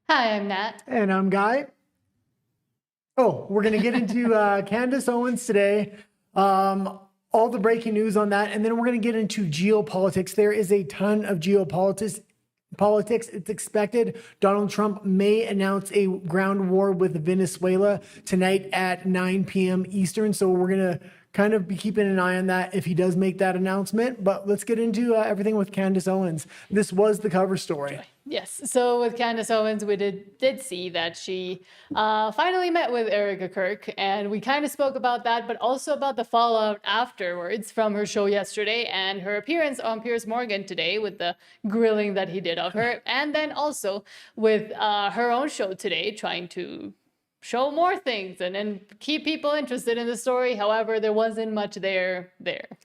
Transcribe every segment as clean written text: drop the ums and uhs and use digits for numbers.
Hi, I'm Nat. And I'm Guy. Oh, we're going to get into Candace Owens today. All the breaking news on that. And then we're going to get into geopolitics. There is a ton of geopolitics. It's expected Donald Trump may announce a ground war with Venezuela tonight at 9 p.m. Eastern. So we're going to kind of be keeping an eye on that if he does make that announcement. But let's get into everything with Candace Owens. This was the cover story. Yes. So with Candace Owens, we did see that she finally met with Erica Kirk, and we kind of spoke about that, but also about the fallout afterwards from her show yesterday and her appearance on Piers Morgan today with the grilling that he did of her, and then also with her own show today, trying to show more things and keep people interested in the story. However, there wasn't much there,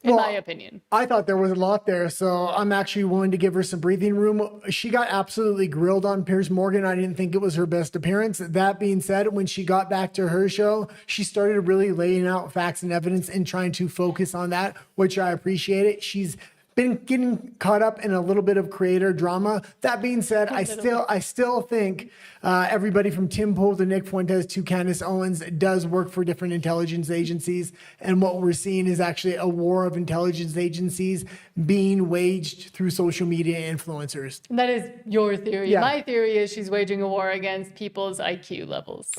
in my opinion. I thought there was a lot there, so I'm actually willing to give her some breathing room. She got absolutely grilled on Piers Morgan. I didn't think it was her best appearance. That being said, when she got back to her show, she started really laying out facts and evidence and trying to focus on that, which I appreciate it. She's been getting caught up in a little bit of creator drama. That being said, I still think everybody from Tim Pool to Nick Fuentes to Candace Owens does work for different intelligence agencies. And what we're seeing is actually a war of intelligence agencies being waged through social media influencers. And that is your theory. Yeah. My theory is she's waging a war against people's IQ levels.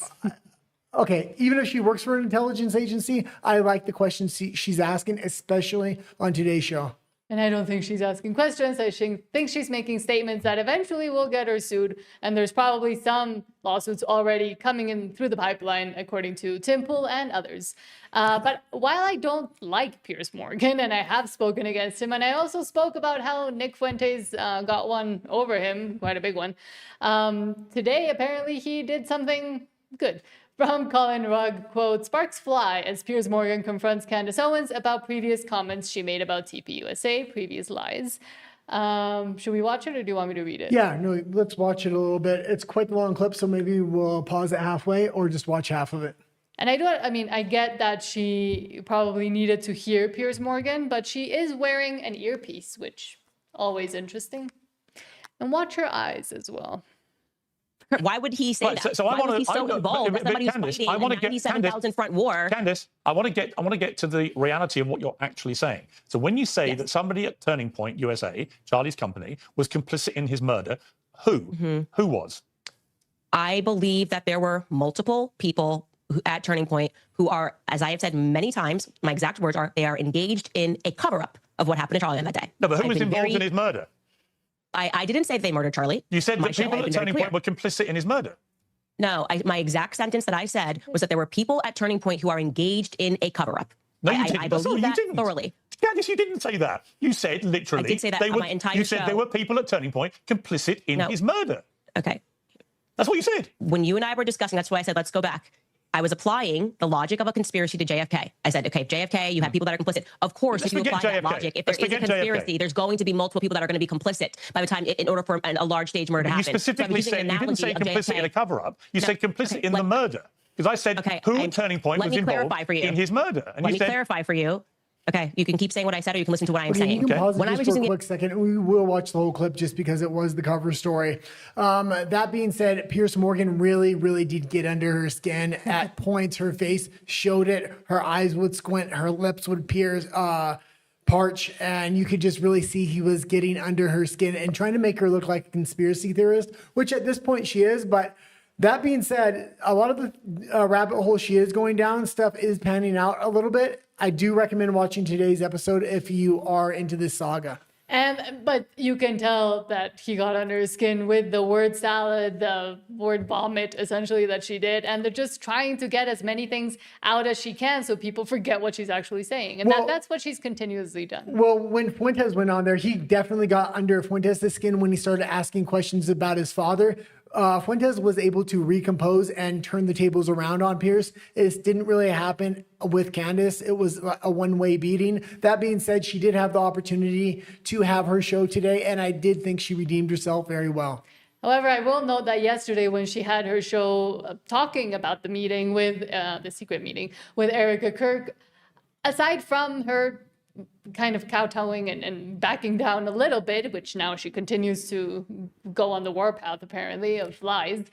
Okay, even if she works for an intelligence agency, I like the questions she's asking, especially on today's show. And I don't think she's asking questions. I think she's making statements that eventually will get her sued. And there's probably some lawsuits already coming in through the pipeline, according to Tim Pool and others. But while I don't like Piers Morgan, and I have spoken against him, and I also spoke about how Nick Fuentes got one over him, quite a big one, today apparently he did something good. From Colin Rugg, quote, "Sparks fly as Piers Morgan confronts Candace Owens about previous comments she made about TPUSA, previous lies." Should we watch it or do you want me to read it? Yeah, no, let's watch it a little bit. It's quite the long clip, so maybe we'll pause it halfway or just watch half of it. And I get that she probably needed to hear Piers Morgan, but she is wearing an earpiece, which always interesting. And watch her eyes as well. Why would he say that? So why was he so involved as somebody who's fighting a 97,000 front war? Candace, I want to get to the reality of what you're actually saying. So when you say that somebody at Turning Point USA, Charlie's company, was complicit in his murder, who was? I believe that there were multiple people at Turning Point who are, as I have said many times, my exact words are, they are engaged in a cover-up of what happened to Charlie on that day. No, but who was involved in his murder? I didn't say they murdered Charlie. You said that people at Turning Point were complicit in his murder. No, my exact sentence that I said was that there were people at Turning Point who are engaged in a cover-up. No, you didn't. I believe that thoroughly. Candace, you didn't say that. You said literally. I did say that on my entire show. You said there were people at Turning Point complicit in his murder. Okay. That's what you said. When you and I were discussing, that's why I said, let's go back. I was applying the logic of a conspiracy to JFK. I said, okay, JFK, you have people that are complicit. Of course, if you apply that logic, if there is a conspiracy, there's going to be multiple people that are going to be complicit by the time, in order for a large stage murder to happen. You specifically said, you didn't say complicit in a cover-up. You said complicit in the murder. Because I said, who at Turning Point was involved in his murder? And let me clarify for you. Okay, you can keep saying what I said, or you can listen to what I'm saying. You can pause it just for a quick second. We will watch the whole clip just because it was the cover story. That being said, Piers Morgan really did get under her skin. At points, her face showed it. Her eyes would squint. Her lips would parch. And you could just really see he was getting under her skin and trying to make her look like a conspiracy theorist, which at this point she is. But that being said, a lot of the rabbit hole she is going down, stuff is panning out a little bit. I do recommend watching today's episode if you are into this saga. But you can tell that he got under his skin with the word salad, the word vomit, essentially, that she did. And they're just trying to get as many things out as she can so people forget what she's actually saying. And that's what she's continuously done. Well, when Fuentes went on there, he definitely got under Fuentes' skin when he started asking questions about his father. Fuentes was able to recompose and turn the tables around on Piers. It didn't really happen with Candace. It was a one-way beating. That being said, she did have the opportunity to have her show today, and I did think she redeemed herself very well. However, I will note that yesterday when she had her show talking about the meeting with the secret meeting with Erica Kirk, aside from her kind of kowtowing and backing down a little bit, which now she continues to go on the warpath, apparently, of lies.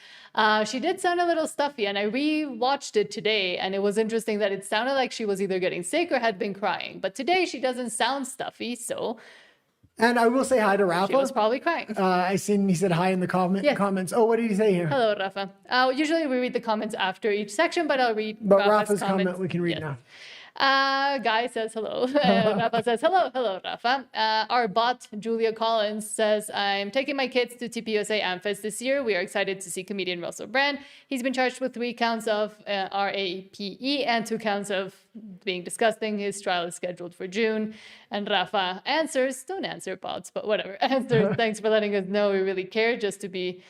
She did sound a little stuffy, and I re-watched it today, and it was interesting that it sounded like she was either getting sick or had been crying. But today she doesn't sound stuffy, so... And I will say hi to Rafa. She was probably crying. I seen he said hi in the comments. Oh, what did he say here? Hello, Rafa. Usually we read the comments after each section, but I'll read Rafa's comments. comment we can read now. Guy says hello. Rafa says hello, Rafa. Our bot, Julia Collins, says, I'm taking my kids to TPUSA Amfest this year. We are excited to see comedian Russell Brand. He's been charged with 3 counts of RAPE and 2 counts of being disgusting. His trial is scheduled for June. And Rafa answers, don't answer bots, but whatever. Answers, thanks for letting us know. We really care. Just be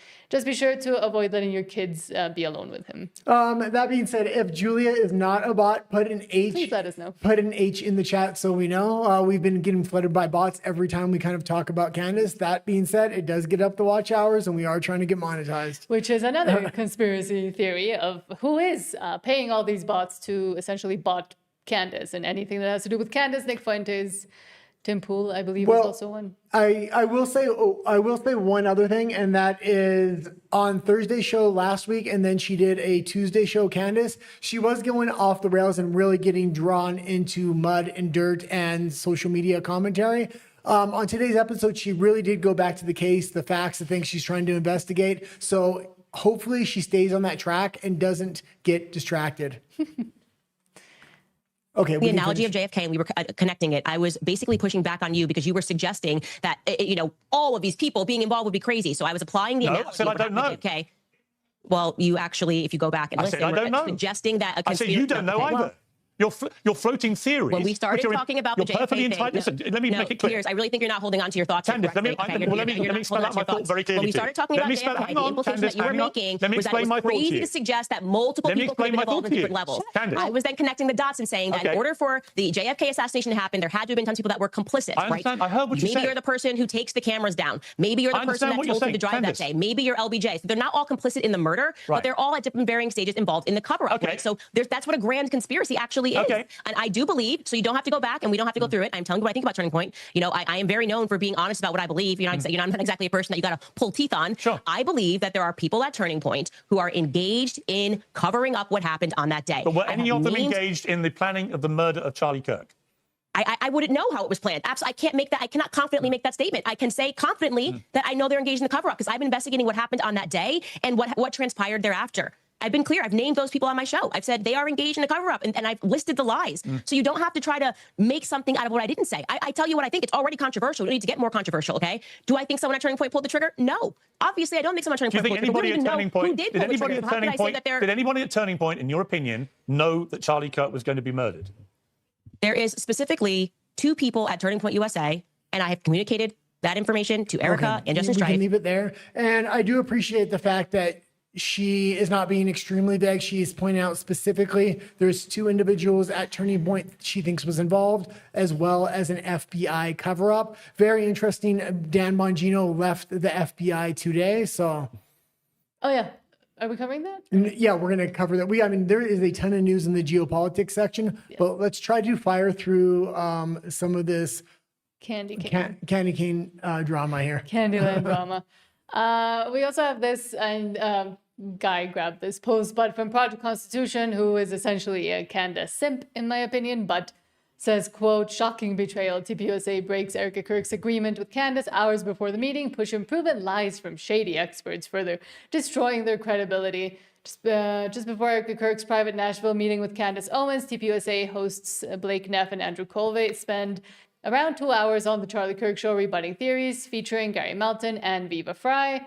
sure to avoid letting your kids be alone with him. That being said, if Julia is not a bot, put an H. Please let us know. Put an H in the chat so we know. We've been getting flooded by bots every time we kind of talk about Candace. That being said, it does get up the watch hours, and we are trying to get monetized. Which is another conspiracy theory of who is paying all these bots to essentially bot Candace, and anything that has to do with Candace. Nick Fuentes, Tim Pool, I believe, was also one. I will say one other thing, and that is on Thursday's show last week, and then she did a Tuesday show, Candace. She was going off the rails and really getting drawn into mud and dirt and social media commentary. On today's episode, she really did go back to the case, the facts, the things she's trying to investigate. So hopefully she stays on that track and doesn't get distracted. Okay, the analogy of JFK, and we were connecting it. I was basically pushing back on you because you were suggesting that, all of these people being involved would be crazy. So I was applying the analogy. I said I don't know. JFK. Well, you actually, if you go back and listen, I don't know. Suggesting that a I conspiracy. said you don't know either. You're floating theories. When we started talking about the JFK thing, listen, let me make it clear. Piers, I really think you're not holding on to your thoughts. Candace, let me spell out my thought very clearly. When we started talking about JFK, the implication that you were making was that it was crazy to suggest that multiple people could be involved in different levels. I was then connecting the dots and saying that in order for the JFK assassination to happen, there had to have been tons of people that were complicit. I understand. I heard what you said. Maybe you're the person who takes the cameras down. Maybe you're the person that told you to drive that day. Maybe you're LBJ. So they're not all complicit in the murder, but they're all at different varying stages involved in the cover-up. Right? So that's what a grand conspiracy actually is. And I do believe, so you don't have to go back and we don't have to go through it. I'm telling you what I think about Turning Point. I am very known for being honest about what I believe. I'm not exactly a person that you got to pull teeth on. Sure. I believe that there are people at Turning Point who are engaged in covering up what happened on that day. But were any of them engaged in the planning of the murder of Charlie Kirk? I wouldn't know how it was planned. Absolutely, I can't make that. I cannot confidently make that statement. I can say confidently that I know they're engaged in the cover-up because I've been investigating what happened on that day and what transpired thereafter. I've been clear. I've named those people on my show. I've said they are engaged in a cover-up, and I've listed the lies. So you don't have to try to make something out of what I didn't say. I tell you what I think. It's already controversial. We don't need to get more controversial, okay? Do I think someone at Turning Point pulled the trigger? No. Obviously, I don't think someone at Turning Point pulled the trigger. Did anybody at Turning Point, in your opinion, know that Charlie Kirk was going to be murdered? There is specifically 2 people at Turning Point USA, and I have communicated that information to Erica and Justin Strife. We can leave it there. And I do appreciate the fact that she is not being extremely vague. She's pointing out specifically there's 2 individuals at Turning Point she thinks was involved, as well as an FBI cover-up. Very interesting. Dan Bongino left the FBI today, so. Oh, yeah. Are we covering that? Yeah, we're going to cover that. There is a ton of news in the geopolitics section, but let's try to fire through some of this candy cane drama here. Candyland drama. We also have this, and Guy grabbed this post, but from Project Constitution, who is essentially a Candace simp, in my opinion, but says, quote, shocking betrayal. TPUSA breaks Erica Kirk's agreement with Candace hours before the meeting, push improvement lies from shady experts, further destroying their credibility. Just before Erica Kirk's private Nashville meeting with Candace Owens, TPUSA hosts Blake Neff and Andrew Colvey spend around 2 hours on the Charlie Kirk Show rebutting theories, featuring Gary Melton and Viva Fry.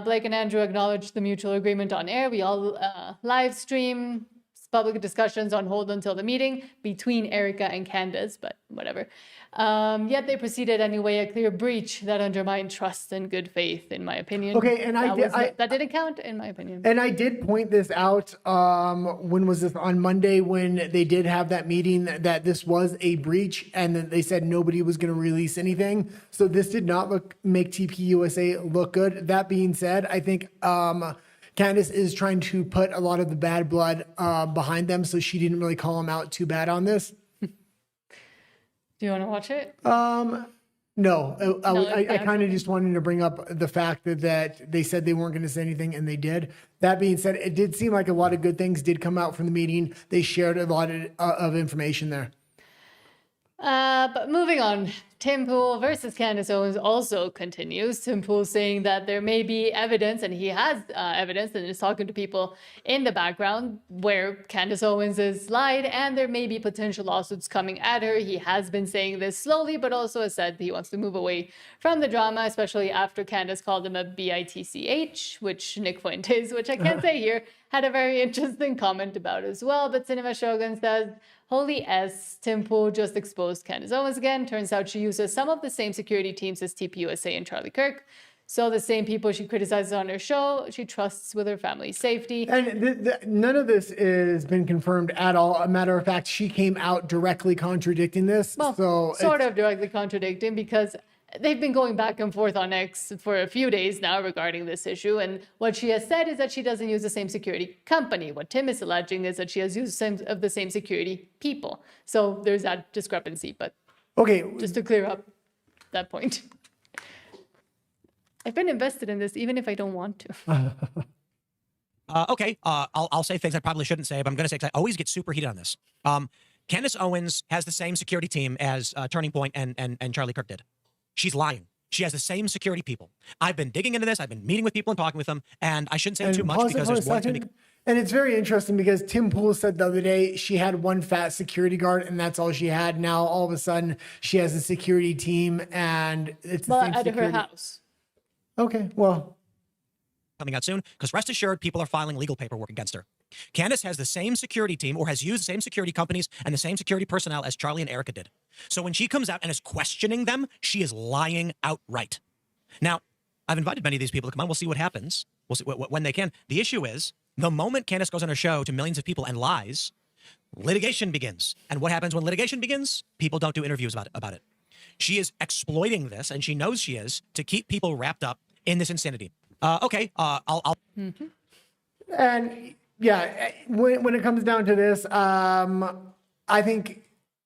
Blake and Andrew acknowledged the mutual agreement on air. We all live stream public discussions on hold until the meeting between Erica and Candace, but whatever. Yet they proceeded anyway, a clear breach that undermined trust and good faith, in my opinion. Okay, and that didn't count, in my opinion. And I did point this out, when was this? On Monday, when they did have that meeting, that this was a breach, and then they said nobody was going to release anything. So this did not make TPUSA look good. That being said, I think Candace is trying to put a lot of the bad blood behind them, so she didn't really call them out too bad on this. Do you want to watch it? No, I kind of okay. just wanted to bring up the fact that they said they weren't going to say anything, and they did. That being said, it did seem like a lot of good things did come out from the meeting. They shared a lot of information there. But moving on, Tim Pool versus Candace Owens also continues. Tim Pool saying that there may be evidence, and he has evidence, and is talking to people in the background where Candace Owens is lied, and there may be potential lawsuits coming at her. He has been saying this slowly, but also has said he wants to move away from the drama, especially after Candace called him a bitch, which Nick Fuentes, which I can't say here, had a very interesting comment about as well. But Cinema Shogun says, holy S, Tim Pool just exposed Candace Owens again. Turns out she uses some of the same security teams as TPUSA and Charlie Kirk. So the same people she criticizes on her show, she trusts with her family's safety. And none of this has been confirmed at all. A matter of fact, she came out directly contradicting this. Well, so sort of directly contradicting, because they've been going back and forth on X for a few days now regarding this issue. And what she has said is that she doesn't use the same security company. What Tim is alleging is that she has used some of the same security people. So there's that discrepancy. But okay, just to clear up that point. I've been invested in this, even if I don't want to. I'll say things I probably shouldn't say, but I'm going to say, because I always get super heated on this. Candace Owens has the same security team as Turning Point and Charlie Kirk did. She's lying. She has the same security people. I've been digging into this. I've been meeting with people and talking with them, and I shouldn't say too much because there's more. And it's very interesting because Tim Pool said the other day she had one fat security guard and that's all she had. Now all of a sudden she has a security team and it's the same At security. her house. Okay, well, coming out soon, because rest assured, people are filing legal paperwork against her. Candace has the same security team, or has used the same security companies and the same security personnel as Charlie and Erica did. So when she comes out and is questioning them, she is lying outright. Now, I've invited many of these people to come on. We'll see what happens. We'll see when they can. The issue is, the moment Candace goes on her show to millions of people and lies, litigation begins. And what happens when litigation begins? People don't do interviews about it. She is exploiting this, and she knows she is, to keep people wrapped up in this insanity. I'll and yeah, when it comes down to this, I think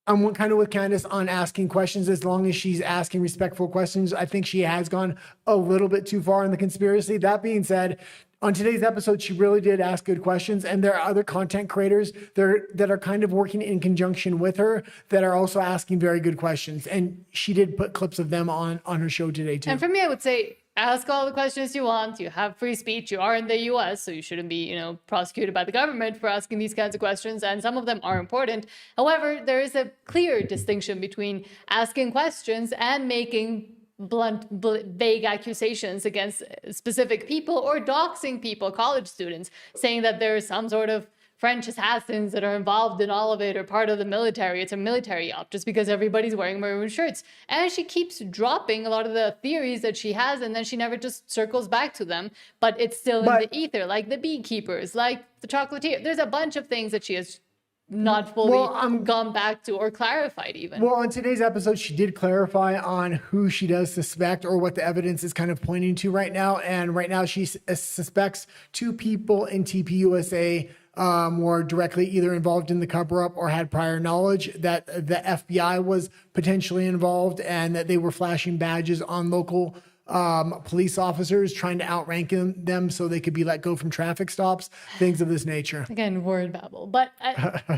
I'm kind of with Candace on asking questions. As long as she's asking respectful questions, I think she has gone a little bit too far in the conspiracy. That being said, on today's episode, she really did ask good questions, and there are other content creators that are kind of working in conjunction with her that are also asking very good questions. And she did put clips of them on her show today too. And for me, I would say, ask all the questions you want. You have free speech. You are in the US, so you shouldn't be, prosecuted by the government for asking these kinds of questions. And some of them are important. However, there is a clear distinction between asking questions and making blunt, vague accusations against specific people, or doxing people, college students, saying that there is some sort of French assassins that are involved in all of it, or part of the military. It's a military op, just because everybody's wearing maroon shirts. And she keeps dropping a lot of the theories that she has, and then she never just circles back to them. But it's still in the ether, like the beekeepers, like the chocolatier. There's a bunch of things that she has not fully gone back to or clarified even. Well, on today's episode, she did clarify on who she does suspect, or what the evidence is kind of pointing to right now. And right now she suspects 2 people in TPUSA were directly either involved in the cover-up or had prior knowledge that the FBI was potentially involved, and that they were flashing badges on local police officers, trying to outrank them so they could be let go from traffic stops, things of this nature. Again, word babble. But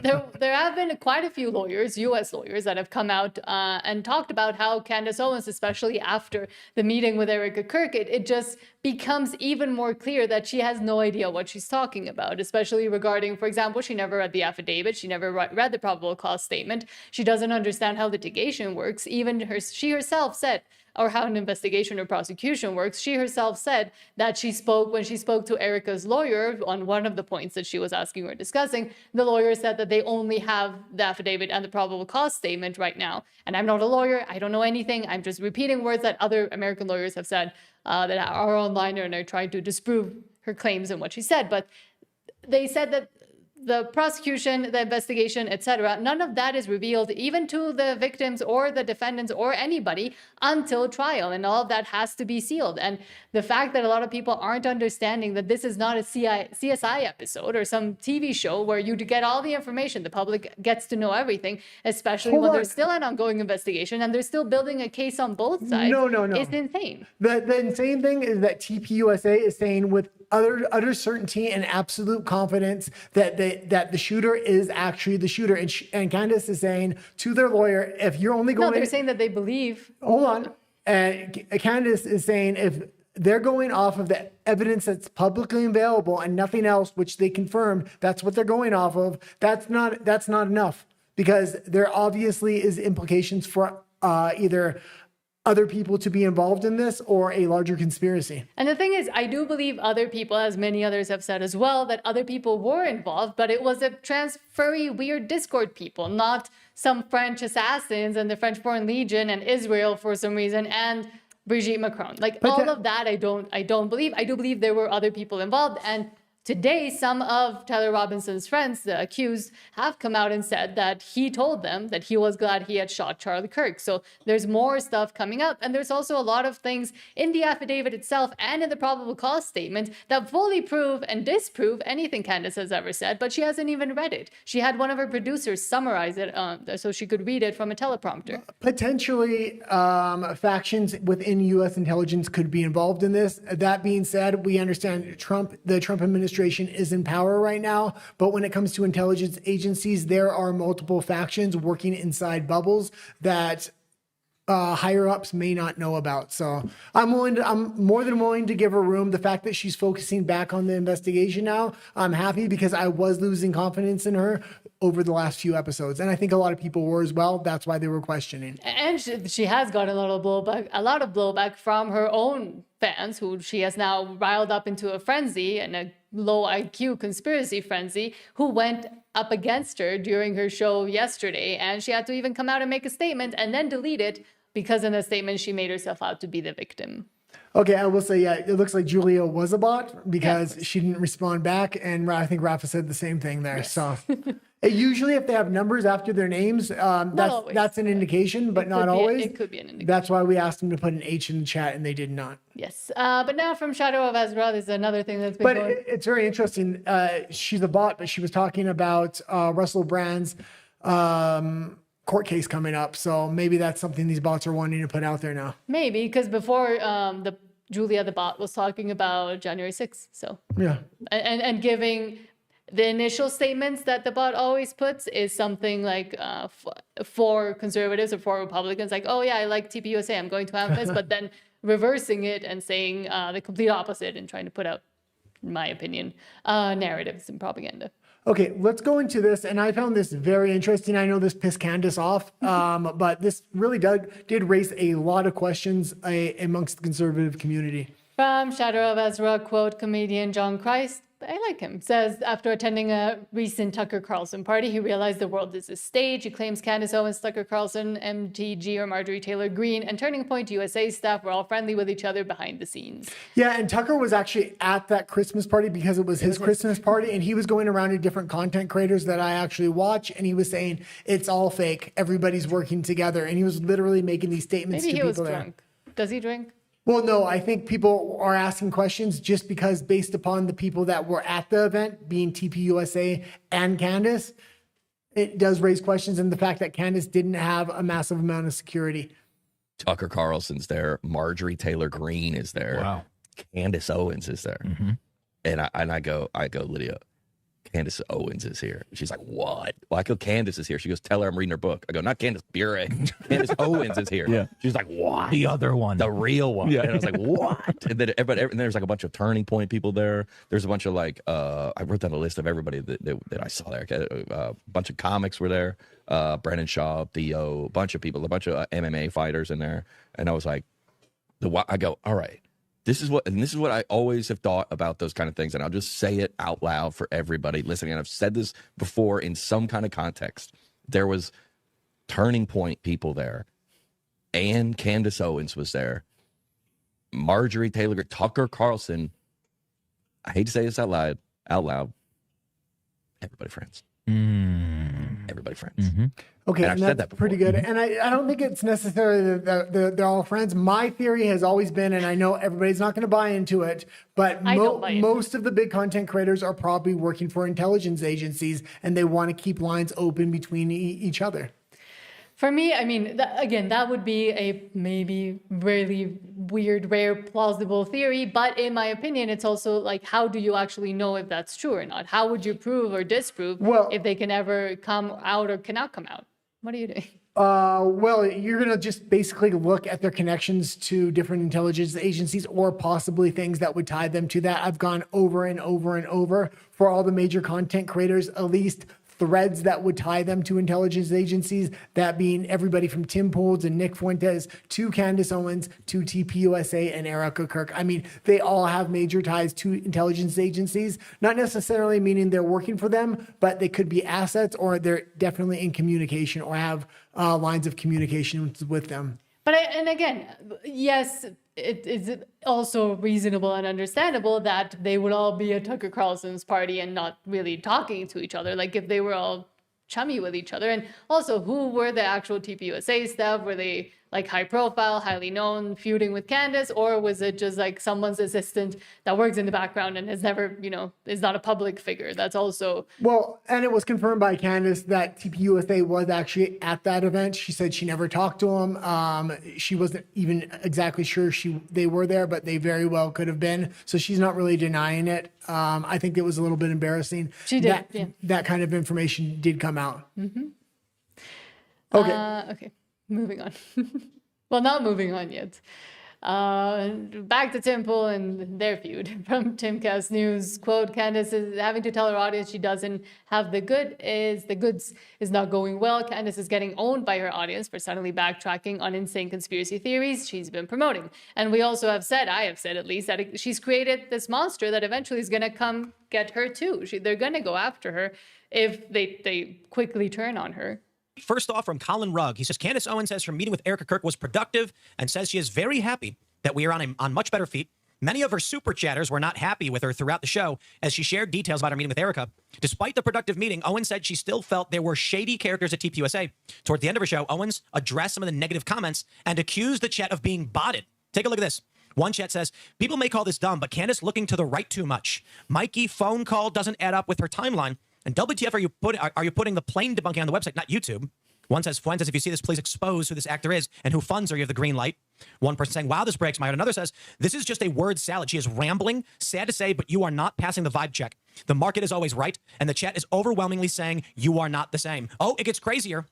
there have been quite a few lawyers, U.S. lawyers, that have come out and talked about how Candace Owens, especially after the meeting with Erica Kirk, it just becomes even more clear that she has no idea what she's talking about, especially regarding, for example, she never read the affidavit. She never read the probable cause statement. She doesn't understand how litigation works. Even she herself said, or how an investigation or prosecution works. She herself said that when she spoke to Erica's lawyer on one of the points that she was asking or discussing, the lawyer said that they only have the affidavit and the probable cause statement right now. And I'm not a lawyer. I don't know anything. I'm just repeating words that other American lawyers have said that are online and are trying to disprove her claims and what she said. But they said that the prosecution, the investigation, etc., none of that is revealed even to the victims or the defendants or anybody until trial. And all of that has to be sealed. And the fact that a lot of people aren't understanding that this is not a CSI episode or some TV show where you get all the information, the public gets to know everything, especially when there's still an ongoing investigation and they're still building a case on both sides. No. It's insane. The insane thing is that TPUSA is saying with utter certainty and absolute confidence that the shooter is actually the shooter. And Candace is saying to their lawyer, if you're only going... No, they're saying that they believe. Hold on. And Candace is saying if they're going off of the evidence that's publicly available and nothing else, which they confirmed, that's what they're going off of, that's not enough, because there obviously is implications for either other people to be involved in this or a larger conspiracy. And the thing is, I do believe other people, as many others have said as well, that other people were involved, but it was a furry, weird Discord people, not some French assassins and the French Foreign Legion and Israel for some reason and Brigitte Macron. Like all of that, I don't believe. I do believe there were other people involved. And today, some of Tyler Robinson's friends, the accused, have come out and said that he told them that he was glad he had shot Charlie Kirk. So there's more stuff coming up. And there's also a lot of things in the affidavit itself and in the probable cause statement that fully prove and disprove anything Candace has ever said, but she hasn't even read it. She had one of her producers summarize it so she could read it from a teleprompter. Potentially, factions within U.S. intelligence could be involved in this. That being said, we understand the Trump administration is in power right now, but when it comes to intelligence agencies, there are multiple factions working inside bubbles that higher ups may not know about. So I'm more than willing to give her room. The fact that she's focusing back on the investigation now, I'm happy, because I was losing confidence in her over the last few episodes, and I think a lot of people were as well. That's why they were questioning. And she has gotten a lot of blowback from her own fans, who she has now riled up into a frenzy and a low IQ conspiracy frenzy, who went up against her during her show yesterday, and she had to even come out and make a statement and then delete it because in the statement she made herself out to be the victim. Okay, I will say, yeah, it looks like Julia was a bot because she didn't respond back, and I think Rafa said the same thing there. Yes. So usually if they have numbers after their names, that's an indication, but not always. It could be an indication. That's why we asked them to put an H in the chat, and they did not. Yes, but now from Shadow of Ezra, there's another thing that's been going. It's very interesting. She's a bot, but she was talking about Russell Brand's court case coming up. So maybe that's something these bots are wanting to put out there now. Maybe, because before Julia the bot was talking about January 6th. So yeah, and giving the initial statements that the bot always puts is something like for conservatives or for Republicans, like, oh yeah, I like TPUSA, I'm going to have this, but then reversing it and saying the complete opposite and trying to put out, in my opinion, narratives and propaganda. Okay, let's go into this. And I found this very interesting. I know this pissed Candace off, but this really did raise a lot of questions amongst the conservative community. From Shadow of Ezra, quote, comedian John Christ, I like him, says after attending a recent Tucker Carlson party, he realized the world is a stage. He claims Candace Owens, Tucker Carlson, MTG, or Marjorie Taylor Greene, and Turning Point USA staff were all friendly with each other behind the scenes. Yeah, and Tucker was actually at that Christmas party because it was his Christmas party, and he was going around to different content creators that I actually watch, and he was saying, it's all fake. Everybody's working together. And he was literally making these statements to people there. Maybe he was drunk. Does he drink? Well, no, I think people are asking questions just because based upon the people that were at the event, being TPUSA and Candace, it does raise questions. And the fact that Candace didn't have a massive amount of security. Tucker Carlson's there. Marjorie Taylor Greene is there. Wow. Candace Owens is there. Mm-hmm. And I go, Lydia, Candace Owens is here. She's like, what? Well, I go, Candace is here. She goes, tell her I'm reading her book. I go, not Candace Bure. Candace Owens is here. Yeah. She's like, what? The other one. The real one. Yeah. And I was like, what? And then and there's like a bunch of Turning Point people there. There's a bunch of like, I wrote down a list of everybody that I saw there. A bunch of comics were there. Brennan Shaw, Theo, a bunch of people, a bunch of MMA fighters in there. And I was like, I go, all right. This is what I always have thought about those kind of things, and I'll just say it out loud for everybody listening. And I've said this before in some kind of context. There was Turning Point people there, and Candace Owens was there. Marjorie Taylor, Tucker Carlson. I hate to say this out loud. Everybody friends. Everybody friends. Okay, And I've and said that's that before. pretty good. And I don't think it's necessarily that they're all friends. My theory has always been, and I know everybody's not going to buy into it, but I don't buy into it. most of the big content creators are probably working for intelligence agencies, and they want to keep lines open between each other. For me, I mean, again, that would be a maybe really weird, rare, plausible theory. But in my opinion, it's also like, how do you actually know if that's true or not? How would you prove or disprove if they can ever come out or cannot come out? What are you doing? Well, you're going to just basically look at their connections to different intelligence agencies or possibly things that would tie them to that. I've gone over and over and over for all the major content creators, at least threads that would tie them to intelligence agencies, that being everybody from Tim Pool and Nick Fuentes to Candace Owens to TPUSA and Erica Kirk. I mean, they all have major ties to intelligence agencies, not necessarily meaning they're working for them, but they could be assets or they're definitely in communication or have lines of communication with them. But and again, yes, it is also reasonable and understandable that they would all be at Tucker Carlson's party and not really talking to each other. Like if they were all chummy with each other. And also, who were the actual TPUSA staff? Were they like high profile, highly known, feuding with Candace? Or was it just like someone's assistant that works in the background and has never, is not a public figure? That's also... Well, and it was confirmed by Candace that TPUSA was actually at that event. She said she never talked to him. She wasn't even exactly sure they were there, but they very well could have been. So she's not really denying it. I think it was a little bit embarrassing. She did, That kind of information did come out. Mm-hmm. Okay. Okay, moving on. Well, not moving on yet. Back to Tim Pool and their feud from Timcast News. Quote, Candace is having to tell her audience she doesn't have the goods is not going well. Candace is getting owned by her audience for suddenly backtracking on insane conspiracy theories she's been promoting. And we also have said, I have said at least, that she's created this monster that eventually is going to come get her too. They're going to go after her if they quickly turn on her. First off, from Colin Rugg, he says, Candace Owens says her meeting with Erica Kirk was productive and says she is very happy that we are on much better feet. Many of her super chatters were not happy with her throughout the show as she shared details about her meeting with Erica. Despite the productive meeting, Owens said she still felt there were shady characters at TPUSA. Toward the end of her show, Owens addressed some of the negative comments and accused the chat of being botted. Take a look at this. One chat says, people may call this dumb, but Candace looking to the right too much. Mikey phone call doesn't add up with her timeline. And WTF are you putting the plane debunking on the website, not YouTube? One says, Fuentes, if you see this, please expose who this actor is and who funds her. You have the green light. One person saying, wow, this breaks my heart. Another says, this is just a word salad. She is rambling, sad to say, but you are not passing the vibe check. The market is always right, and the chat is overwhelmingly saying you are not the same. Oh, it gets crazier.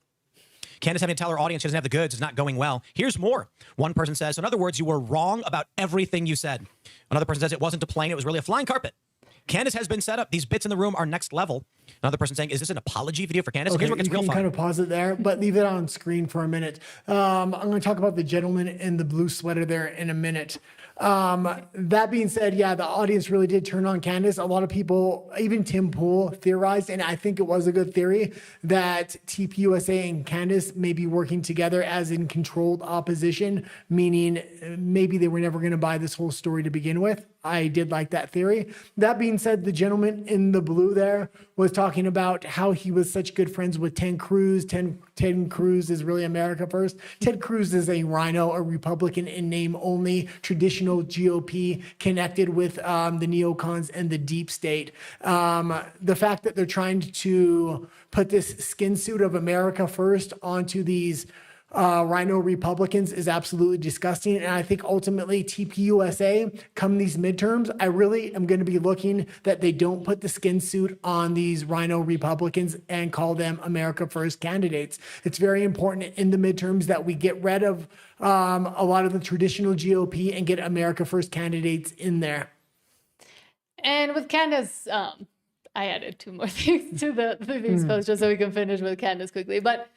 Candace having to tell her audience she doesn't have the goods is not going well. Here's more. One person says, in other words, you were wrong about everything you said. Another person says, it wasn't a plane, it was really a flying carpet. Candace has been set up. These bits in the room are next level. Another person saying, is this an apology video for Candace? Okay, Here's what gets you real can fun. kind of pause it there, but leave it on screen for a minute. I'm going to talk about the gentleman in the blue sweater there in a minute. That being said, yeah, the audience really did turn on Candace. A lot of people, even Tim Pool, theorized, and I think it was a good theory, that TPUSA and Candace may be working together as in controlled opposition, meaning maybe they were never going to buy this whole story to begin with. I did like that theory. That being said, the gentleman in the blue there was talking about how he was such good friends with Ted Cruz. Ted Cruz is really America first. Ted Cruz is a rhino, a Republican in name only, traditional GOP connected with the neocons and the deep state. The fact that they're trying to put this skin suit of America first onto these rhino Republicans is absolutely disgusting. And I think ultimately TPUSA, come these midterms, I really am going to be looking that they don't put the skin suit on these rhino Republicans and call them America First candidates. It's very important in the midterms that we get rid of a lot of the traditional GOP and get America First candidates in there. And with Candace, I added two more things to these posts just so we can finish with Candace quickly. But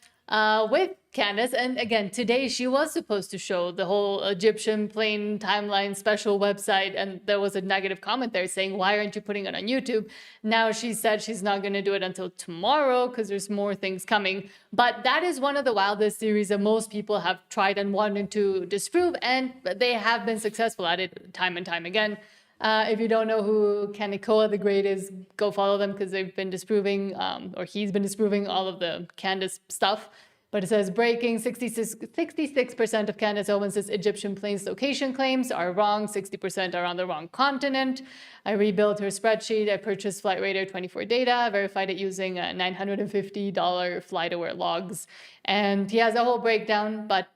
with Candace, and again, today she was supposed to show the whole Egyptian plane timeline special website, and there was a negative comment there saying, why aren't you putting it on YouTube? Now she said she's not going to do it until tomorrow because there's more things coming. But that is one of the wildest theories that most people have tried and wanted to disprove, and they have been successful at it time and time again. If you don't know who Kanikoa the Great is, go follow them because they've been disproving, or he's been disproving all of the Candace stuff. But it says, breaking, 66% of Candace Owens' Egyptian plains location claims are wrong. 60% are on the wrong continent. I rebuilt her spreadsheet. I purchased Flight Radar 24 data, verified it using $950 flight-aware logs. And he has a whole breakdown, but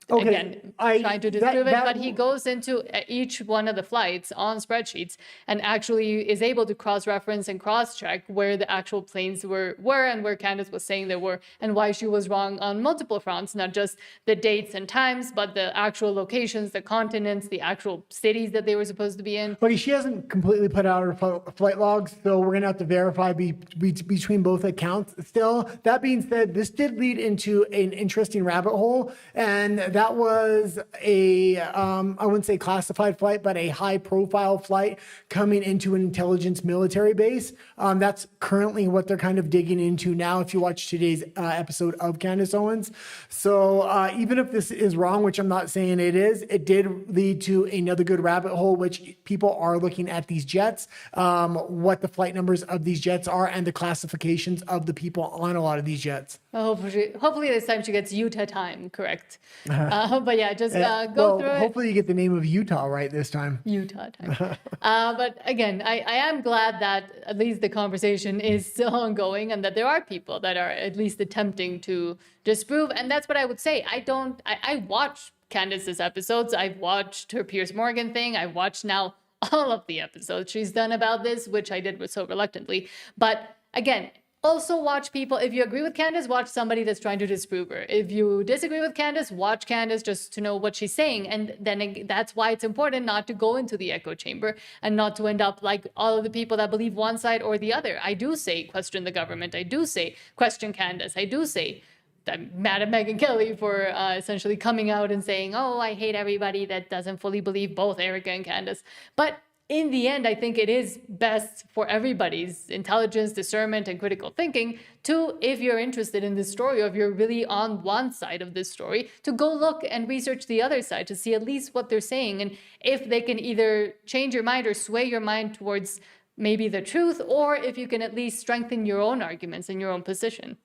again, trying to disprove it. But he goes into each one of the flights on spreadsheets and actually is able to cross-reference and cross-check where the actual planes were and where Candace was saying they were and why she was wrong on multiple fronts, not just the dates and times, but the actual locations, the continents, the actual cities that they were supposed to be in. But she hasn't completely put out her flight logs, so we're going to have to verify between both accounts still. That being said, this did lead into an interesting rabbit hole, and that was I wouldn't say classified flight, but a high-profile flight coming into an intelligence military base. That's currently what they're kind of digging into now if you watch today's episode of Candace Owens. So even if this is wrong, which I'm not saying it is, it did lead to another good rabbit hole, which people are looking at these jets, what the flight numbers of these jets are, and the classifications of the people on a lot of these jets. Well, hopefully this time she gets Utah time correct. But yeah, just go through it. Hopefully you get the name of Utah right this time. Utah time. But again, I am glad that at least the conversation is still ongoing and that there are people that are at least attempting to disprove. And that's what I would say. I watch Candace's episodes. I've watched her Piers Morgan thing. I've watched now all of the episodes she's done about this, which I did so reluctantly. But again, also watch people. If you agree with Candace, watch somebody that's trying to disprove her. If you disagree with Candace, watch Candace just to know what she's saying. And then that's why it's important not to go into the echo chamber and not to end up like all of the people that believe one side or the other. I do say question the government. I do say question Candace. I do say I'm mad at Megyn Kelly for essentially coming out and saying, oh, I hate everybody that doesn't fully believe both Erica and Candace. But in the end, I think it is best for everybody's intelligence, discernment, and critical thinking to, if you're interested in this story, or if you're really on one side of this story, to go look and research the other side to see at least what they're saying and if they can either change your mind or sway your mind towards maybe the truth, or if you can at least strengthen your own arguments and your own position.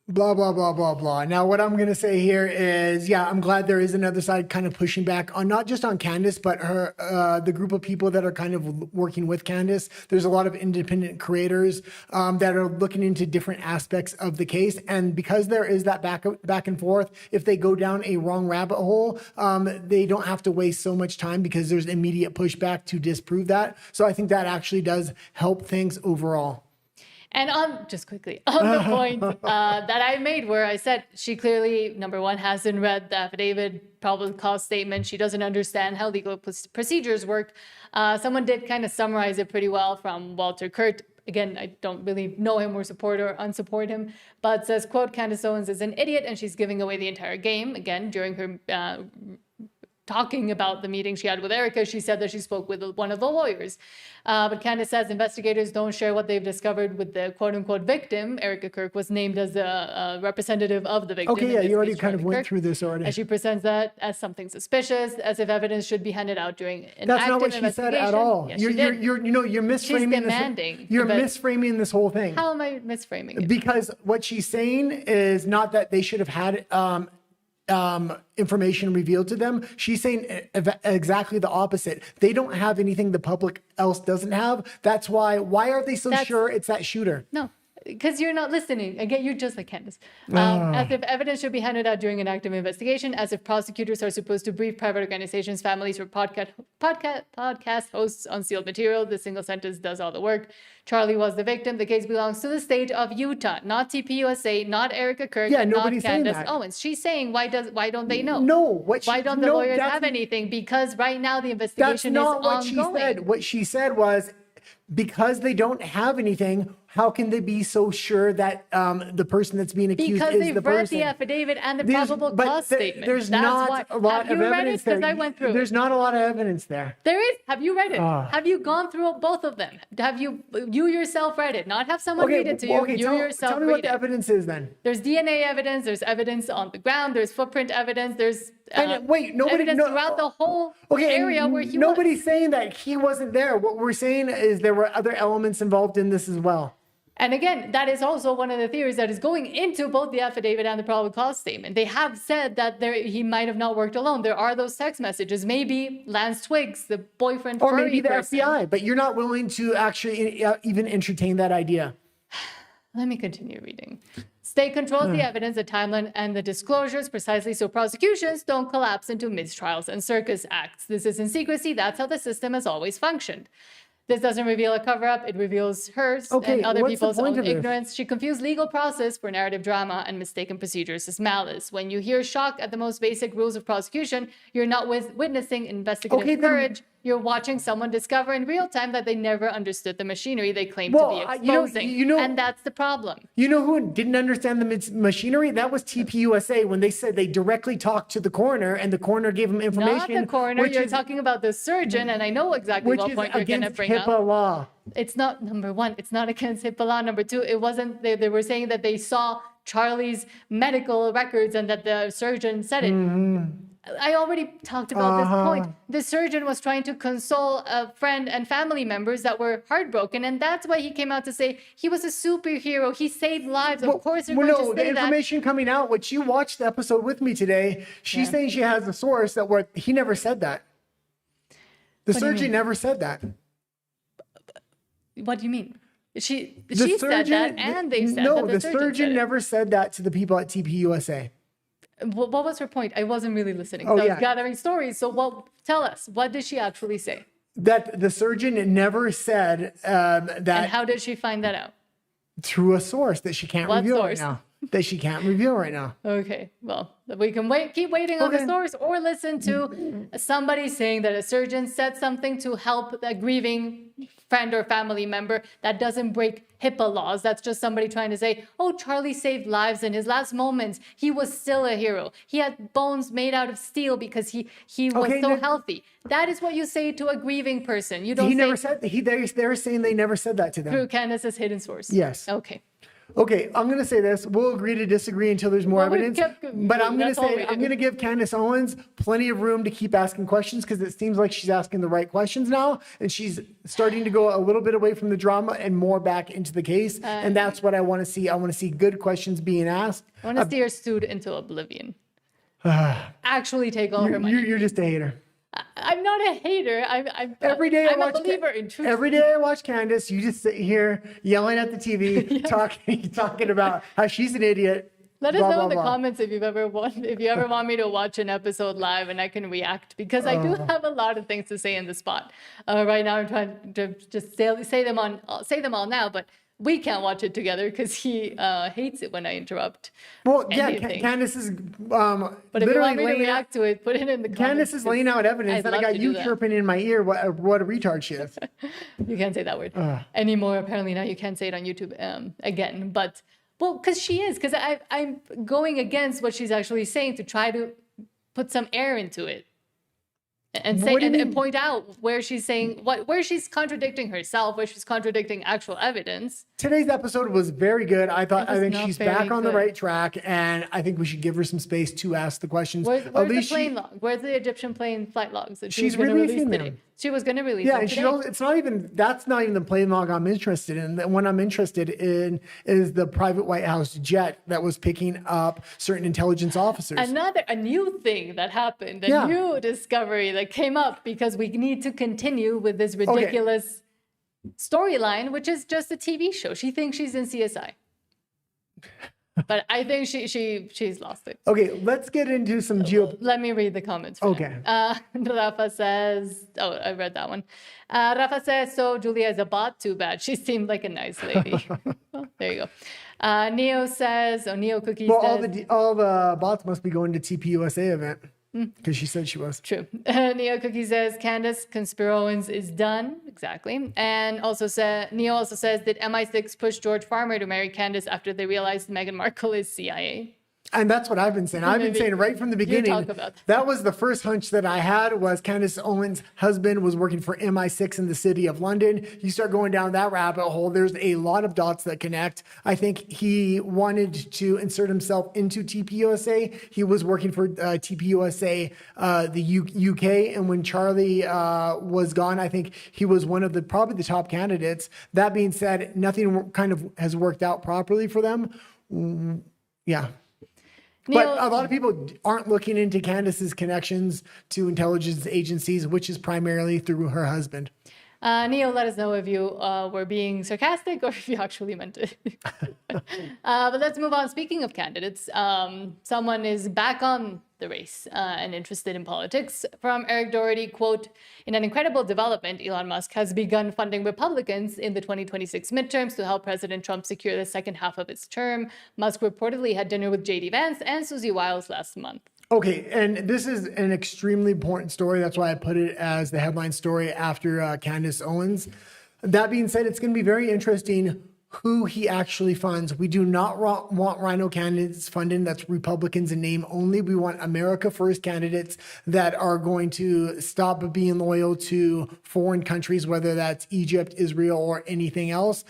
Blah, blah, blah, blah, blah. Now, what I'm going to say here is, yeah, I'm glad there is another side kind of pushing back on not just on Candace, but her, the group of people that are kind of working with Candace. There's a lot of independent creators that are looking into different aspects of the case. And because there is that back and forth, if they go down a wrong rabbit hole, they don't have to waste so much time because there's immediate pushback to disprove that. So I think that actually does help things overall. And just quickly, on the point that I made where I said she clearly, number one, hasn't read the affidavit, probable cause statement. She doesn't understand how legal procedures work. Someone did kind of summarize it pretty well from Walter Kurt. Again, I don't really know him or support or unsupport him, but says, quote, Candace Owens is an idiot and she's giving away the entire game. Again, during her talking about the meeting she had with Erica, she said that she spoke with one of the lawyers. But Candace says investigators don't share what they've discovered with the quote-unquote victim. Erica Kirk was named as a representative of the victim. Okay, yeah, you already kind of went through this already. And she presents that as something suspicious, as if evidence should be handed out during an That's active not what she said at all. Yes, you're misframing She's demanding. You're misframing this whole thing. How am I misframing it? Because what she's saying is not that they should have had information revealed to them. She's saying exactly the opposite. They don't have anything the public else doesn't have. That's why are they so sure it's that shooter? No, because you're not listening. Again, you're just like Candace. As if evidence should be handed out during an active investigation, as if prosecutors are supposed to brief private organizations, families, or podcast hosts on sealed material. The single sentence does all the work. Charlie was the victim. The case belongs to the state of Utah, not TPUSA, not Erica Kirk, and not Candace Owens. She's saying, why don't they know? No, why don't the lawyers have anything? Because right now the investigation is ongoing. She said. What she said was, because they don't have anything, how can they be so sure that the person that's being accused Because is they've the read person? the affidavit and the There's- probable but cause statement. There's That's not why. a lot Have of you read evidence it? there. Because I went through There's it. not a lot of evidence there. There is. Have you read it? Ah. Have you gone through both of them? Have you yourself read it? Not have someone read it to you. You yourself tell me read what the it. evidence is then. There's DNA evidence. There's evidence on the ground. There's footprint evidence. There's And wait, nobody evidence no, throughout the whole okay, and area where he nobody's was. saying that he wasn't there. What we're saying is there were other elements involved in this as well. And again, that is also one of the theories that is going into both the affidavit and the probable cause statement. They have said that he might have not worked alone. There are those text messages. Maybe Lance Twiggs, the boyfriend, Or furry maybe the person. FBI, but you're not willing to actually even entertain that idea. Let me continue reading. State controls the evidence, the timeline, and the disclosures precisely so prosecutions don't collapse into mistrials and circus acts. This is in secrecy. That's how the system has always functioned. This doesn't reveal a cover-up. It reveals hers Okay, and other what's the people's point own of this? ignorance. She confused legal process for narrative drama and mistaken procedures as malice. When you hear shock at the most basic rules of prosecution, you're not witnessing investigative Okay, then- courage. You're watching someone discover in real time that they never understood the machinery they claim Well, to be you know- exposing. you know- and that's the problem. You know who didn't understand the machinery? That was TPUSA when they said they directly talked to the coroner and the coroner gave them Not information. the coroner. which You're is- talking about the surgeon, and I know exactly which what is point you're going to against bring HIPAA up. law. It's not number one. It's not against HIPAA law. Number two, it wasn't. They were saying that they saw Charlie's medical records and that the surgeon said it. I already talked about this point. The surgeon was trying to console a friend and family members that were heartbroken, and that's why he came out to say he was a superhero. He saved lives. Of course, you're Well, going no, to the say that. information coming out, what you watched the episode with me today, she's saying she has a source that he never said that. The do you surgeon mean? never said that. What do you mean? She The said that, and they said no, that the surgeon surgeon said it. never said that to the people at TPUSA. What was her point? I wasn't really listening. Oh, I yeah. was gathering stories. So tell us, what did she actually say? That the surgeon never said that And how did she find that out? through a source that she can't What reveal source? right now. That she can't reveal right now. Okay, well, we can keep waiting on the Okay. source, or listen to somebody saying that a surgeon said something to help a grieving friend or family member. That doesn't break HIPAA laws. That's just somebody trying to say, oh, Charlie saved lives in his last moments. He was still a hero. He had bones made out of steel because he was Okay, so then- healthy. That is what you say to a grieving person. You don't He say never said they're saying they never said that to them. through Candace's hidden source. Yes. Okay. Okay, I'm going to say this. We'll agree to disagree until there's more Well, we've evidence. kept- But I'm going to that's all say, we I'm do. going to give Candace Owens plenty of room to keep asking questions because it seems like she's asking the right questions now. And she's starting to go a little bit away from the drama and more back into the case. And that's what I want to see. I want to see good questions being asked. I want to see her stewed into oblivion. Actually take all her money. You're just a hater. I'm not a hater. I'm Every day I'm I a watch believer in truth. Every day I watch Candace, you just sit here yelling at the TV, talking about how she's an idiot. Let us blah, know blah, in the blah. comments if you ever want me to watch an episode live and I can react, because I do have a lot of things to say in the spot. Right now I'm trying to just say them all now, but we can't watch it together because he hates it when I interrupt. Well, yeah, anything. Candace is But if you literally want me to laying out. react to it, put it in the comments. Candace is laying out evidence I'd that I love got to you do that. chirping in my ear what a retard she is. You can't say that word anymore. Apparently now you can't say it on YouTube again. But well, because she is, because I'm going against what she's actually saying to try to put some air into it, and say What do you and mean? point out where she's saying where she's contradicting herself, where she's contradicting actual evidence. Today's episode was very good. I was think not she's very back on the good. right track, and I think we should give her some space to ask the questions. Where's At the least plane log? Where's the Egyptian plane flight logs that she She's was going to release releasing today? them. She was going to release Yeah, them and she today. don't, that's not even the plane log I'm interested in. The one I'm interested in is the private White House jet that was picking up certain intelligence officers. A new thing that happened, a Yeah. new discovery that came up because we need to continue with this ridiculous storyline, which is just a TV show. She thinks she's in CSI. But I think she's lost it. Okay, let's get into some Let me read the comments. for Okay. now. Rafa says, I read that one. Rafa says, so Julia is a bot? Too bad. She seemed like a nice lady. Well, there you go. Neo says, Neo Cookie Well, says, all the bots must be going to TPUSA event. Because she said she was. True. Neo Cookie says Candace Conspiro Owens is done. Exactly. And also Neo also says that MI6 pushed George Farmer to marry Candace after they realized Meghan Markle is CIA. And that's what I've been saying. I've been saying right from the beginning. talk about That was the first hunch that I had was Candace Owens' husband was working for MI6 in the city of London. You start going down that rabbit hole, there's a lot of dots that connect. I think he wanted to insert himself into TPUSA. He was working for TPUSA, the UK. And when Charlie was gone, I think he was one of probably the top candidates. That being said, nothing kind of has worked out properly for them. Yeah. But a lot of people aren't looking into Candace's connections to intelligence agencies, which is primarily through her husband. Neil, let us know if you were being sarcastic or if you actually meant it. But let's move on. Speaking of candidates, someone is back on the race and interested in politics. From Eric Doherty, quote, in an incredible development, Elon Musk has begun funding Republicans in the 2026 midterms to help President Trump secure the second half of his term. Musk reportedly had dinner with J.D. Vance and Susie Wiles last month. Okay, and this is an extremely important story. That's why I put it as the headline story after Candace Owens. That being said, it's going to be very interesting who he actually funds. We do not want rhino candidates funding that's Republicans in name only. We want America First candidates that are going to stop being loyal to foreign countries, whether that's Egypt, Israel, or anything else.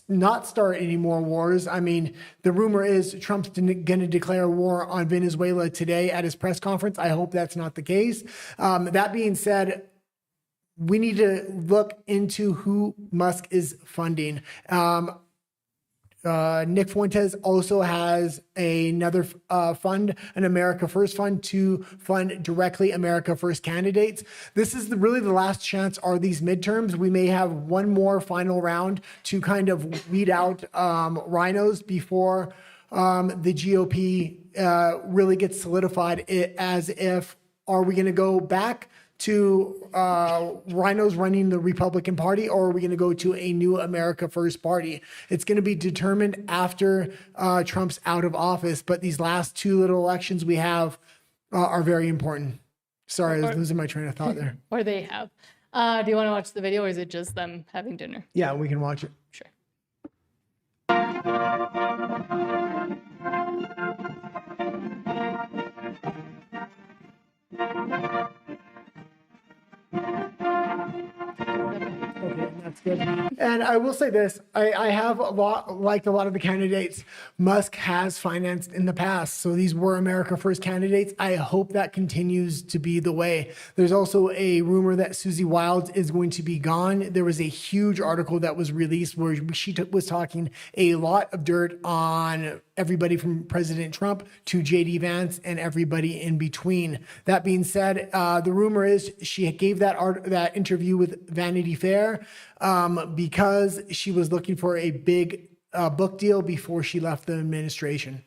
Not start any more wars. I mean, the rumor is Trump's going to declare war on Venezuela today at his press conference. I hope that's not the case. That being said, we need to look into who Musk is funding. Nick Fuentes also has another fund, an America First fund, to fund directly America First candidates. This is really the last chance are these midterms. We may have one more final round to kind of weed out rhinos before the GOP really gets solidified as if, are we going to go back to rhinos running the Republican Party, or are we going to go to a new America First party? It's going to be determined after Trump's out of office, but these last two little elections we have are very important. Sorry, I was losing my train of thought there. Or they have. Do you want to watch the video, or is it just them having dinner? Yeah, we can watch it. Sure. That's good. And I will say this, I have liked a lot of the candidates Musk has financed in the past. So these were America First candidates. I hope that continues to be the way. There's also a rumor that Susie Wiles is going to be gone. There was a huge article that was released where she was talking a lot of dirt on everybody from President Trump to J.D. Vance and everybody in between. That being said, the rumor is she gave that interview with Vanity Fair because she was looking for a big book deal before she left the administration.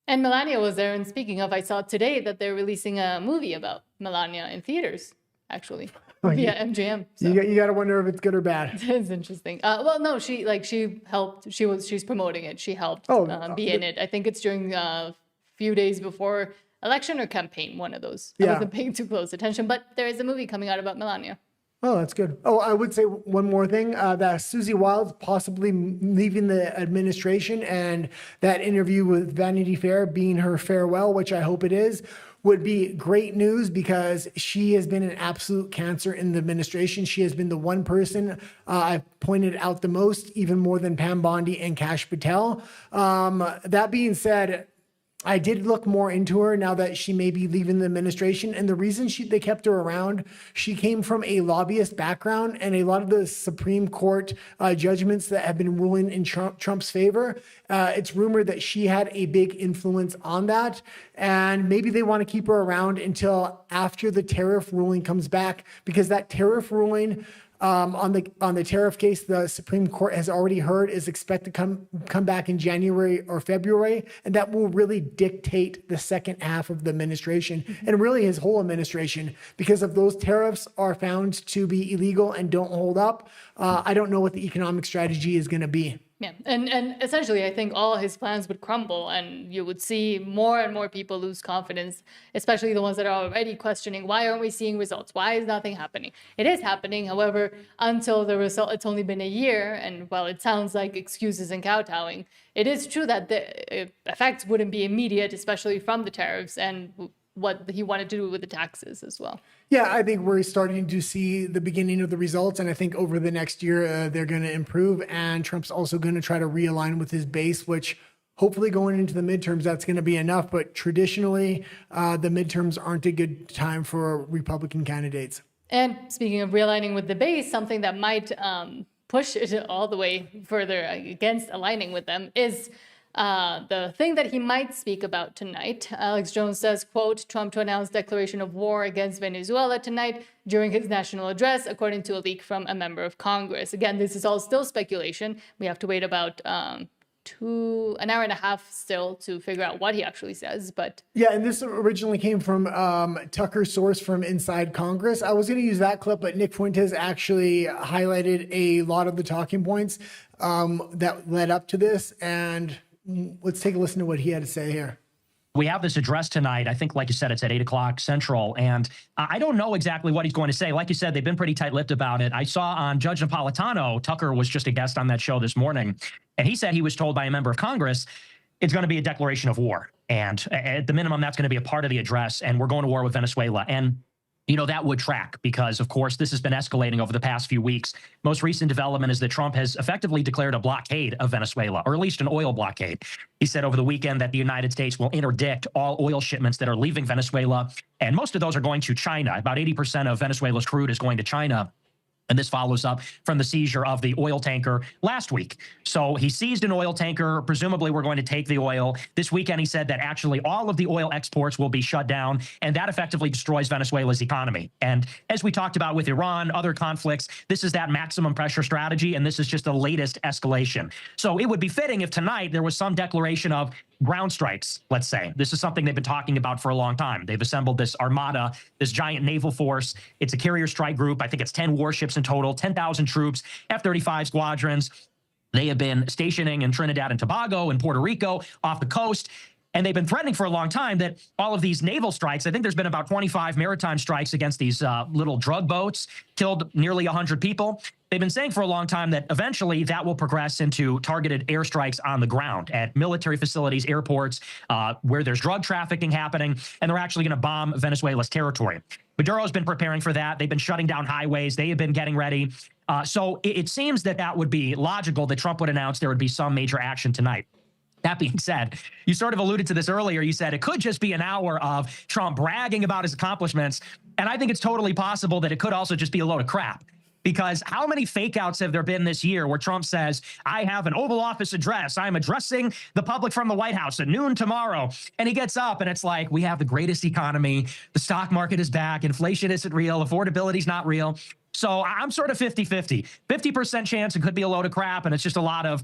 And Melania was there. And speaking of, I saw today that they're releasing a movie about Melania in theaters, actually, via MGM. So. You got to wonder if it's good or bad. It's interesting. Well, no, she helped. She's promoting it. She helped be in it. I think it's during a few days before election or campaign, one of those. I wasn't paying too close attention, but there is a movie coming out about Melania. Oh, that's good. Oh, I would say one more thing, that Susie Wiles possibly leaving the administration and that interview with Vanity Fair being her farewell, which I hope it is, would be great news because she has been an absolute cancer in the administration. She has been the one person I've pointed out the most, even more than Pam Bondi and Kash Patel. That being said, I did look more into her now that she may be leaving the administration. And the reason they kept her around, she came from a lobbyist background, and a lot of the Supreme Court judgments that have been ruling in Trump's favor, it's rumored that she had a big influence on that. And maybe they want to keep her around until after the tariff ruling comes back, because that tariff ruling on the tariff case, the Supreme Court has already heard is expected to come back in January or February, and that will really dictate the second half of the administration and really his whole administration. Because if those tariffs are found to be illegal and don't hold up, I don't know what the economic strategy is going to be. Yeah, and essentially, I think all his plans would crumble, and you would see more and more people lose confidence, especially the ones that are already questioning, why aren't we seeing results? Why is nothing happening? It is happening, however, until the result, it's only been a year, and while it sounds like excuses and kowtowing, it is true that the effects wouldn't be immediate, especially from the tariffs and what he wanted to do with the taxes as well. Yeah, I think we're starting to see the beginning of the results. And I think over the next year, they're going to improve. And Trump's also going to try to realign with his base, which hopefully going into the midterms, that's going to be enough. But traditionally, the midterms aren't a good time for Republican candidates. And speaking of realigning with the base, something that might push it all the way further against aligning with them is the thing that he might speak about tonight. Alex Jones says, quote, Trump to announce declaration of war against Venezuela tonight during his national address, according to a leak from a member of Congress. Again, this is all still speculation. We have to wait about an hour and a half still to figure out what he actually says. But yeah, and this originally came from Tucker's source from inside Congress. I was going to use that clip, but Nick Fuentes actually highlighted a lot of the talking points that led up to this. And let's take a listen to what he had to say here. We have this address tonight. I think, like you said, it's at 8 o'clock Central. And I don't know exactly what he's going to say. Like you said, they've been pretty tight-lipped about it. I saw on Judge Napolitano, Tucker was just a guest on that show this morning, and he said he was told by a member of Congress it's going to be a declaration of war. And at the minimum, that's going to be a part of the address. And we're going to war with Venezuela. And you know, that would track because, of course, this has been escalating over the past few weeks. Most recent development is that Trump has effectively declared a blockade of Venezuela, or at least an oil blockade. He said over the weekend that the United States will interdict all oil shipments that are leaving Venezuela, and most of those are going to China. About 80% of Venezuela's crude is going to China. And this follows up from the seizure of the oil tanker last week. So he seized an oil tanker. Presumably, we're going to take the oil. This weekend, he said that actually all of the oil exports will be shut down, and that effectively destroys Venezuela's economy. And as we talked about with Iran, other conflicts, this is that maximum pressure strategy, and this is just the latest escalation. So it would be fitting if tonight there was some declaration of ground strikes, let's say. This is something they've been talking about for a long time. They've assembled this armada, this giant naval force. It's a carrier strike group. I think it's 10 warships in total, 10,000 troops, F-35 squadrons. They have been stationing in Trinidad and Tobago and Puerto Rico off the coast. And they've been threatening for a long time that all of these naval strikes, I think there's been about 25 maritime strikes against these little drug boats, killed nearly 100 people. They've been saying for a long time that eventually that will progress into targeted airstrikes on the ground at military facilities, airports, where there's drug trafficking happening, and they're actually going to bomb Venezuela's territory. Maduro's been preparing for that. They've been shutting down highways. They have been getting ready. So it seems that that would be logical that Trump would announce there would be some major action tonight. That being said, you sort of alluded to this earlier. You said it could just be an hour of Trump bragging about his accomplishments. And I think it's totally possible that it could also just be a load of crap. Because how many fake outs have there been this year where Trump says, I have an Oval Office address. I'm addressing the public from the White House at noon tomorrow. And he gets up and it's like, we have the greatest economy. The stock market is back. Inflation isn't real. Affordability is not real. So I'm sort of 50-50. 50% chance it could be a load of crap and it's just a lot of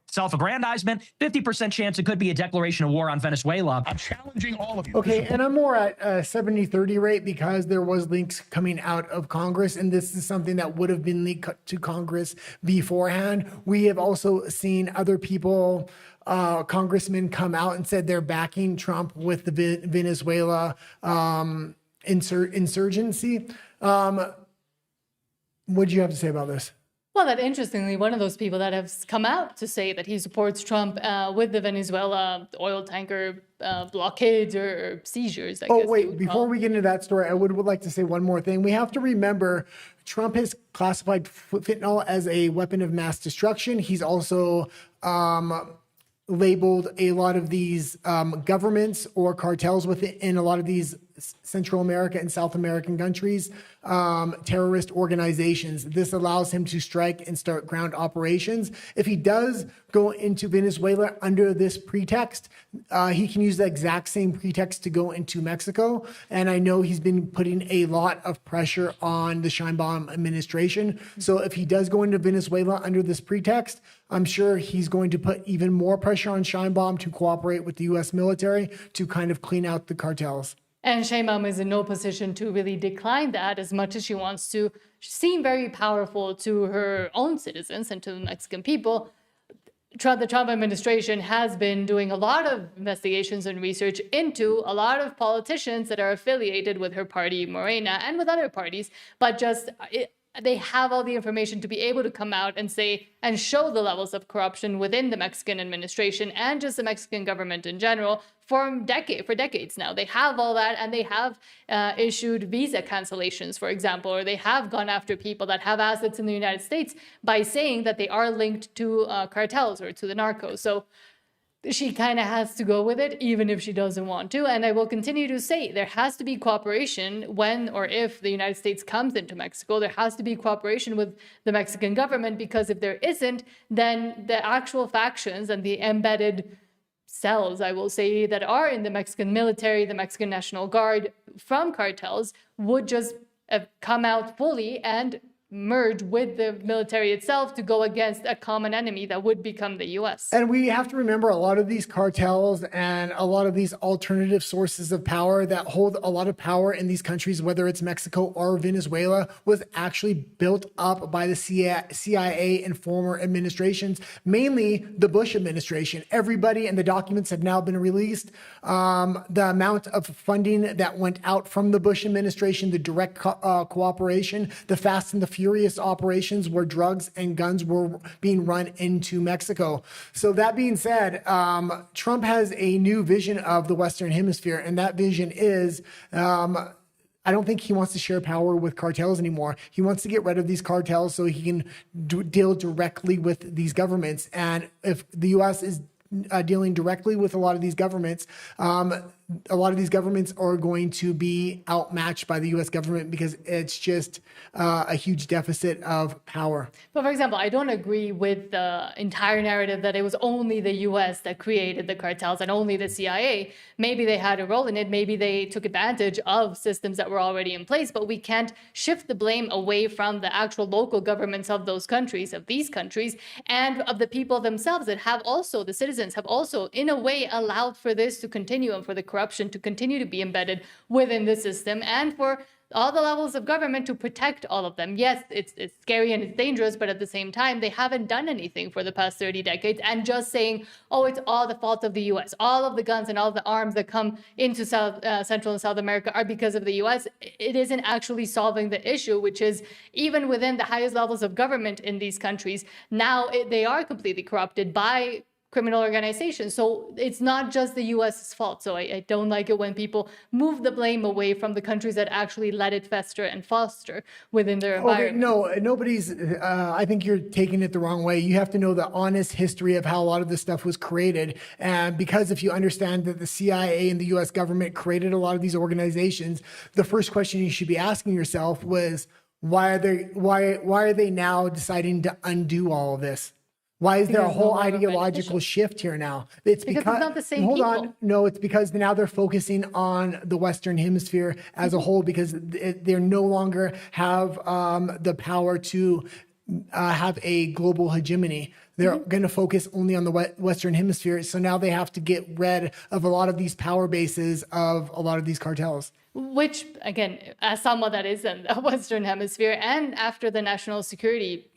self-aggrandizement. 50% chance it could be a declaration of war on Venezuela. I'm challenging all of you. Okay, and I'm more at 70-30 rate because there was links coming out of Congress, and this is something that would have been leaked to Congress beforehand. We have also seen other people, congressmen, come out and said they're backing Trump with the Venezuela insurgency. What do you have to say about this? Well, that interestingly, one of those people that has come out to say that he supports Trump with the Venezuela oil tanker blockades or seizures. I guess wait, before we get into that story, I would like to say one more thing. We have to remember Trump has classified fentanyl as a weapon of mass destruction. He's also labeled a lot of these governments or cartels within a lot of these Central America and South American countries, terrorist organizations. This allows him to strike and start ground operations. If he does go into Venezuela under this pretext, he can use the exact same pretext to go into Mexico. And I know he's been putting a lot of pressure on the Sheinbaum administration. So if he does go into Venezuela under this pretext, I'm sure he's going to put even more pressure on Sheinbaum to cooperate with the U.S. military to kind of clean out the cartels. And Sheinbaum is in no position to really decline that, as much as she wants to seem very powerful to her own citizens and to the Mexican people. the Trump administration has been doing a lot of investigations and research into a lot of politicians that are affiliated with her party, Morena, and with other parties, but they have all the information to be able to come out and say and show the levels of corruption within the Mexican administration and just the Mexican government in general for decades now. They have all that, and they have issued visa cancellations, for example, or they have gone after people that have assets in the United States by saying that they are linked to cartels or to the narcos. So she kind of has to go with it, even if she doesn't want to. And I will continue to say there has to be cooperation when or if the United States comes into Mexico. There has to be cooperation with the Mexican government, because if there isn't, then the actual factions and the embedded cells, I will say, that are in the Mexican military, the Mexican National Guard from cartels would just come out fully and merge with the military itself to go against a common enemy that would become the U.S. And we have to remember a lot of these cartels and a lot of these alternative sources of power that hold a lot of power in these countries, whether it's Mexico or Venezuela, was actually built up by the CIA and former administrations, mainly the Bush administration. Everybody, and the documents have now been released, the amount of funding that went out from the Bush administration, the direct cooperation, the Fast and the Furious operations where drugs and guns were being run into Mexico. So that being said, Trump has a new vision of the Western Hemisphere, and that vision is I don't think he wants to share power with cartels anymore. He wants to get rid of these cartels so he can deal directly with these governments. And if the U.S. is dealing directly with a lot of these governments, a lot of these governments are going to be outmatched by the U.S. government because it's just a huge deficit of power. But for example, I don't agree with the entire narrative that it was only the U.S. that created the cartels and only the CIA. Maybe they had a role in it. Maybe they took advantage of systems that were already in place, but we can't shift the blame away from the actual local governments of those countries, of these countries, and of the people themselves that have also, the citizens have also, in a way, allowed for this to continue and for the corruption to continue to be embedded within the system, and for all the levels of government to protect all of them. Yes, it's scary and it's dangerous, but at the same time, they haven't done anything for the past 30 decades. And just saying, oh, it's all the fault of the U.S. All of the guns and all the arms that come into Central and South America are because of the U.S. It isn't actually solving the issue, which is even within the highest levels of government in these countries, now they are completely corrupted by criminal organizations. So it's not just the U.S.'s fault. So I don't like it when people move the blame away from the countries that actually let it fester and foster within their environment. No, nobody's, I think you're taking it the wrong way. You have to know the honest history of how a lot of this stuff was created. And because if you understand that the CIA and the U.S. government created a lot of these organizations, the first question you should be asking yourself was, why are they now deciding to undo all of this? Why is there a whole ideological shift here now? It's because it's not the same hold people. on. No, it's because now they're focusing on the Western Hemisphere as a whole, because they no longer have the power to have a global hegemony. They're going to focus only on the Western Hemisphere. So now they have to get rid of a lot of these power bases of a lot of these cartels. Which, again, as someone that is in the Western Hemisphere, and after the national security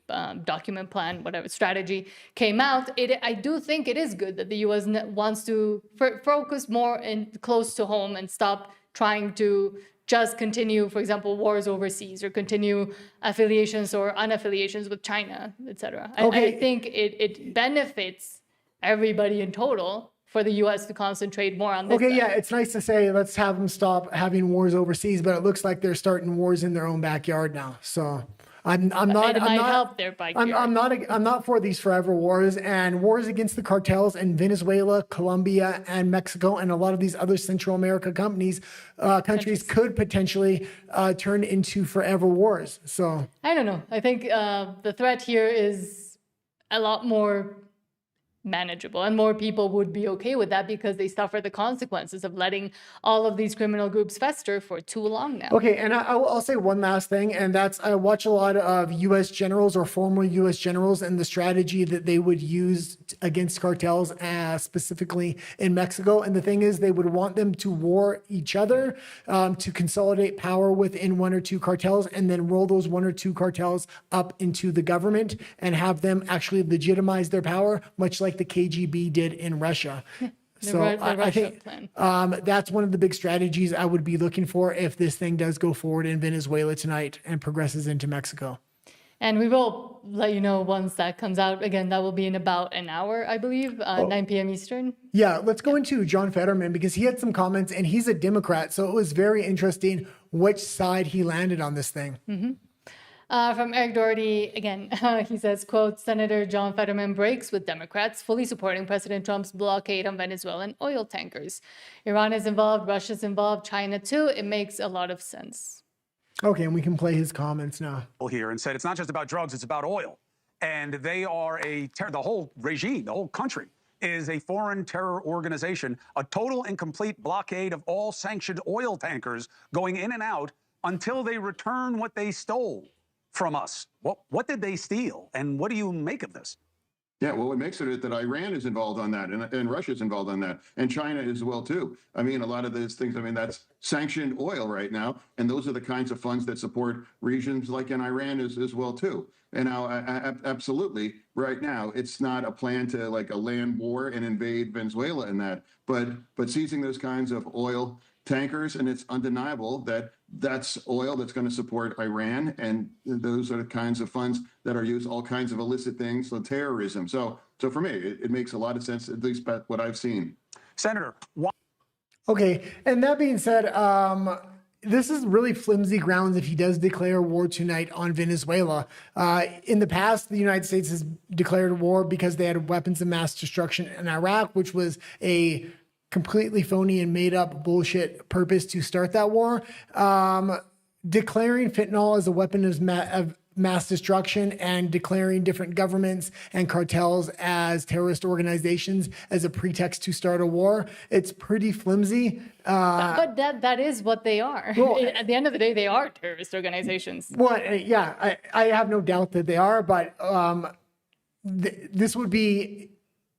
document plan, whatever strategy came out, I do think it is good that the U.S. wants to focus more and close to home and stop trying to just continue, for example, wars overseas, or continue affiliations or unaffiliations with China, etc. Okay. I think it benefits everybody in total for the U.S. to concentrate more on this. Okay, yeah, it's nice to say let's have them stop having wars overseas, but it looks like they're starting wars in their own backyard now. So I'm not for these forever wars, and wars against the cartels in Venezuela, Colombia, and Mexico, and a lot of these other Central America countries could potentially turn into forever wars. So I don't know. I think the threat here is a lot more manageable, and more people would be okay with that because they suffer the consequences of letting all of these criminal groups fester for too long now. Okay, and I'll say one last thing, and that's I watch a lot of U.S. generals or former U.S. generals and the strategy that they would use against cartels, specifically in Mexico. And the thing is, they would want them to war each other, to consolidate power within one or two cartels, and then roll those one or two cartels up into the government and have them actually legitimize their power, much like the KGB did in Russia. So I think that's one of the big strategies I would be looking for if this thing does go forward in Venezuela tonight and progresses into Mexico. And we will let you know once that comes out. Again, that will be in about an hour, I believe, 9 p.m. Eastern. Yeah, let's go into John Fetterman because he had some comments and he's a Democrat. So it was very interesting which side he landed on this thing. Mm-hmm. From Eric Doherty, again, he says, quote, Senator John Fetterman breaks with Democrats, fully supporting President Trump's blockade on Venezuelan oil tankers. Iran is involved, Russia's involved, China too. It makes a lot of sense. Okay, and we can play his comments now. Here and said it's not just about drugs, it's about oil. And they are the whole regime, the whole country is a foreign terror organization, a total and complete blockade of all sanctioned oil tankers going in and out until they return what they stole from us. What did they steal? And what do you make of this? Yeah, well, what makes it that Iran is involved on that and Russia is involved on that and China as well, too. I mean, a lot of those things, I mean, that's sanctioned oil right now. And those are the kinds of funds that support regions like in Iran as well, too. And now, absolutely, right now, it's not a plan to like a land war and invade Venezuela and that, but seizing those kinds of oil tankers, and it's undeniable that that's oil that's going to support Iran, and those are the kinds of funds that are used all kinds of illicit things, so terrorism. So for me, it makes a lot of sense, at least by what I've seen. Senator, okay, and that being said, this is really flimsy grounds if he does declare war tonight on Venezuela. In the past, the United States has declared war because they had weapons of mass destruction in Iraq, which was a completely phony and made up bullshit purpose to start that war. Declaring fentanyl as a weapon of mass destruction and declaring different governments and cartels as terrorist organizations as a pretext to start a war, it's pretty flimsy. But that is what they are. Well, at the end of the day, they are terrorist organizations. Well, yeah, I have no doubt that they are, but this would be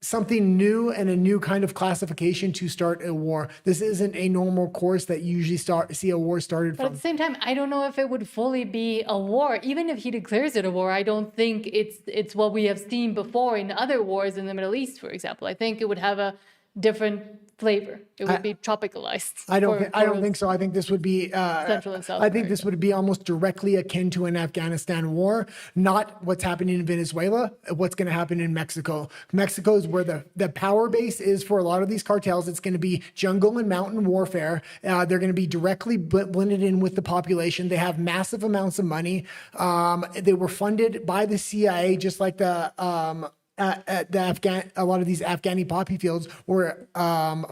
something new and a new kind of classification to start a war. This isn't a normal course that you usually see a war started but from. At the same time, I don't know if it would fully be a war. Even if he declares it a war, I don't think it's what we have seen before in other wars in the Middle East, for example. I think it would have a different flavor. It would be tropicalized. I don't think so. I think this would be Central and South. I think this would be almost directly akin to an Afghanistan war, not what's happening in Venezuela, what's going to happen in Mexico. Mexico is where the power base is for a lot of these cartels. It's going to be jungle and mountain warfare. They're going to be directly blended in with the population. They have massive amounts of money. They were funded by the CIA, just like a lot of these Afghani poppy fields were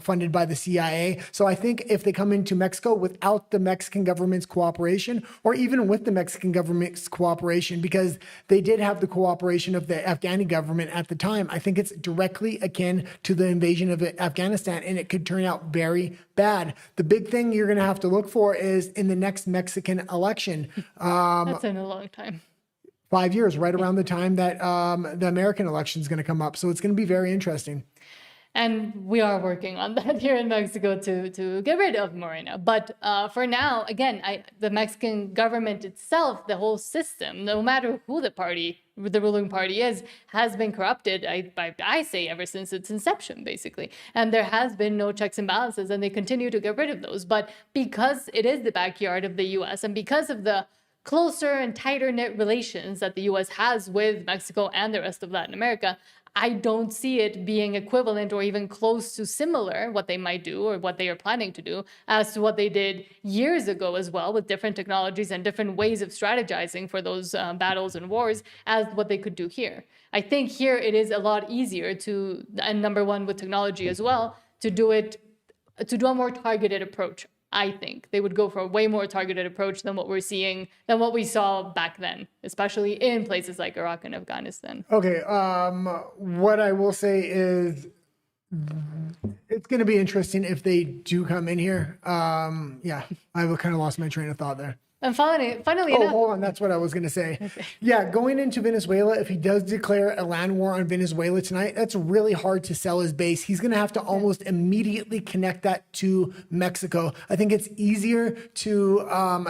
funded by the CIA. So I think if they come into Mexico without the Mexican government's cooperation, or even with the Mexican government's cooperation, because they did have the cooperation of the Afghani government at the time, I think it's directly akin to the invasion of Afghanistan, and it could turn out very bad. The big thing you're going to have to look for is in the next Mexican election. That's in a long time. 5 years, right around the time that the American election is going to come up. So it's going to be very interesting. And we are working on that here in Mexico to get rid of Morena. But for now, again, the Mexican government itself, the whole system, no matter who the ruling party is, has been corrupted, I say, ever since its inception, basically. And there has been no checks and balances, and they continue to get rid of those. But because it is the backyard of the U.S. and because of the closer and tighter knit relations that the U.S. has with Mexico and the rest of Latin America, I don't see it being equivalent or even close to similar, what they might do or what they are planning to do, as to what they did years ago as well, with different technologies and different ways of strategizing for those battles and wars, as what they could do here. I think here it is a lot easier to, and number one with technology as well, to do a more targeted approach I think they would go for a way more targeted approach than what we saw back then, especially in places like Iraq and Afghanistan. Okay. What I will say is it's going to be interesting if they do come in here. Yeah, I kind of lost my train of thought there. And finally Oh, enough, hold on. That's what I was going to say. Okay. Yeah, going into Venezuela, if he does declare a land war on Venezuela tonight, that's really hard to sell his base. He's going to have to almost immediately connect that to Mexico. I think it's easier to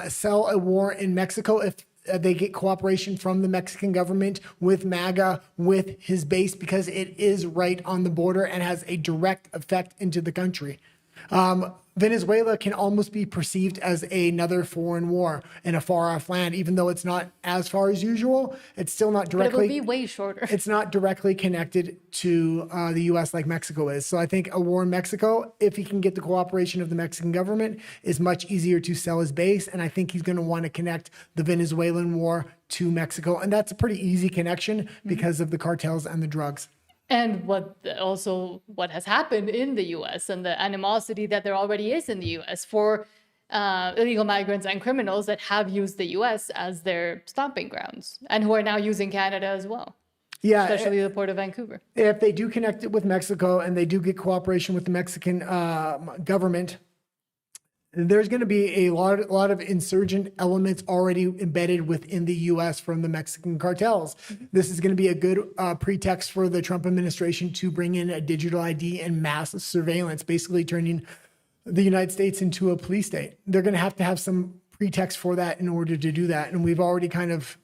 sell a war in Mexico if they get cooperation from the Mexican government with MAGA, with his base, because it is right on the border and has a direct effect into the country. Venezuela can almost be perceived as another foreign war in a far-off land, even though it's not as far as usual. It's still not directly. But it will be way shorter. It's not directly connected to the U.S. like Mexico is. So I think a war in Mexico, if he can get the cooperation of the Mexican government, is much easier to sell his base. And I think he's going to want to connect the Venezuelan war to Mexico, and that's a pretty easy connection because of the cartels and the drugs. And what has happened in the U.S. and the animosity that there already is in the U.S. for illegal migrants and criminals that have used the U.S. as their stomping grounds and who are now using Canada as well. Yeah, especially the Port of Vancouver. If they do connect it with Mexico and they do get cooperation with the Mexican government, there's going to be a lot of insurgent elements already embedded within the U.S. from the Mexican cartels. This is going to be a good pretext for the Trump administration to bring in a digital ID and mass surveillance, basically turning the United States into a police state. They're going to have some pretext for that in order to do that. And we've already kind of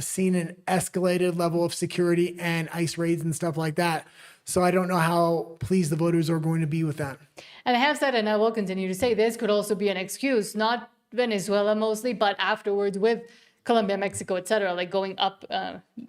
seen an escalated level of security and ICE raids and stuff like that. So I don't know how pleased the voters are going to be with that. And I have said, and I will continue to say, this could also be an excuse, not Venezuela mostly, but afterwards with Colombia, Mexico, etc., like going up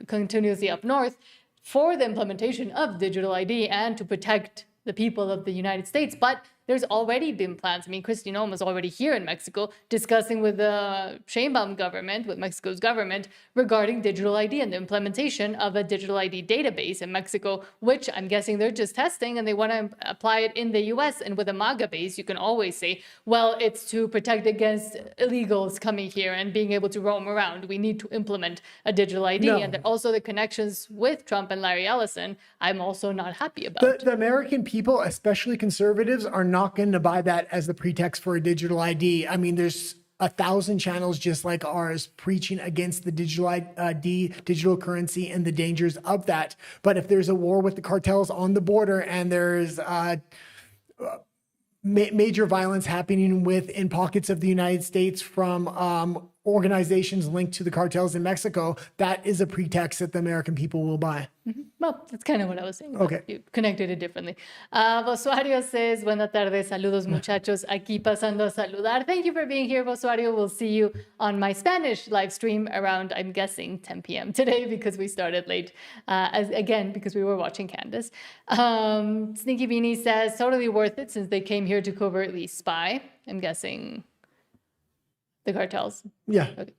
continuously up north for the implementation of digital ID and to protect the people of the United States. But there's already been plans. I mean, Kristi Noem was already here in Mexico discussing with the Sheinbaum government, with Mexico's government, regarding digital ID and the implementation of a digital ID database in Mexico, which I'm guessing they're just testing and they want to apply it in the US. And with a MAGA base, you can always say, well, it's to protect against illegals coming here and being able to roam around. We need to implement a digital ID. No. And also the connections with Trump and Larry Ellison, I'm also not happy about. The American people, especially conservatives, are not going to buy that as the pretext for a digital ID. I mean, there's 1,000 channels just like ours preaching against the digital ID, digital currency, and the dangers of that. But if there's a war with the cartels on the border and there's major violence happening within pockets of the United States from organizations linked to the cartels in Mexico, that is a pretext that the American people will buy. Mm-hmm. Well, that's kind of what I was saying. Okay. You connected it differently. Vosuario says, buenas tardes, saludos muchachos, aquí pasando a saludar. Thank you for being here, Vosuario. We'll see you on my Spanish live stream around, I'm guessing, 10 p.m. today because we started late, because we were watching Candace. Sneaky Beanie says, totally worth it since they came here to covertly spy. I'm guessing the cartels. Yeah. Okay.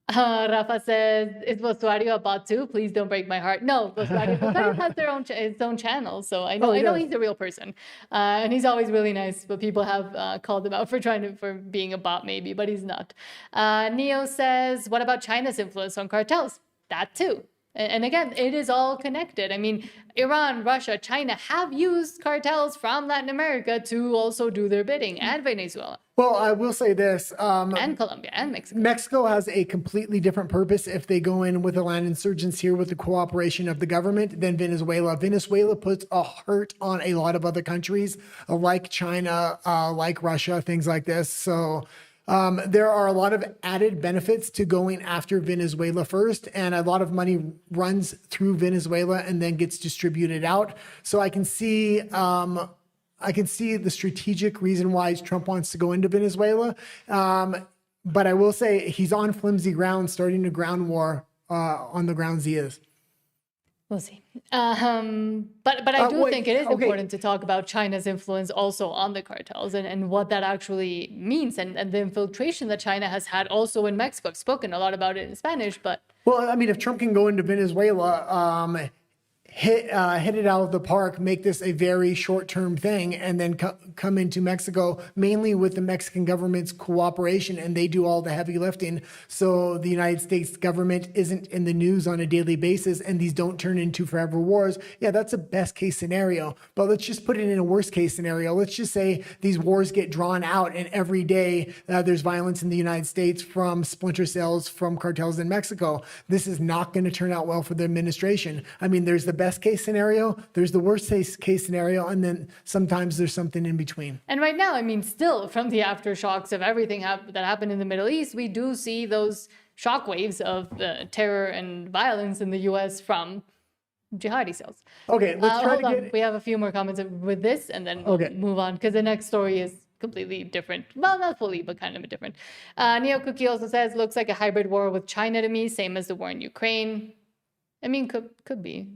Rafa says, is Vosuario a bot too? Please don't break my heart. No, Vosuario has its own channel, so I know he's a real person, and he's always really nice. But people have called him out for being a bot, maybe, but he's not. Neo says, what about China's influence on cartels? That too. And again, it is all connected. I mean, Iran, Russia, China have used cartels from Latin America to also do their bidding, and Venezuela. Well, I will say this. And Colombia and Mexico. Mexico has a completely different purpose if they go in with the land insurgents here with the cooperation of the government than Venezuela. Venezuela puts a hurt on a lot of other countries like China, like Russia, things like this. So there are a lot of added benefits to going after Venezuela first, and a lot of money runs through Venezuela and then gets distributed out. So I can see the strategic reason why Trump wants to go into Venezuela. But I will say he's on flimsy ground, starting a ground war on the grounds he is. We'll see. But I do think it is important to talk about China's influence also on the cartels and what that actually means and the infiltration that China has had also in Mexico. I've spoken a lot about it in Spanish, but... Well, I mean, if Trump can go into Venezuela, hit it out of the park, make this a very short-term thing, and then come into Mexico, mainly with the Mexican government's cooperation, and they do all the heavy lifting. So the United States government isn't in the news on a daily basis, and these don't turn into forever wars. Yeah, that's a best-case scenario. But let's just put it in a worst-case scenario. Let's just say these wars get drawn out, and every day there's violence in the United States from splinter cells from cartels in Mexico. This is not going to turn out well for the administration. I mean, there's the best case scenario, there's the worst case scenario, and then sometimes there's something in between. And right now, I mean, still from the aftershocks of everything that happened in the Middle East, we do see those shockwaves of terror and violence in the U.S. from jihadi cells. Okay, let's try hold to on. get... We have a few more comments with this, and then we'll move on, because the next story is completely different. Well, not fully, but kind of different. Neo Cookie also says, looks like a hybrid war with China to me, same as the war in Ukraine. I mean, could be.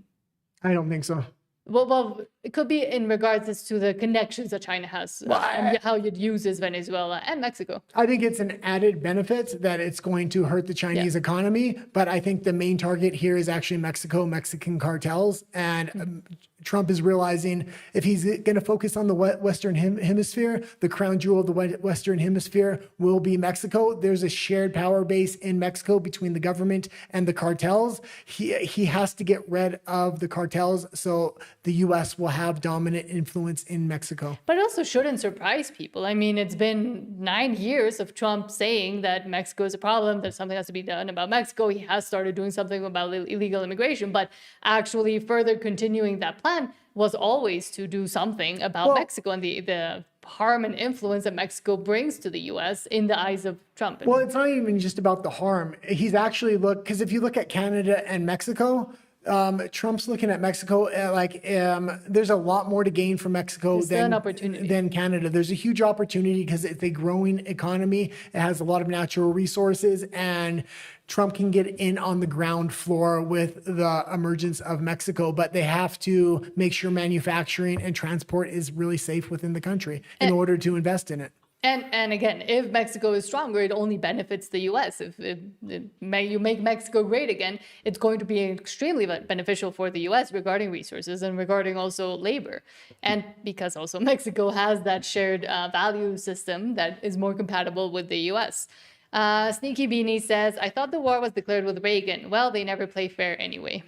I don't think so. Well, it could be in regards as to the connections that China has and how it uses Venezuela and Mexico. I think it's an added benefit that it's going to hurt the Chinese economy, but I think the main target here is actually Mexican cartels, and Trump is realizing if he's going to focus on the Western Hemisphere, the crown jewel of the Western Hemisphere will be Mexico. There's a shared power base in Mexico between the government and the cartels. He has to get rid of the cartels so the U.S. will have dominant influence in Mexico. But it also shouldn't surprise people. I mean, it's been 9 years of Trump saying that Mexico is a problem, that something has to be done about Mexico. He has started doing something about illegal immigration, but actually further continuing that plan was always to do something about Mexico and the harm and influence that Mexico brings to the U.S. in the eyes of Trump. Well, it's not even just about the harm. He's actually because if you look at Canada and Mexico, Trump's looking at Mexico there's a lot more to gain from Mexico than Canada. There's a huge opportunity because it's a growing economy. It has a lot of natural resources, and Trump can get in on the ground floor with the emergence of Mexico, but they have to make sure manufacturing and transport is really safe within the country in order to invest in it. And again, if Mexico is stronger, it only benefits the U.S. If you make Mexico great again, it's going to be extremely beneficial for the U.S. regarding resources and regarding also labor. And because also Mexico has that shared value system that is more compatible with the U.S. Sneaky Beanie says, I thought the war was declared with Reagan. Well, they never play fair anyway.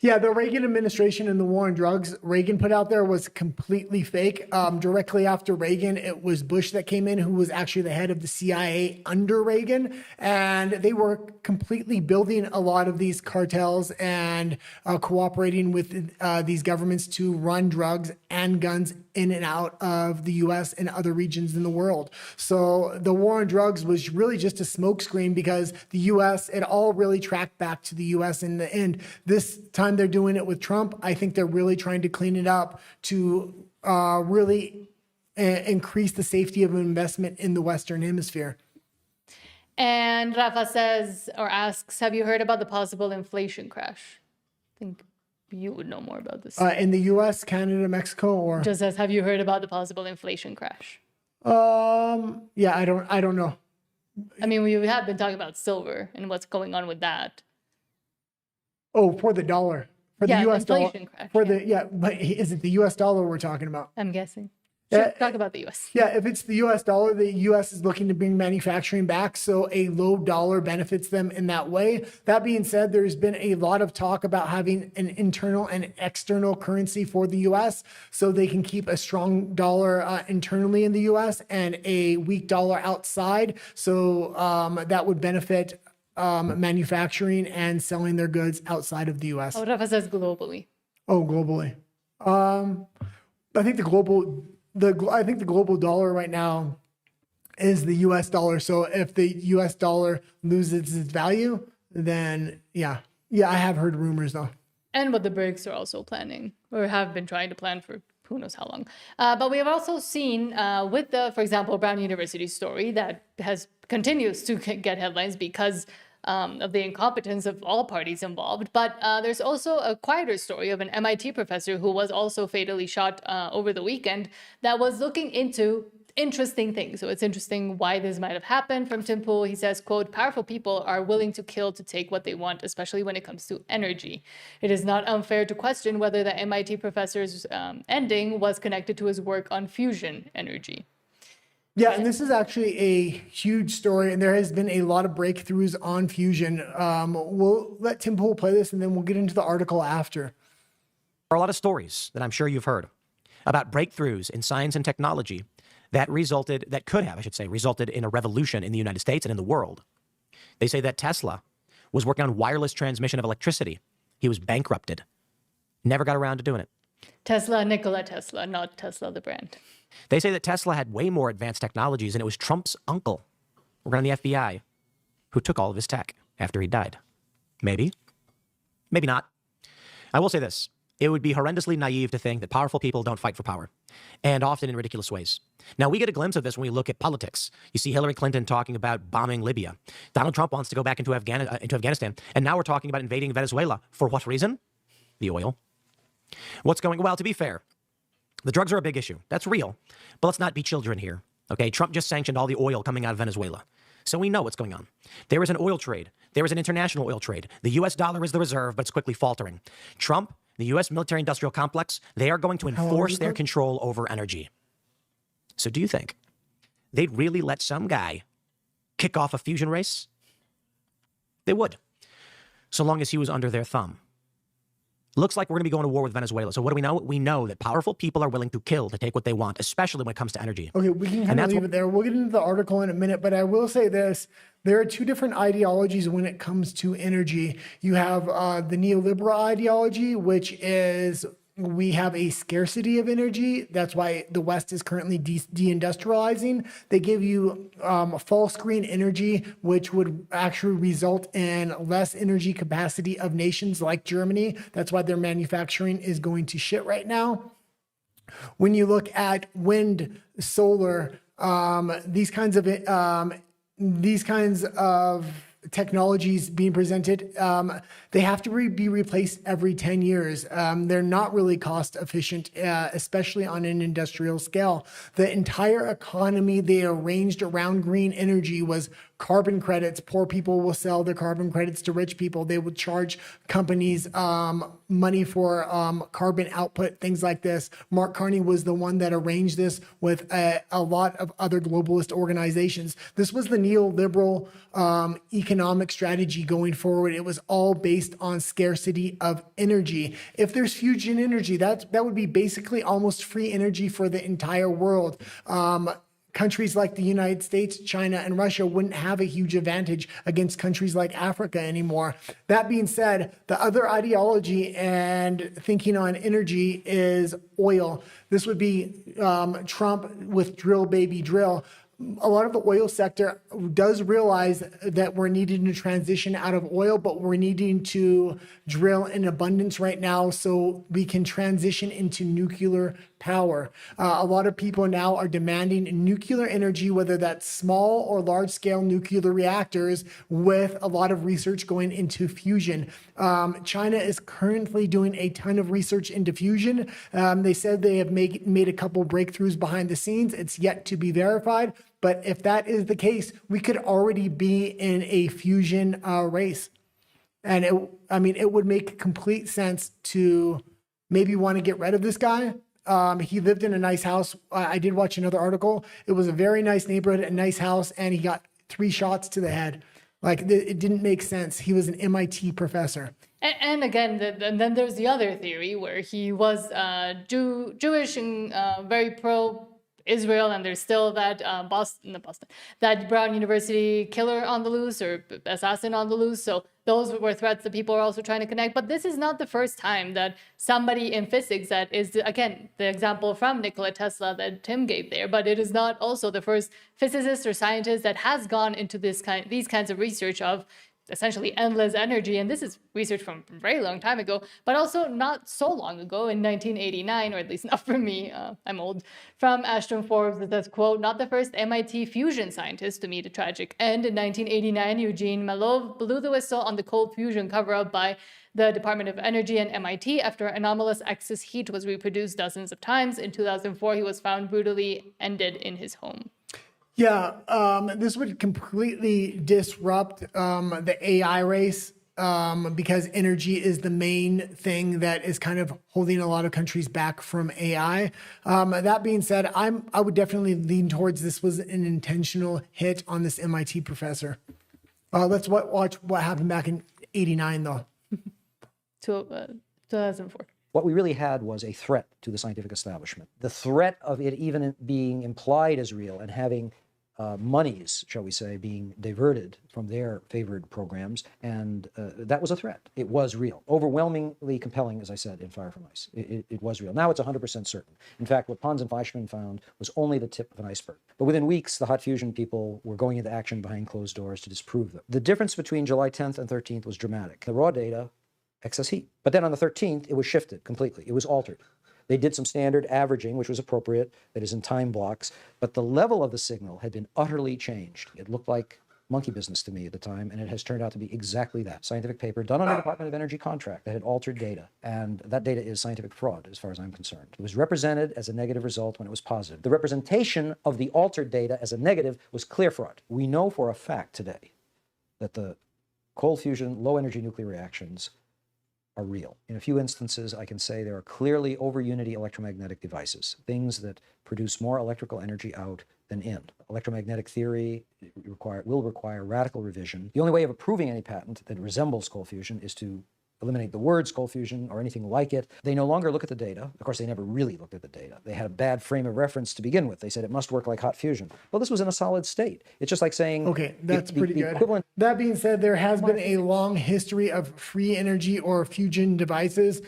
Yeah, the Reagan administration and the war on drugs Reagan put out there was completely fake. Directly after Reagan, it was Bush that came in, who was actually the head of the CIA under Reagan. And they were completely building a lot of these cartels and cooperating with these governments to run drugs and guns in and out of the U.S. and other regions in the world. So the war on drugs was really just a smokescreen because the U.S., it all really tracked back to the U.S. in the end. This time they're doing it with Trump. I think they're really trying to clean it up to really increase the safety of investment in the Western Hemisphere. And Rafa says or asks, have you heard about the possible inflation crash? I think you would know more about this. In the U.S., Canada, Mexico, or just says, have you heard about the possible inflation crash? Yeah, I don't know. I mean, we have been talking about silver and what's going on with that. Oh, for the dollar, for the U.S. dollar, crash, but is it the U.S. dollar we're talking about? I'm guessing. Talk about the U.S. Yeah, if it's the U.S. dollar, the U.S. is looking to bring manufacturing back, so a low dollar benefits them in that way. That being said, there's been a lot of talk about having an internal and external currency for the U.S. so they can keep a strong dollar internally in the U.S. and a weak dollar outside. So that would benefit manufacturing and selling their goods outside of the U.S. Oh, Rafa says globally. Oh, globally. I think the global dollar right now is the U.S. dollar. So if the U.S. dollar loses its value, then yeah, I have heard rumors though. And what the BRICS are also planning or have been trying to plan for who knows how long. But we have also seen with the, for example, Brown University story that continues to get headlines because of the incompetence of all parties involved. But there's also a quieter story of an MIT professor who was also fatally shot over the weekend that was looking into interesting thing. So it's interesting why this might have happened from Tim Pool. He says, quote, powerful people are willing to kill to take what they want, especially when it comes to energy. It is not unfair to question whether the MIT professor's ending was connected to his work on fusion energy. Yeah, and this is actually a huge story, and there has been a lot of breakthroughs on fusion. We'll let Tim Pool play this, and then we'll get into the article after. There are a lot of stories that I'm sure you've heard about breakthroughs in science and technology that resulted in a revolution in the United States and in the world. They say that Tesla was working on wireless transmission of electricity. He was bankrupted. Never got around to doing it. Tesla, Nikola Tesla, not Tesla the brand. They say that Tesla had way more advanced technologies, and it was Trump's uncle, working on the FBI, who took all of his tech after he died. Maybe. Maybe not. I will say this. It would be horrendously naive to think that powerful people don't fight for power, and often in ridiculous ways. Now, we get a glimpse of this when we look at politics. You see Hillary Clinton talking about bombing Libya. Donald Trump wants to go back into Afghanistan, and now we're talking about invading Venezuela. For what reason? The oil. Well, to be fair, the drugs are a big issue. That's real. But let's not be children here. Okay, Trump just sanctioned all the oil coming out of Venezuela. So we know what's going on. There is an oil trade. There is an international oil trade. The US dollar is the reserve, but it's quickly faltering. Trump, the US military-industrial complex, they are going to enforce their control over energy. So do you think they'd really let some guy kick off a fusion race? They would, so long as he was under their thumb. Looks like we're going to be going to war with Venezuela. So what do we know? We know that powerful people are willing to kill to take what they want, especially when it comes to energy. Okay, we can kind of leave it there. We'll get into the article in a minute, but I will say this. There are two different ideologies when it comes to energy. You have the neoliberal ideology, which is we have a scarcity of energy. That's why the West is currently deindustrializing. They give you false green energy, which would actually result in less energy capacity of nations like Germany. That's why their manufacturing is going to shit right now. When you look at wind, solar, these kinds of technologies being presented, they have to be replaced every 10 years. They're not really cost efficient, especially on an industrial scale. The entire economy they arranged around green energy was carbon credits. Poor people will sell their carbon credits to rich people. They would charge companies money for carbon output, things like this. Mark Carney was the one that arranged this with a lot of other globalist organizations. This was the neoliberal economic strategy going forward. It was all based on scarcity of energy. If there's fusion energy, that would be basically almost free energy for the entire world. Countries like the United States, China, and Russia wouldn't have a huge advantage against countries like Africa anymore. That being said, the other ideology and thinking on energy is oil. This would be Trump with drill, baby, drill. A lot of the oil sector does realize that we're needing to transition out of oil, but we're needing to drill in abundance right now so we can transition into nuclear power. A lot of people now are demanding nuclear energy, whether that's small or large scale nuclear reactors, with a lot of research going into fusion. China is currently doing a ton of research into fusion. They said they have made a couple breakthroughs behind the scenes. It's yet to be verified. But if that is the case, we could already be in a fusion race. And it would make complete sense to maybe want to get rid of this guy. He lived in a nice house. I did watch another article. It was a very nice neighborhood, a nice house, and he got 3 shots to the head. Like, it didn't make sense. He was an MIT professor. And again, and then there's the other theory where he was Jewish and very pro-Israel, and there's still that that Brown University killer on the loose, or assassin on the loose. So those were threats that people are also trying to connect. But this is not the first time that somebody in physics, that is, again, the example from Nikola Tesla that Tim gave there, but it is not also the first physicist or scientist that has gone into these kinds of research of essentially endless energy. And this is research from a very long time ago, but also not so long ago, in 1989, or at least not for me, I'm old, from Ashton Forbes, that says, quote, not the first MIT fusion scientist to meet a tragic end. In 1989, Eugene Malov blew the whistle on the cold fusion cover-up by the Department of Energy and MIT after anomalous excess heat was reproduced dozens of times. In 2004, he was found brutally ended in his home. Yeah, this would completely disrupt the AI race because energy is the main thing that is kind of holding a lot of countries back from AI. That being said, I would definitely lean towards this was an intentional hit on this MIT professor. Let's watch what happened back in '89, though. 2004. What we really had was a threat to the scientific establishment. The threat of it even being implied as real and having monies, shall we say, being diverted from their favored programs. And that was a threat. It was real. Overwhelmingly compelling, as I said, in Fire from Ice. It was real. Now it's 100% certain. In fact, what Pons and Fleischman found was only the tip of an iceberg. But within weeks, the hot fusion people were going into action behind closed doors to disprove them. The difference between July 10th and 13th was dramatic. The raw data, excess heat. But then on the 13th, it was shifted completely. It was altered. They did some standard averaging, which was appropriate, that is in time blocks, but the level of the signal had been utterly changed. It looked like monkey business to me at the time, and it has turned out to be exactly that. Scientific paper done under Department of Energy contract that had altered data, and that data is scientific fraud as far as I'm concerned. It was represented as a negative result when it was positive. The representation of the altered data as a negative was clear fraud. We know for a fact today that the cold fusion, low energy nuclear reactions are real. In a few instances, I can say there are clearly over-unity electromagnetic devices, things that produce more electrical energy out than in. Electromagnetic theory will require radical revision. The only way of approving any patent that resembles cold fusion is to eliminate the words cold fusion or anything like it. They no longer look at the data. Of course, they never really looked at the data. They had a bad frame of reference to begin with. They said it must work like hot fusion. Well, this was in a solid state. It's just like saying... Okay, that's pretty good. Equivalent... That being said, there has been a long history of free energy or fusion devices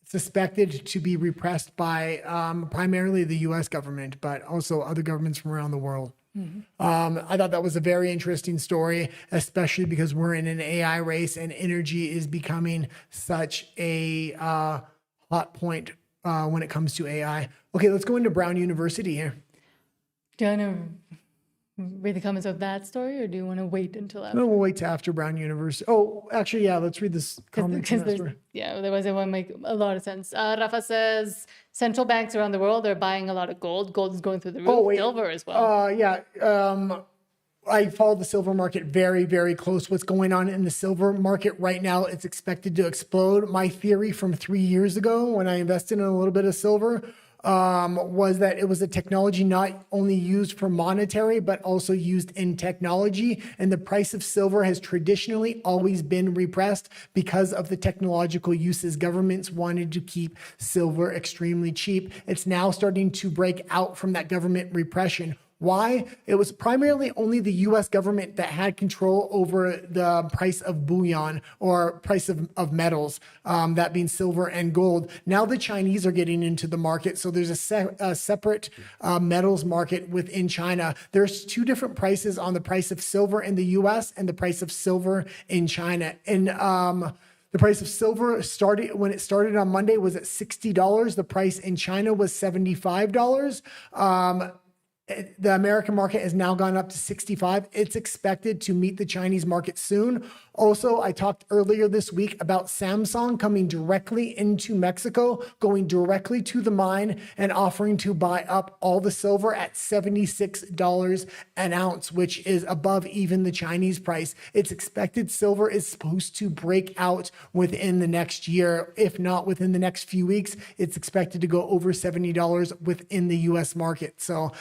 suspected to be repressed by primarily the U.S. government, but also other governments from around the world. I thought that was a very interesting story, especially because we're in an AI race and energy is becoming such a hot point when it comes to AI. Okay, let's go into Brown University here. Do you want to read the comments of that story, or do you want to wait until after? No, we'll wait till after Brown University. Oh, actually, yeah, let's read this comment. Yeah, there was one make a lot of sense. Rafa says central banks around the world are buying a lot of gold. Gold is going through the roof. Oh, wait. Silver as well. I follow the silver market very, very close. What's going on in the silver market right now, it's expected to explode. My theory from 3 years ago when I invested in a little bit of silver was that it was a technology not only used for monetary, but also used in technology. And the price of silver has traditionally always been repressed because of the technological uses. Governments wanted to keep silver extremely cheap. It's now starting to break out from that government repression. Why? It was primarily only the U.S. government that had control over the price of bullion or price of metals, that being silver and gold. Now the Chinese are getting into the market, so there's a separate metals market within China. There's two different prices on the price of silver in the U.S. and the price of silver in China. And the price of silver when it started on Monday was at $60. The price in China was $75. The American market has now gone up to 65. It's expected to meet the Chinese market soon. Also, I talked earlier this week about Samsung coming directly into Mexico, going directly to the mine and offering to buy up all the silver at $76 an ounce, which is above even the Chinese price. It's expected silver is supposed to break out within the next year. If not within the next few weeks, it's expected to go over $70 within the US market. So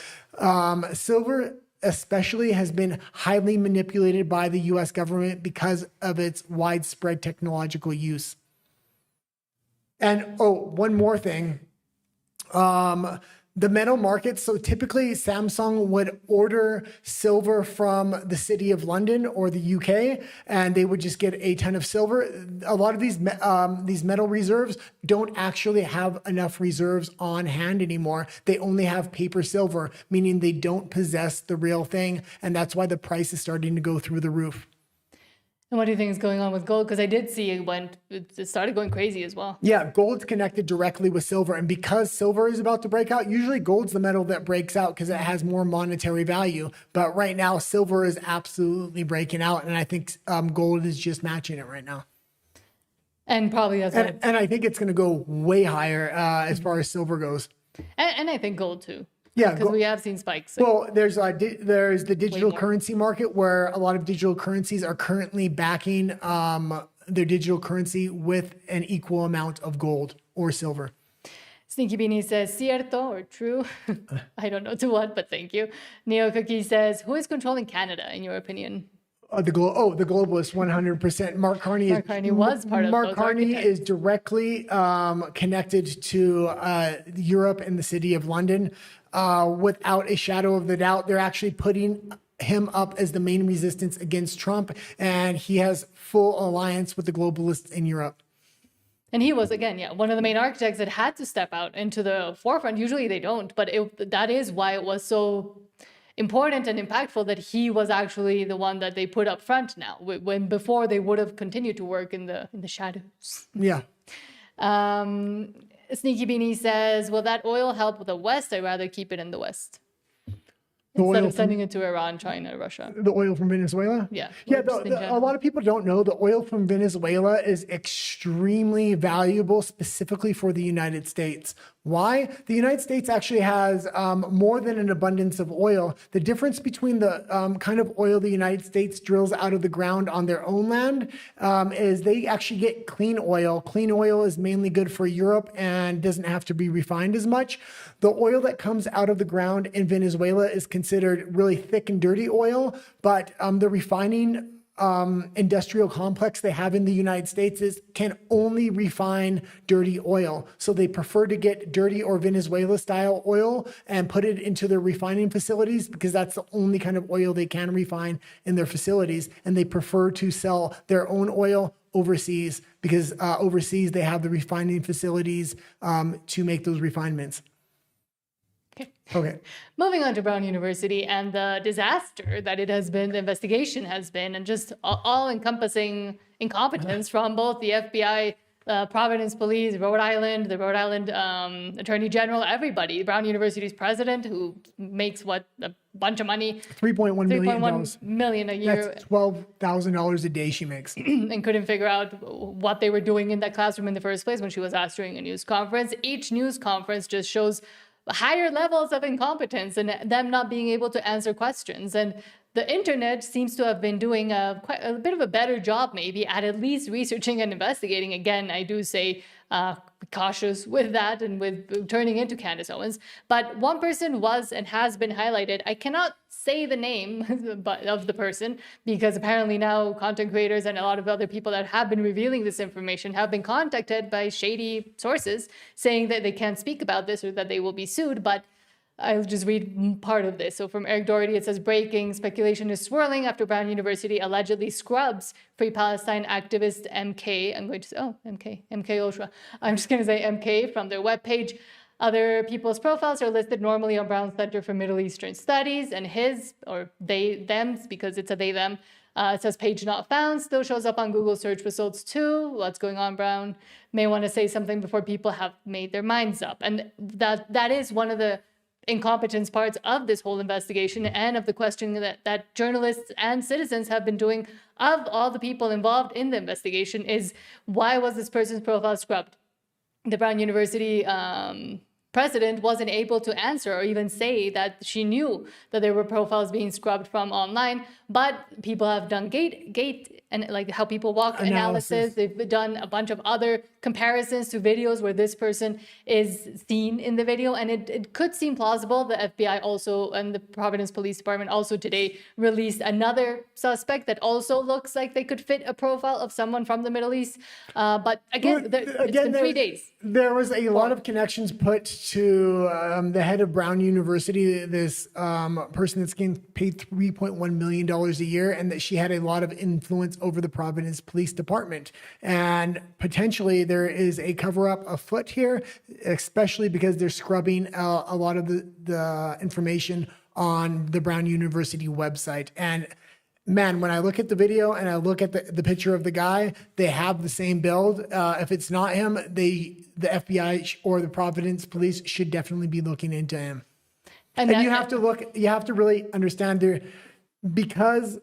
silver especially has been highly manipulated by the US government because of its widespread technological use. And one more thing. The metal markets, so typically Samsung would order silver from the city of London or the UK, and they would just get a ton of silver. A lot of these metal reserves don't actually have enough reserves on hand anymore. They only have paper silver, meaning they don't possess the real thing, and that's why the price is starting to go through the roof. And what do you think is going on with gold? Because I did see it started going crazy as well. Yeah, gold's connected directly with silver. And because silver is about to break out, usually gold's the metal that breaks out because it has more monetary value. But right now, silver is absolutely breaking out. And I think gold is just matching it right now. And probably as well. And I think it's going to go way higher as far as silver goes. And I think gold too. Yeah, because we have seen spikes. Well, there's the digital currency market where a lot of digital currencies are currently backing their digital currency with an equal amount of gold or silver. Sneaky Beanie says, cierto or true? I don't know to what, but thank you. Neo Cookie says, who is controlling Canada, in your opinion? The globalist, 100%. Mark Carney was part of Mark those Carney architects. is directly connected to Europe and the city of London. Without a shadow of the doubt, they're actually putting him up as the main resistance against Trump, and he has full alliance with the globalists in Europe. And he was, again, one of the main architects that had to step out into the forefront. Usually they don't, but that is why it was so important and impactful that he was actually the one that they put up front now, when before they would have continued to work in the shadows. Yeah. Sneaky Beanie says, will that oil help the West? I'd rather keep it in the West. The Instead oil of sending it to Iran, China, Russia. The oil from Venezuela? Yeah. Yeah, a lot of people don't know the oil from Venezuela is extremely valuable, specifically for the United States. Why? The United States actually has more than an abundance of oil. The difference between the kind of oil the United States drills out of the ground on their own land is they actually get clean oil. Clean oil is mainly good for Europe and doesn't have to be refined as much. The oil that comes out of the ground in Venezuela is considered really thick and dirty oil, but the refining industrial complex they have in the United States can only refine dirty oil. So they prefer to get dirty or Venezuela style oil and put it into their refining facilities because that's the only kind of oil they can refine in their facilities. And they prefer to sell their own oil overseas because overseas they have the refining facilities to make those refinements. Okay. Moving on to Brown University and the disaster that it has been, the investigation has been, and just all-encompassing incompetence from both the FBI, Providence Police, Rhode Island, the Rhode Island Attorney General, everybody. Brown University's president, who makes a bunch of money, $3.1 million a year. That's $12,000 a day she makes. And couldn't figure out what they were doing in that classroom in the first place when she was asked during a news conference. Each news conference just shows higher levels of incompetence and them not being able to answer questions. And the internet seems to have been doing quite a bit of a better job maybe at least researching and investigating. Again, I do say cautious with that and with turning into Candace Owens. But one person was and has been highlighted. I cannot say the name of the person because apparently now content creators and a lot of other people that have been revealing this information have been contacted by shady sources saying that they can't speak about this or that they will be sued. But I'll just read part of this. So from Eric Doherty, it says, breaking, speculation is swirling after Brown University allegedly scrubs Free Palestine activist MK. I'm going to say, MK Ultra. I'm just going to say MK from their webpage. Other people's profiles are listed normally on Brown Center for Middle Eastern Studies, and his, or they, them's, because it's a they, them. It says page not found, still shows up on Google search results too. What's going on, Brown? May want to say something before people have made their minds up. And that is one of the incompetence parts of this whole investigation and of the questioning that journalists and citizens have been doing of all the people involved in the investigation is, why was this person's profile scrubbed? The Brown University president wasn't able to answer or even say that she knew that there were profiles being scrubbed from online, but people have done gate and like how people walk analysis. They've done a bunch of other comparisons to videos where this person is seen in the video, and it could seem plausible. The FBI also and the Providence Police Department also today released another suspect that also looks like they could fit a profile of someone from the Middle East. But again, it's been 3 days. There was a lot of connections put to the head of Brown University, this person that's getting paid $3.1 million a year, and that she had a lot of influence over the Providence Police Department. And potentially there is a cover-up afoot here, especially because they're scrubbing a lot of the information on the Brown University website. And man, when I look at the video and I look at the picture of the guy, they have the same build. If it's not him, the FBI or the Providence Police should definitely be looking into him. And you have to really understand there, because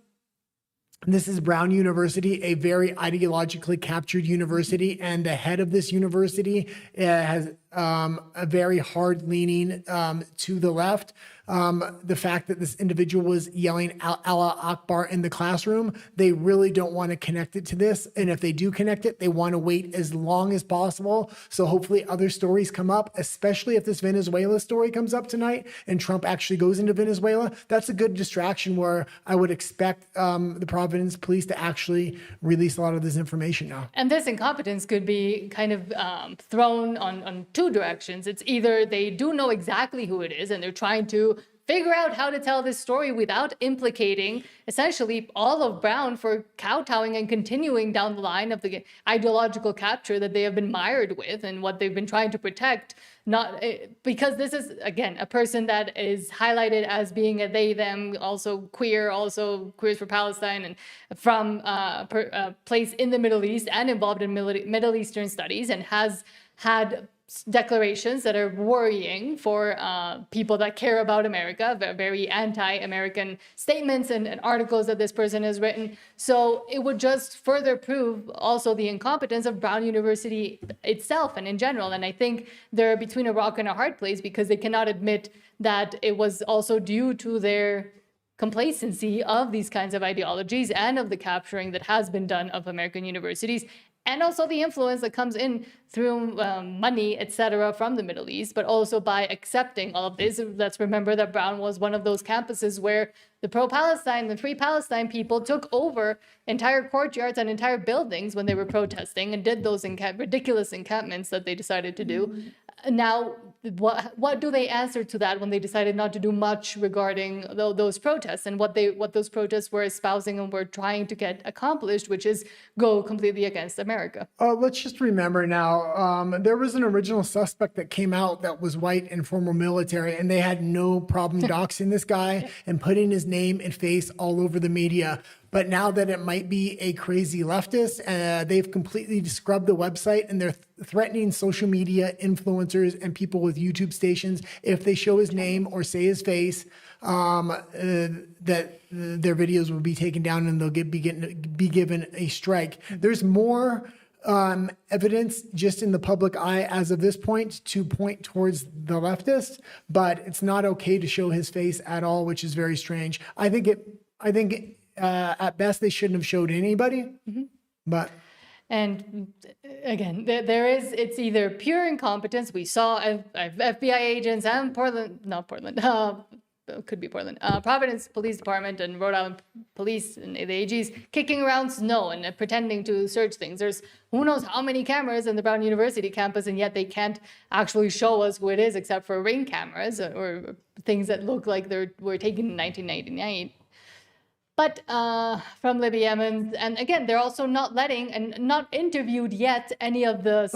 This is Brown University, a very ideologically captured university, and the head of this university has a very hard leaning to the left. The fact that this individual was yelling Allah Akbar in the classroom, they really don't want to connect it to this. And if they do connect it, they want to wait as long as possible. So hopefully other stories come up, especially if this Venezuela story comes up tonight and Trump actually goes into Venezuela. That's a good distraction where I would expect the Providence police to actually release a lot of this information now. And this incompetence could be kind of thrown on two directions. It's either they do know exactly who it is and they're trying to figure out how to tell this story without implicating essentially all of Brown for kowtowing and continuing down the line of the ideological capture that they have been mired with and what they've been trying to protect. Not because this is, again, a person that is highlighted as being a they, them, also queer, also Queers for Palestine, and from a place in the Middle East and involved in Middle Eastern studies, and has had declarations that are worrying for people that care about America, very anti-American statements and articles that this person has written. So it would just further prove also the incompetence of Brown University itself and in general. And I think they're between a rock and a hard place because they cannot admit that it was also due to their complacency of these kinds of ideologies and of the capturing that has been done of American universities, and also the influence that comes in through money, etc., from the Middle East, but also by accepting all of this. Let's remember that Brown was one of those campuses where the pro-Palestine, the Free Palestine people took over entire courtyards and entire buildings when they were protesting and did those ridiculous encampments that they decided to do. Now, what do they answer to that when they decided not to do much regarding those protests and what those protests were espousing and were trying to get accomplished, which is go completely against America? Let's just remember now, there was an original suspect that came out that was white and former military, and they had no problem doxing this guy and putting his name and face all over the media. But now that it might be a crazy leftist, they've completely scrubbed the website, and they're threatening social media influencers and people with YouTube stations if they show his name or say his face, that their videos will be taken down and they'll be given a strike. There's more evidence just in the public eye as of this point to point towards the leftist, but it's not okay to show his face at all, which is very strange. I think at best they shouldn't have showed anybody, but. And again, it's either pure incompetence. We saw FBI agents and Providence Police Department and Rhode Island Police and the AGs kicking around snow and pretending to search things. There's who knows how many cameras in the Brown University campus, and yet they can't actually show us who it is except for Ring cameras or things that look like they were taken in 1999. But from Libby Owens, and again, they're also not letting and not interviewed yet any of the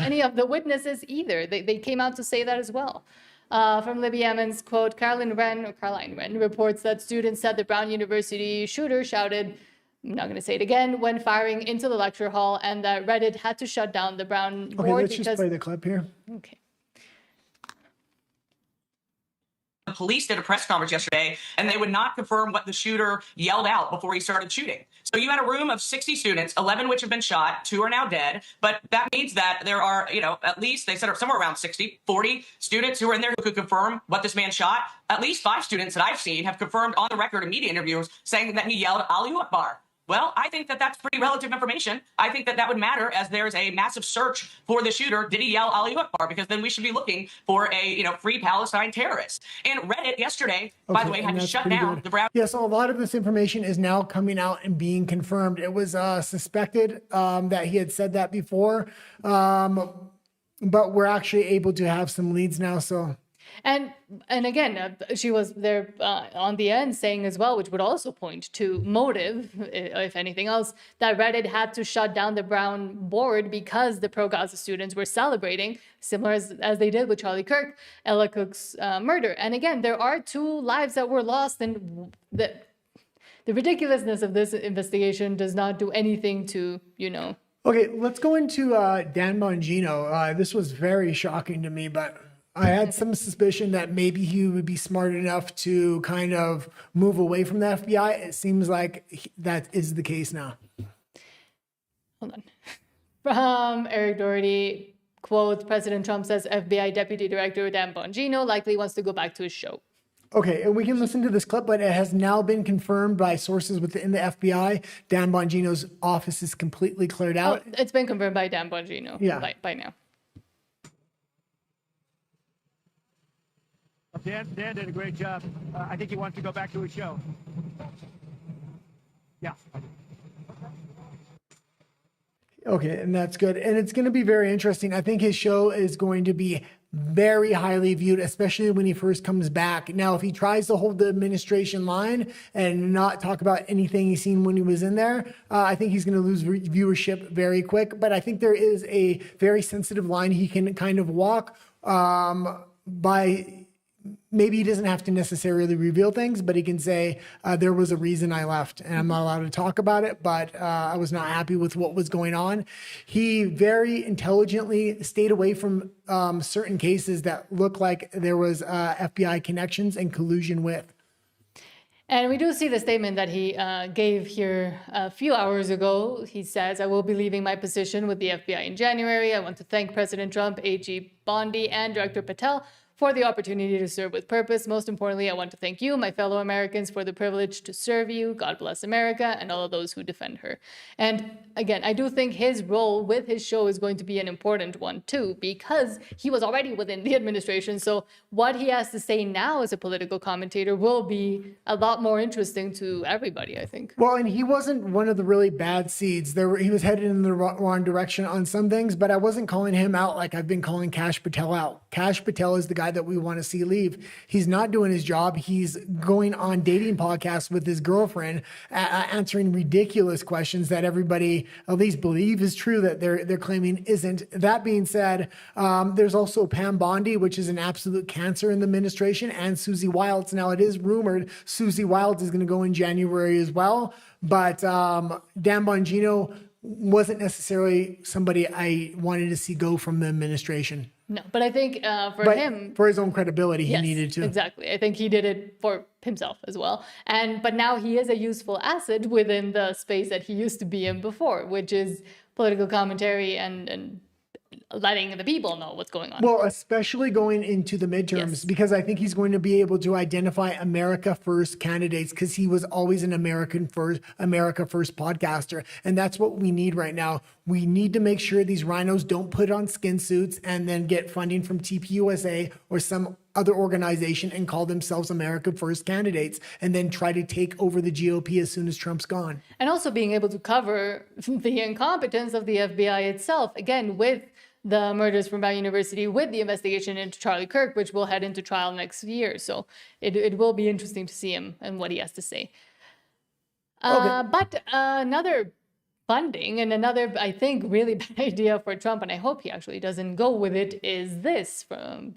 any of the witnesses either. They came out to say that as well. From Libby Owens, quote, Caroline Wren reports that students said the Brown University shooter shouted, I'm not going to say it again, when firing into the lecture hall, and that Reddit had to shut down the Brown board. Okay, let's just play the clip here. Okay. The police did a press conference yesterday, and they would not confirm what the shooter yelled out before he started shooting. So you had a room of 60 students, 11 which have been shot, 2 are now dead. But that means that there are, at least they said somewhere around 40 students who are in there who could confirm what this man shot. At least 5 students that I've seen have confirmed on the record in media interviews saying that he yelled Allahu Akbar. Well, I think that that's pretty relative information. I think that that would matter as there's a massive search for the shooter. Did he yell Allahu Akbar? Because then we should be looking for a, Free Palestine terrorist. And Reddit yesterday, by the way, had to shut down the Brown. Yeah, so a lot of this information is now coming out and being confirmed. It was suspected that he had said that before, but we're actually able to have some leads now, so... And again, she was there on the end saying as well, which would also point to motive, if anything else, that Reddit had to shut down the Brown board because the pro-Gaza students were celebrating, similar as they did with Charlie Kirk, Ella Cook's murder. And again, there are 2 lives that were lost, and the ridiculousness of this investigation does not do anything to, Okay, let's go into Dan Bongino. This was very shocking to me, but I had some suspicion that maybe he would be smart enough to kind of move away from the FBI. It seems like that is the case now. Hold on. From Eric Doherty, quote, President Trump says FBI Deputy Director Dan Bongino likely wants to go back to his show. Okay, and we can listen to this clip, but it has now been confirmed by sources within the FBI. Dan Bongino's office is completely cleared out. Oh, it's been confirmed by Dan Bongino by now. Dan did a great job. I think he wants to go back to his show. Yeah. Okay, and that's good. And it's going to be very interesting. I think his show is going to be very highly viewed, especially when he first comes back. Now, if he tries to hold the administration line and not talk about anything he's seen when he was in there, I think he's going to lose viewership very quick. But I think there is a very sensitive line he can kind of walk by. Maybe he doesn't have to necessarily reveal things, but he can say, there was a reason I left and I'm not allowed to talk about it, but I was not happy with what was going on. He very intelligently stayed away from certain cases that look like there was FBI connections and collusion with. And we do see the statement that he gave here a few hours ago. He says, I will be leaving my position with the FBI in January. I want to thank President Trump, AG Bondi, and Director Patel for the opportunity to serve with purpose. Most importantly, I want to thank you, my fellow Americans, for the privilege to serve you. God bless America and all of those who defend her. And again, I do think his role with his show is going to be an important one too, because he was already within the administration. So what he has to say now as a political commentator will be a lot more interesting to everybody, I think. Well, and he wasn't one of the really bad seeds. He was headed in the wrong direction on some things, but I wasn't calling him out like I've been calling Kash Patel out. Kash Patel is the guy that we want to see leave. He's not doing his job. He's going on dating podcasts with his girlfriend, answering ridiculous questions that everybody at least believe is true that they're claiming isn't. That being said, there's also Pam Bondi, which is an absolute cancer in the administration, and Susie Wilds. Now, it is rumored Susie Wilds is going to go in January as well, but Dan Bongino wasn't necessarily somebody I wanted to see go from the administration. No, but I think for him, for his own credibility, he needed to. Exactly. I think he did it for himself as well. But now he is a useful asset within the space that he used to be in before, which is political commentary and letting the people know what's going on. Well, especially going into the midterms, because I think he's going to be able to identify America First candidates, because he was always an America First podcaster. And that's what we need right now. We need to make sure these rhinos don't put on skin suits and then get funding from TPUSA or some other organization and call themselves America First candidates and then try to take over the GOP as soon as Trump's gone. And also being able to cover the incompetence of the FBI itself, again, with the murders from Brown University, with the investigation into Charlie Kirk, which will head into trial next year. So it will be interesting to see him and what he has to say. But another funding and another, I think, really bad idea for Trump, and I hope he actually doesn't go with it, is this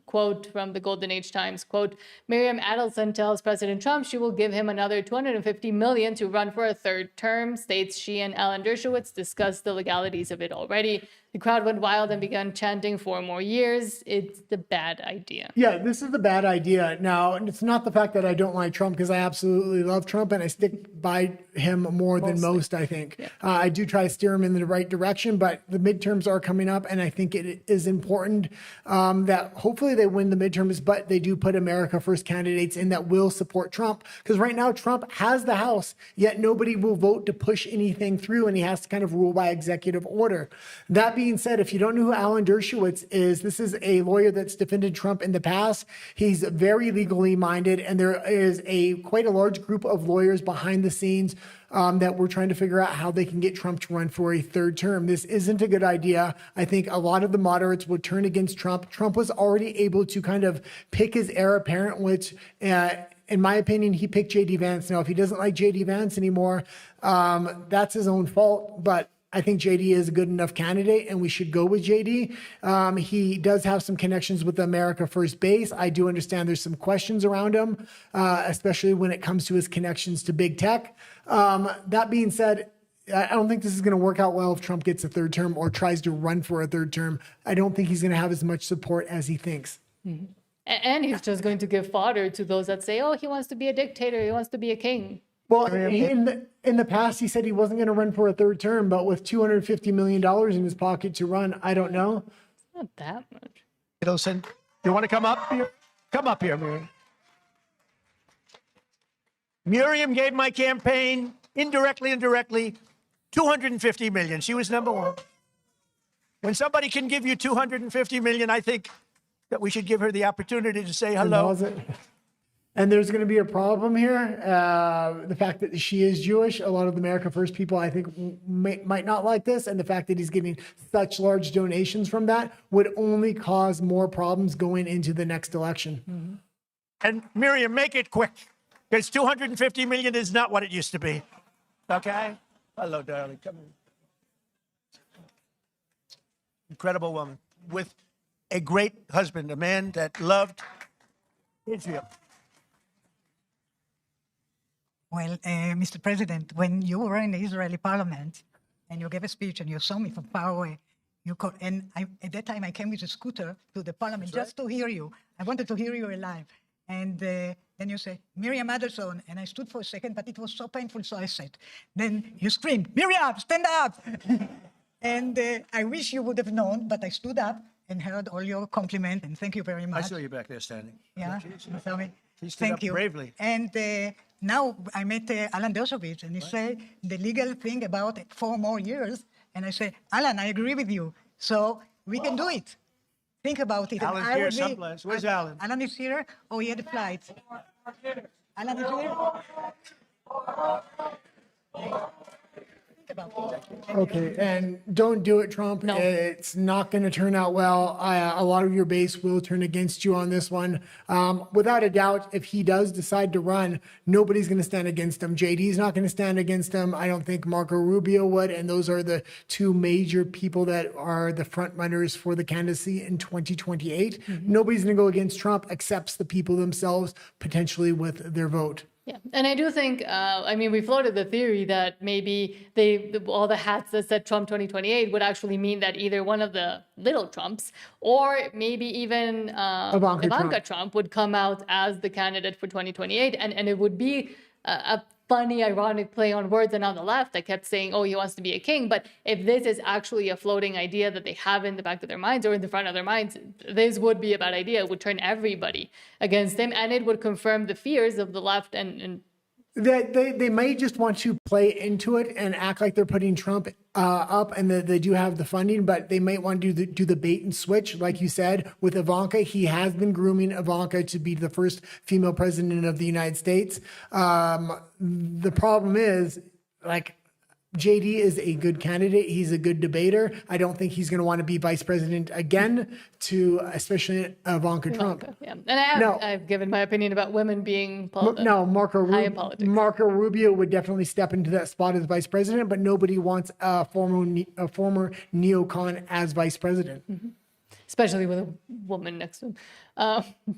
quote from the Golden Age Times, quote, Miriam Adelson tells President Trump she will give him another $250 million to run for a third term, states she and Alan Dershowitz discussed the legalities of it already. The crowd went wild and began chanting 4 more years. It's the bad idea. Yeah, this is the bad idea. Now, it's not the fact that I don't like Trump, because I absolutely love Trump and I stick by him more than most, I think. Yeah. I do try to steer him in the right direction, but the midterms are coming up, and I think it is important that hopefully they win the midterms, but they do put America First candidates in that will support Trump, because right now Trump has the House, yet nobody will vote to push anything through, and he has to kind of rule by executive order. That being said, if you don't know who Alan Dershowitz is, this is a lawyer that's defended Trump in the past. He's very legally minded, and there is quite a large group of lawyers behind the scenes that we're trying to figure out how they can get Trump to run for a third term. This isn't a good idea. I think a lot of the moderates would turn against Trump. Trump was already able to kind of pick his heir apparent, which in my opinion, he picked J.D. Vance. Now, if he doesn't like J.D. Vance anymore, that's his own fault, but I think JD is a good enough candidate, and we should go with JD. He does have some connections with the America First base. I do understand there's some questions around him, especially when it comes to his connections to big tech. That being said, I don't think this is going to work out well if Trump gets a third term or tries to run for a third term. I don't think he's going to have as much support as he thinks. And he's just going to give fodder to those that say, oh, he wants to be a dictator, he wants to be a king. Well, in the past, he said he wasn't going to run for a third term, but with $250 million in his pocket to run, I don't know. Not that much. Middleton, you want to come up here? Come up here, Miriam. Miriam gave my campaign indirectly and directly $250 million. She was number one. When somebody can give you $250 million, I think that we should give her the opportunity to say hello. And there's going to be a problem here. The fact that she is Jewish, a lot of the America First people, I think, might not like this. And the fact that he's getting such large donations from that would only cause more problems going into the next election. And Miriam, make it quick, because $250 million is not what it used to be. Okay? Hello, darling. Come in. Incredible woman with a great husband, a man that loved Israel. Well, Mr. President, when you were in the Israeli parliament and you gave a speech and you saw me from far away, at that time I came with a scooter to the parliament just to hear you. I wanted to hear you live. And then you say, Miriam Adelson. And I stood for a second, but it was so painful, so I sat. Then you screamed, Miriam, stand up. And I wish you would have known, but I stood up and heard all your compliment, and thank you very much. I saw you back there standing. Yeah, Thank you. Bravely. And now I met Alan Dershowitz, and he said the legal thing about 4 more years. And I said, Alan, I agree with you. So we can do it. Think about it. Alan's here someplace. Where's Alan? Alan is here. Oh, he had a flight. Alan is here. Okay, and don't do it, Trump. No. It's not going to turn out well. A lot of your base will turn against you on this one. Without a doubt, if he does decide to run, nobody's going to stand against him. JD's not going to stand against him. I don't think Marco Rubio would, and those are the 2 major people that are the front runners for the candidacy in 2028. Nobody's going to go against Trump except the people themselves, potentially with their vote. Yeah, and I do think, we floated the theory that maybe all the hats that said Trump 2028 would actually mean that either one of the little Trumps or maybe even Ivanka Trump would come out as the candidate for 2028. And it would be a funny, ironic play on words. And on the left, I kept saying, oh, he wants to be a king. But if this is actually a floating idea that they have in the back of their minds or in the front of their minds, this would be a bad idea. It would turn everybody against him. And it would confirm the fears of the left and They may just want to play into it and act like they're putting Trump up and that they do have the funding, but they might want to do the bait and switch. Like you said, with Ivanka, he has been grooming Ivanka to be the first female president of the United States. The problem is, like, JD is a good candidate. He's a good debater. I don't think he's going to want to be vice president again, especially Ivanka Trump. Yeah. And I've given my opinion about women being high in politics. Marco Rubio would definitely step into that spot as vice president, but nobody wants a former neocon as vice president. Especially with a woman next to him.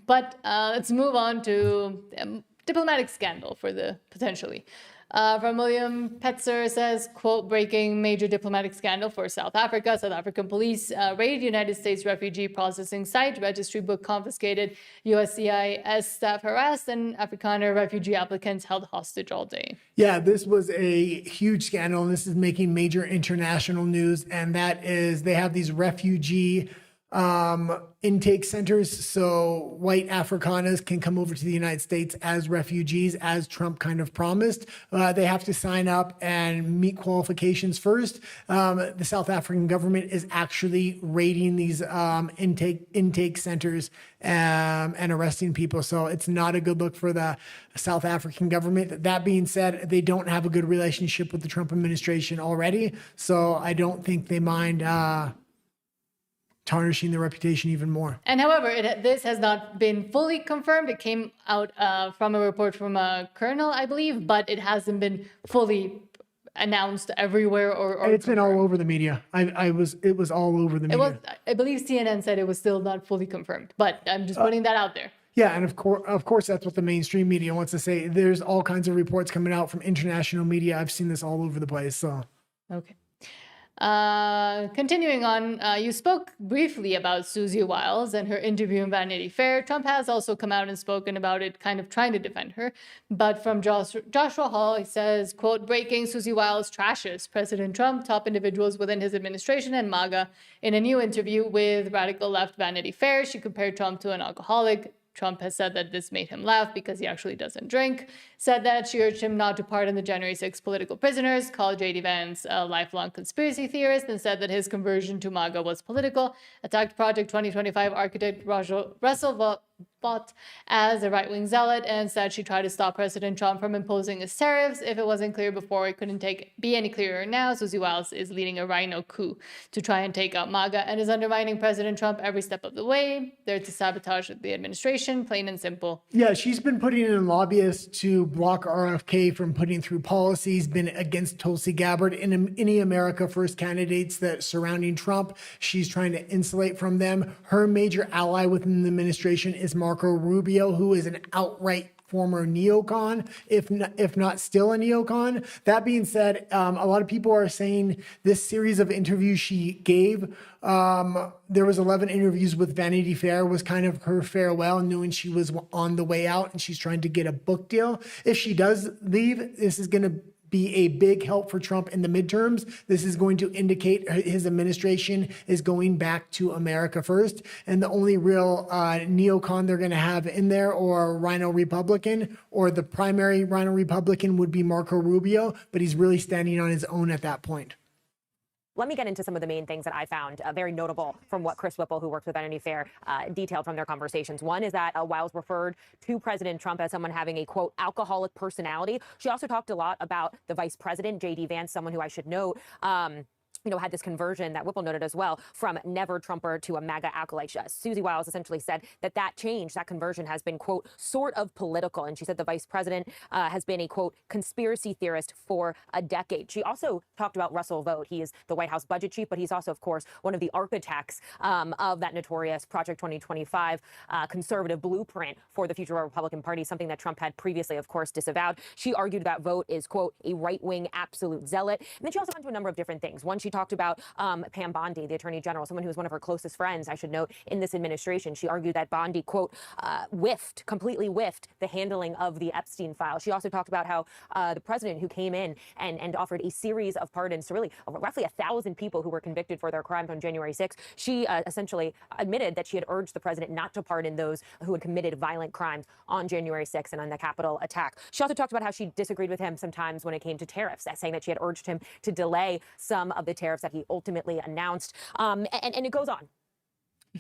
But let's move on to diplomatic scandal for the potentially. From William Petzer says, quote, breaking major diplomatic scandal for South Africa. South African police raided United States refugee processing site, registry book confiscated, USCIS staff harassed, and Afrikaner refugee applicants held hostage all day. Yeah, this was a huge scandal, and this is making major international news, and that is they have these refugee intake centers so white Afrikaners can come over to the United States as refugees, as Trump kind of promised. They have to sign up and meet qualifications first. The South African government is actually raiding these intake centers and arresting people. So it's not a good look for the South African government. That being said, they don't have a good relationship with the Trump administration already. So I don't think they mind tarnishing their reputation even more. And however, this has not been fully confirmed. It came out from a report from a colonel, I believe, but it hasn't been fully announced everywhere or it's been all over the media. It was all over the media. I believe CNN said it was still not fully confirmed, but I'm just putting that out there. Yeah, and of course, that's what the mainstream media wants to say. There's all kinds of reports coming out from international media. I've seen this all over the place. So, okay. Continuing on, you spoke briefly about Susie Wiles and her interview in Vanity Fair. Trump has also come out and spoken about it, kind of trying to defend her. But from Joshua Hall, he says, quote, breaking, Susie Wiles trashes President Trump, top individuals within his administration, and MAGA. In a new interview with Radical Left Vanity Fair, she compared Trump to an alcoholic. Trump has said that this made him laugh because he actually doesn't drink, said that she urged him not to pardon the January 6 political prisoners, called J.D. Vance a lifelong conspiracy theorist, and said that his conversion to MAGA was political, attacked Project 2025 architect Russell Vought as a right-wing zealot, and said she tried to stop President Trump from imposing his tariffs. If it wasn't clear before, it couldn't be any clearer now. Susie Wiles is leading a rhino coup to try and take out MAGA and is undermining President Trump every step of the way. They're to sabotage the administration, plain and simple. Yeah, she's been putting in lobbyists to block RFK from putting through policies, been against Tulsi Gabbard and any America First candidates that surrounding Trump. She's trying to insulate from them. Her major ally within the administration is Marco Rubio, who is an outright former neocon, if not still a neocon. That being said, a lot of people are saying this series of interviews she gave, there was 11 interviews with Vanity Fair, was kind of her farewell, knowing she was on the way out and she's trying to get a book deal. If she does leave, this is going to be a big help for Trump in the midterms. This is going to indicate his administration is going back to America first. And the only real neocon they're going to have in there, or Rhino Republican, or the primary Rhino Republican, would be Marco Rubio, but he's really standing on his own at that point. Let me get into some of the main things that I found very notable from what Chris Whipple, who works with Vanity Fair, detailed from their conversations. One is that Wiles referred to President Trump as someone having a, quote, alcoholic personality. She also talked a lot about the vice president, J.D. Vance, someone who I should note, had this conversion that Whipple noted as well from never Trumper to a MAGA acolyte. Susie Wiles essentially said that change, that conversion has been, quote, sort of political. And she said the vice president has been a, quote, conspiracy theorist for a decade. She also talked about Russell Vought. He is the White House budget chief, but he's also, of course, one of the architects of that notorious Project 2025 conservative blueprint for the future of the Republican Party, something that Trump had previously, of course, disavowed. She argued that Vought is, quote, a right-wing absolute zealot. And then she also went to a number of different things. One, she talked about Pam Bondi, the attorney general, someone who was one of her closest friends, I should note, in this administration. She argued that Bondi, quote, completely whiffed the handling of the Epstein file. She also talked about how the president, who came in and offered a series of pardons to really roughly 1,000 people who were convicted for their crimes on January 6th, she essentially admitted that she had urged the president not to pardon those who had committed violent crimes on January 6th and on the Capitol attack. She also talked about how she disagreed with him sometimes when it came to tariffs, saying that she had urged him to delay some of the tariffs that he ultimately announced. And it goes on.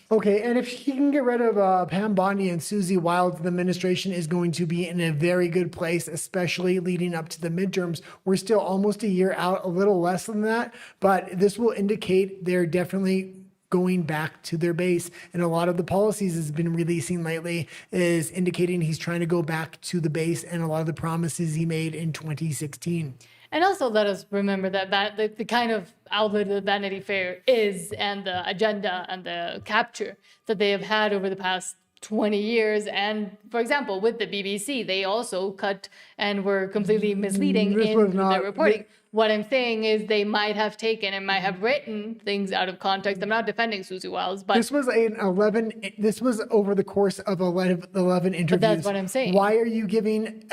Okay, and if he can get rid of Pam Bondi and Susie Wiles, the administration is going to be in a very good place, especially leading up to the midterms. We're still almost a year out, a little less than that, but this will indicate they're definitely going back to their base. And a lot of the policies he's been releasing lately is indicating he's trying to go back to the base and a lot of the promises he made in 2016. And also let us remember that the kind of outlet that Vanity Fair is, and the agenda and the capture that they have had over the past 20 years. And for example, with the BBC, they also cut and were completely misleading in their reporting. What I'm saying is they might have taken and might have written things out of context. I'm not defending Susie Wiles, but this was over the course of 11 interviews. But that's what I'm saying. Why are you giving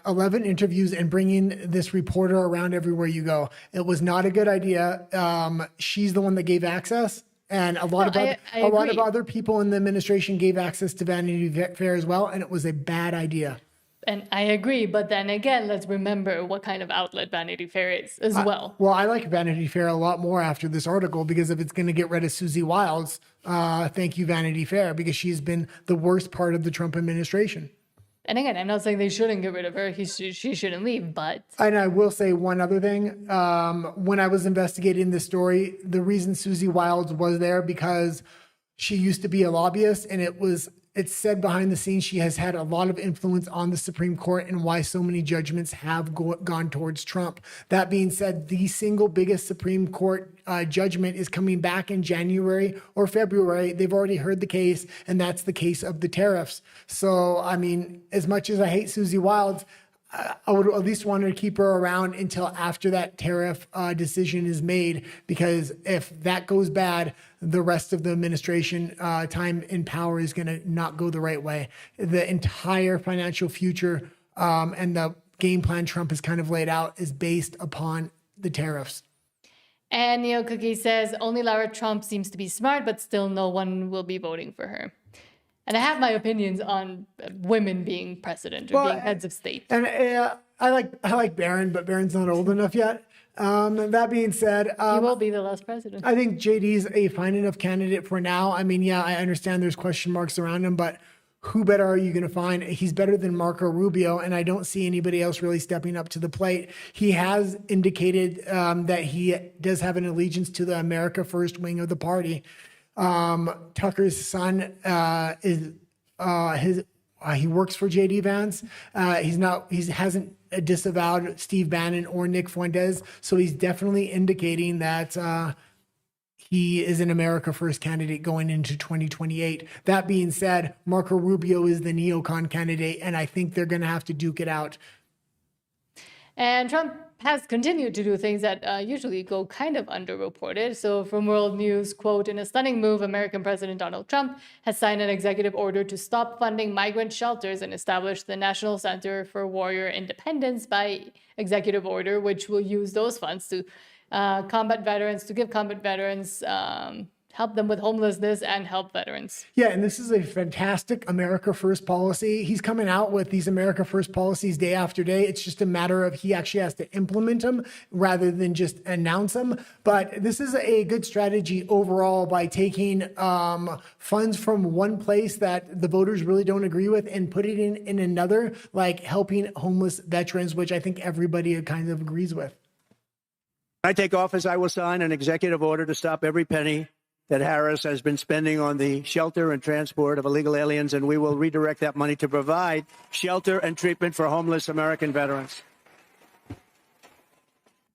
11 interviews and bringing this reporter around everywhere you go? It was not a good idea. She's the one that gave access. And a lot of other people in the administration gave access to Vanity Fair as well, and it was a bad idea. And I agree, but then again, let's remember what kind of outlet Vanity Fair is as well. Well, I like Vanity Fair a lot more after this article, because if it's going to get rid of Susie Wiles, thank you, Vanity Fair, because she's been the worst part of the Trump administration. And again, I'm not saying they shouldn't get rid of her. She shouldn't leave, but... And I will say one other thing. When I was investigating this story, the reason Susie Wiles was there because she used to be a lobbyist, and it's said behind the scenes she has had a lot of influence on the Supreme Court and why so many judgments have gone towards Trump. That being said, the single biggest Supreme Court judgment is coming back in January or February. They've already heard the case, and that's the case of the tariffs. So, I mean, as much as I hate Susie Wiles, I would at least want to keep her around until after that tariff decision is made, because if that goes bad, the rest of the administration time in power is going to not go the right way. The entire financial future and the game plan Trump has kind of laid out is based upon the tariffs. And Neo Cookie says, only Lara Trump seems to be smart, but still no one will be voting for her. And I have my opinions on women being president or being heads of state. And I like Barron, but Barron's not old enough yet. That being said, he will be the last president. I think JD's a fine enough candidate for now. I mean, yeah, I understand there's question marks around him, but who better are you going to find? He's better than Marco Rubio, and I don't see anybody else really stepping up to the plate. He has indicated that he does have an allegiance to the America First wing of the party. Tucker's son he works for JD Vance. He hasn't disavowed Steve Bannon or Nick Fuentes, so he's definitely indicating that he is an America First candidate going into 2028. That being said, Marco Rubio is the neocon candidate, and I think they're going to have to duke it out. And Trump has continued to do things that usually go kind of underreported. So from World News, quote, in a stunning move, American President Donald Trump has signed an executive order to stop funding migrant shelters and establish the National Center for Warrior Independence by executive order, which will use those funds to give combat veterans, help them with homelessness and help veterans. Yeah, and this is a fantastic America First policy. He's coming out with these America First policies day after day. It's just a matter of he actually has to implement them rather than just announce them. But this is a good strategy overall by taking funds from one place that the voters really don't agree with and put it in another, like helping homeless veterans, which I think everybody kind of agrees with. When I take office, I will sign an executive order to stop every penny that Harris has been spending on the shelter and transport of illegal aliens, and we will redirect that money to provide shelter and treatment for homeless American veterans.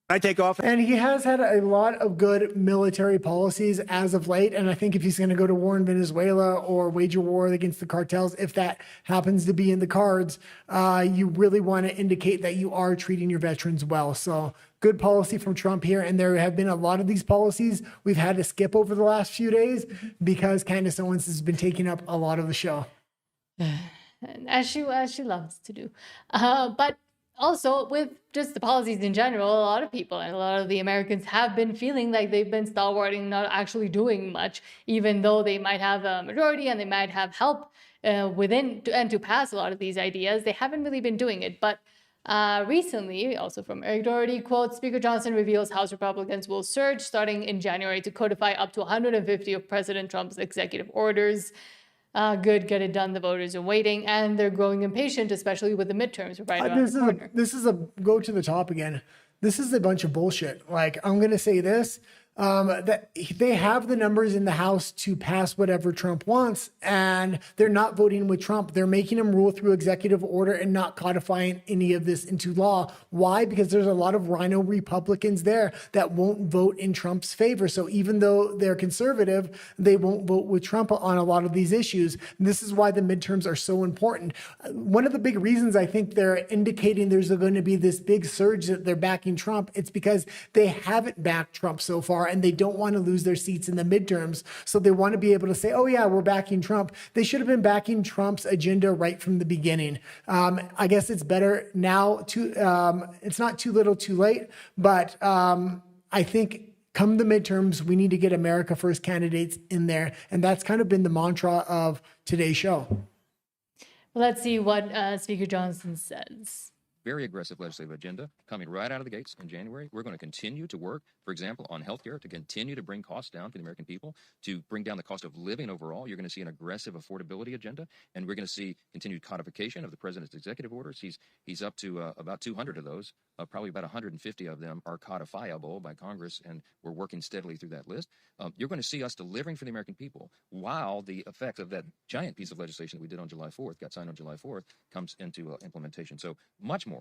I take off. And he has had a lot of good military policies as of late. And I think if he's going to go to war in Venezuela or wage a war against the cartels, if that happens to be in the cards, you really want to indicate that you are treating your veterans well. So good policy from Trump here. And there have been a lot of these policies we've had to skip over the last few days because Candace Owens has been taking up a lot of the show. As she loves to do. But also, with just the policies in general, a lot of people and a lot of the Americans have been feeling like they've been stalwarting, not actually doing much, even though they might have a majority and they might have help within and to pass a lot of these ideas. They haven't really been doing it. But recently, also from Eric Doherty, quote, Speaker Johnson reveals House Republicans will surge starting in January to codify up to 150 of President Trump's executive orders. Good, get it done. The voters are waiting, and they're growing impatient, especially with the midterms right around the corner. This is a go to the top again. This is a bunch of bullshit. Like, I'm going to say this, that they have the numbers in the House to pass whatever Trump wants, and they're not voting with Trump. They're making him rule through executive order and not codifying any of this into law. Why? Because there's a lot of rhino Republicans there that won't vote in Trump's favor. So even though they're conservative, they won't vote with Trump on a lot of these issues. And this is why the midterms are so important. One of the big reasons I think they're indicating there's going to be this big surge that they're backing Trump, it's because they haven't backed Trump so far, and they don't want to lose their seats in the midterms. So they want to be able to say, oh yeah, we're backing Trump. They should have been backing Trump's agenda right from the beginning. I guess it's better now it's not too little too late, but I think come the midterms, we need to get America First candidates in there. And that's kind of been the mantra of today's show. Let's see what Speaker Johnson says. Very aggressive legislative agenda coming right out of the gates in January. We're going to continue to work, for example, on healthcare to continue to bring costs down for the American people, to bring down the cost of living overall. You're going to see an aggressive affordability agenda, and we're going to see continued codification of the president's executive orders. He's up to about 200 of those. Probably about 150 of them are codifiable by Congress, and we're working steadily through that list. You're going to see us delivering for the American people while the effect of that giant piece of legislation that we did on July 4th, got signed on July 4th, comes into implementation. So much more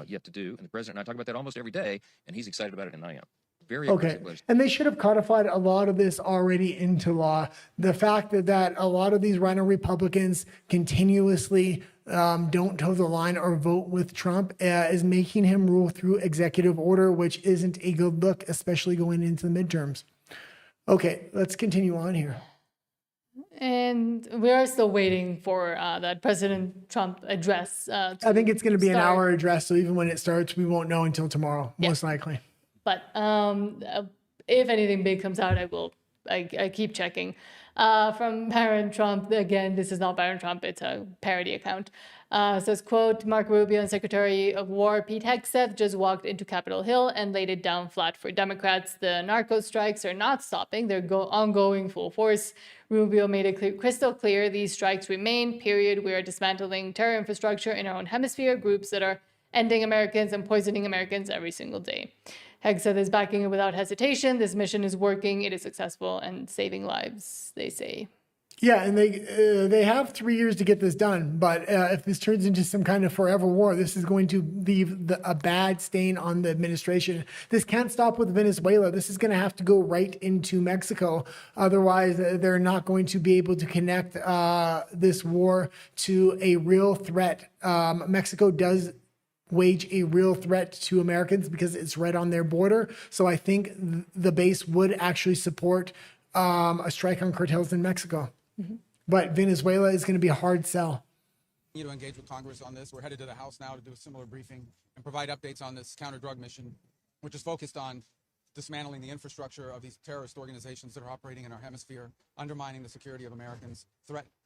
yet to do. And the president and I talk about that almost every day, and he's excited about it, and I am. Very okay. And they should have codified a lot of this already into law. The fact that a lot of these rhino Republicans continuously don't toe the line or vote with Trump is making him rule through executive order, which isn't a good look, especially going into the midterms. Okay, let's continue on here. And we are still waiting for that President Trump address. I think it's going to be an hour address, so even when it starts, we won't know until tomorrow, most likely. But if anything big comes out, I keep checking. From Baron Trump, again, this is not Baron Trump, it's a parody account. Says, quote, Marco Rubio and Secretary of War Pete Hegseth just walked into Capitol Hill and laid it down flat for Democrats. The narco strikes are not stopping. They're ongoing full force. Rubio made it crystal clear these strikes remain, period. We are dismantling terror infrastructure in our own hemisphere, groups that are ending Americans and poisoning Americans every single day. Hegseth is backing it without hesitation. This mission is working. It is successful and saving lives, they say. Yeah, and they have 3 years to get this done. But if this turns into some kind of forever war, this is going to leave a bad stain on the administration. This can't stop with Venezuela. This is going to have to go right into Mexico. Otherwise, they're not going to be able to connect this war to a real threat. Mexico does wage a real threat to Americans because it's right on their border. So I think the base would actually support a strike on cartels in Mexico. Mm-hmm. But Venezuela is going to be a hard sell. To engage with Congress on this. We're headed to the House now to do a similar briefing and provide updates on this counter-drug mission, which is focused on dismantling the infrastructure of these terrorist organizations that are operating in our hemisphere, undermining the security of Americans,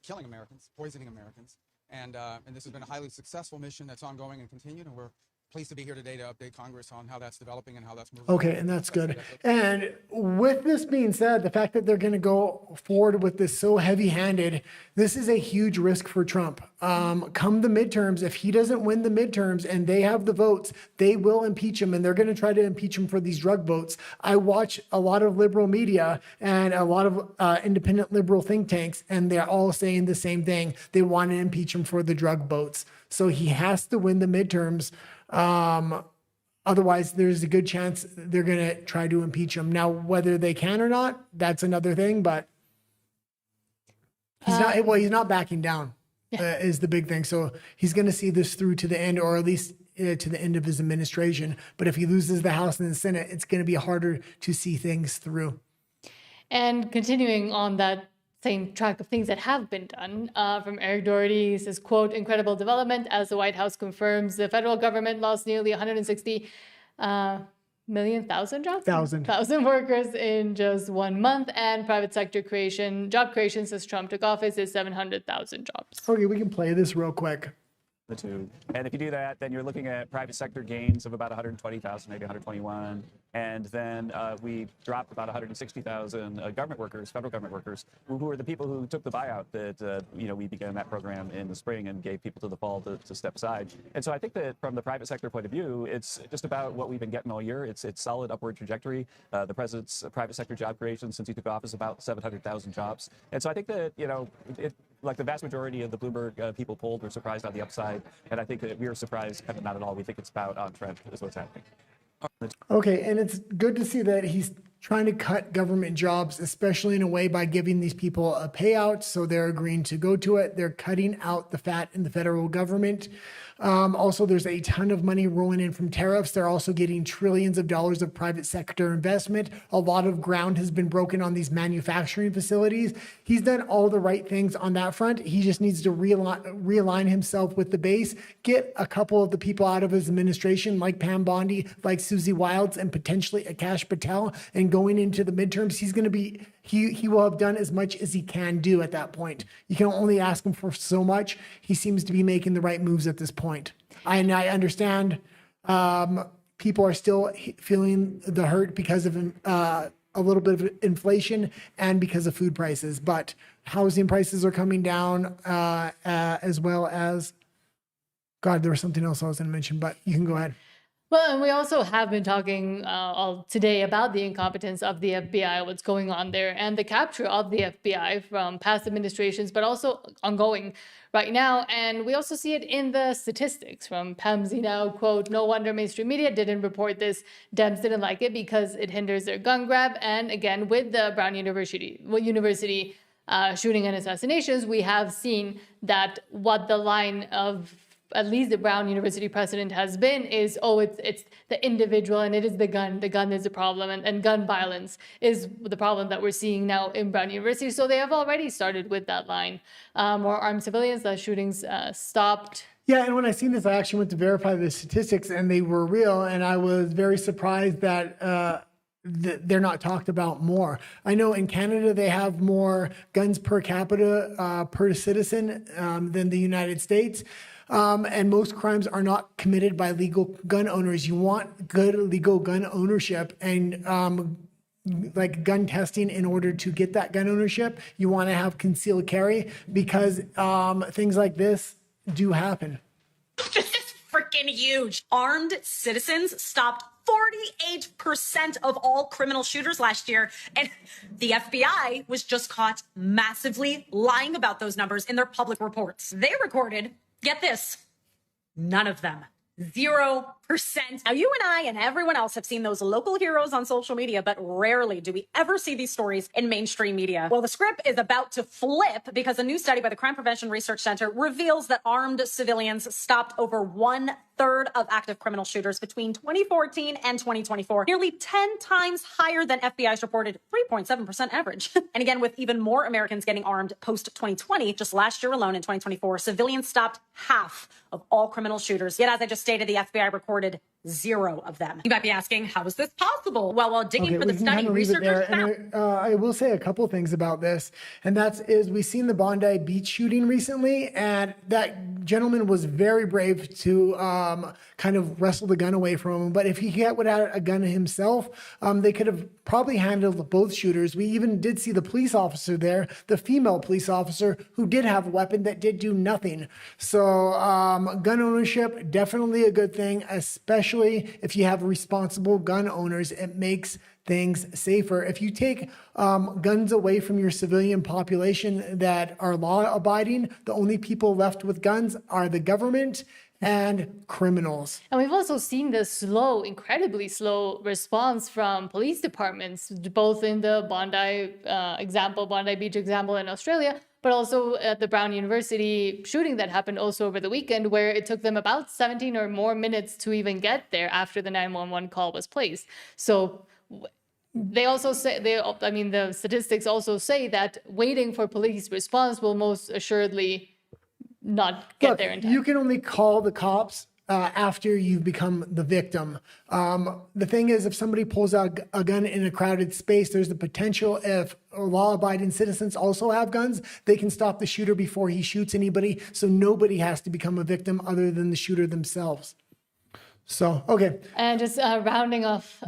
killing Americans, poisoning Americans. And this has been a highly successful mission that's ongoing and continued, and we're pleased to be here today to update Congress on how that's developing and how that's moving. Okay, and that's good. And with this being said, the fact that they're going to go forward with this so heavy-handed, this is a huge risk for Trump. Come the midterms, if he doesn't win the midterms and they have the votes, they will impeach him, and they're going to try to impeach him for these drug votes. I watch a lot of liberal media and a lot of independent liberal think tanks, and they're all saying the same thing. They want to impeach him for the drug votes. So he has to win the midterms. Otherwise, there's a good chance they're going to try to impeach him. Now, whether they can or not, that's another thing, but he's not backing down is the big thing. So he's going to see this through to the end, or at least to the end of his administration. But if he loses the House and the Senate, it's going to be harder to see things through. And continuing on that same track of things that have been done, from Eric Doherty, he says, quote, incredible development as the White House confirms the federal government lost nearly 160 thousand workers in just 1 month, and private sector job creation since Trump took office is 700,000 jobs. Okay, we can play this real quick. The two. And if you do that, then you're looking at private sector gains of about 120,000, maybe 121. And then we dropped about 160,000 government workers, federal government workers, who are the people who took the buyout that, we began that program in the spring and gave people to the fall to step aside. And so I think that from the private sector point of view, it's just about what we've been getting all year. It's solid upward trajectory. The president's private sector job creation since he took office, about 700,000 jobs. And so I think that, like the vast majority of the Bloomberg people polled were surprised on the upside. And I think that we were surprised kind of not at all. We think it's about on trend is what's happening. Okay, and it's good to see that he's trying to cut government jobs, especially in a way by giving these people a payout. So they're agreeing to go to it. They're cutting out the fat in the federal government. Also, there's a ton of money rolling in from tariffs. They're also getting trillions of dollars of private sector investment. A lot of ground has been broken on these manufacturing facilities. He's done all the right things on that front. He just needs to realign himself with the base, get a couple of the people out of his administration, like Pam Bondi, like Susie Wilds, and potentially Akash Patel. And going into the midterms, he's going to be, he will have done as much as he can do at that point. You can only ask him for so much. He seems to be making the right moves at this point. And I understand people are still feeling the hurt because of a little bit of inflation and because of food prices, but housing prices are coming down as well as, God, there was something else I was going to mention, but you can go ahead. Well, and we also have been talking all today about the incompetence of the FBI, what's going on there, and the capture of the FBI from past administrations, but also ongoing right now. And we also see it in the statistics from Pamzi now, quote, no wonder mainstream media didn't report this. Dems didn't like it because it hinders their gun grab. And again, with the Brown University shooting and assassinations, we have seen that what the line of at least the Brown University precedent has been is, oh, it's the individual and it is the gun. The gun is the problem, and gun violence is the problem that we're seeing now in Brown University. So they have already started with that line. More armed civilians, the shootings stopped. Yeah, and when I seen this, I actually went to verify the statistics, and they were real, and I was very surprised that they're not talked about more. I know in Canada they have more guns per capita per citizen than the United States. And most crimes are not committed by legal gun owners. You want good legal gun ownership and like gun testing in order to get that gun ownership. You want to have concealed carry because things like this do happen. This is freaking huge. Armed citizens stopped 48% of all criminal shooters last year. And the FBI was just caught massively lying about those numbers in their public reports. They recorded, get this, none of them. 0%. Now, you and I and everyone else have seen those local heroes on social media, but rarely do we ever see these stories in mainstream media. Well, the script is about to flip because a new study by the Crime Prevention Research Center reveals that armed civilians stopped over 1/3 of active criminal shooters between 2014 and 2024, nearly 10 times higher than FBI's reported 3.7% average. And again, with even more Americans getting armed post-2020, just last year alone in 2024, civilians stopped half of all criminal shooters. Yet, as I just stated, the FBI recorded 0 of them. You might be asking, how is this possible? Well, while digging for the study, researchers found... I will say a couple things about this, and is we've seen the Bondi Beach shooting recently, and that gentleman was very brave to kind of wrestle the gun away from him. But if he would have had a gun himself, they could have probably handled both shooters. We even did see the police officer there, the female police officer, who did have a weapon that did do nothing. So gun ownership, definitely a good thing, especially if you have responsible gun owners. It makes things safer. If you take guns away from your civilian population that are law-abiding, the only people left with guns are the government and criminals. And we've also seen the incredibly slow response from police departments, both in the Bondi Beach example in Australia, but also at the Brown University shooting that happened also over the weekend, where it took them about 17 or more minutes to even get there after the 911 call was placed. So they also say, the statistics also say that waiting for police response will most assuredly not get there in time. You can only call the cops after you've become the victim. The thing is, if somebody pulls out a gun in a crowded space, there's the potential, if law-abiding citizens also have guns, they can stop the shooter before he shoots anybody. So nobody has to become a victim other than the shooter themselves. So, okay. And just rounding off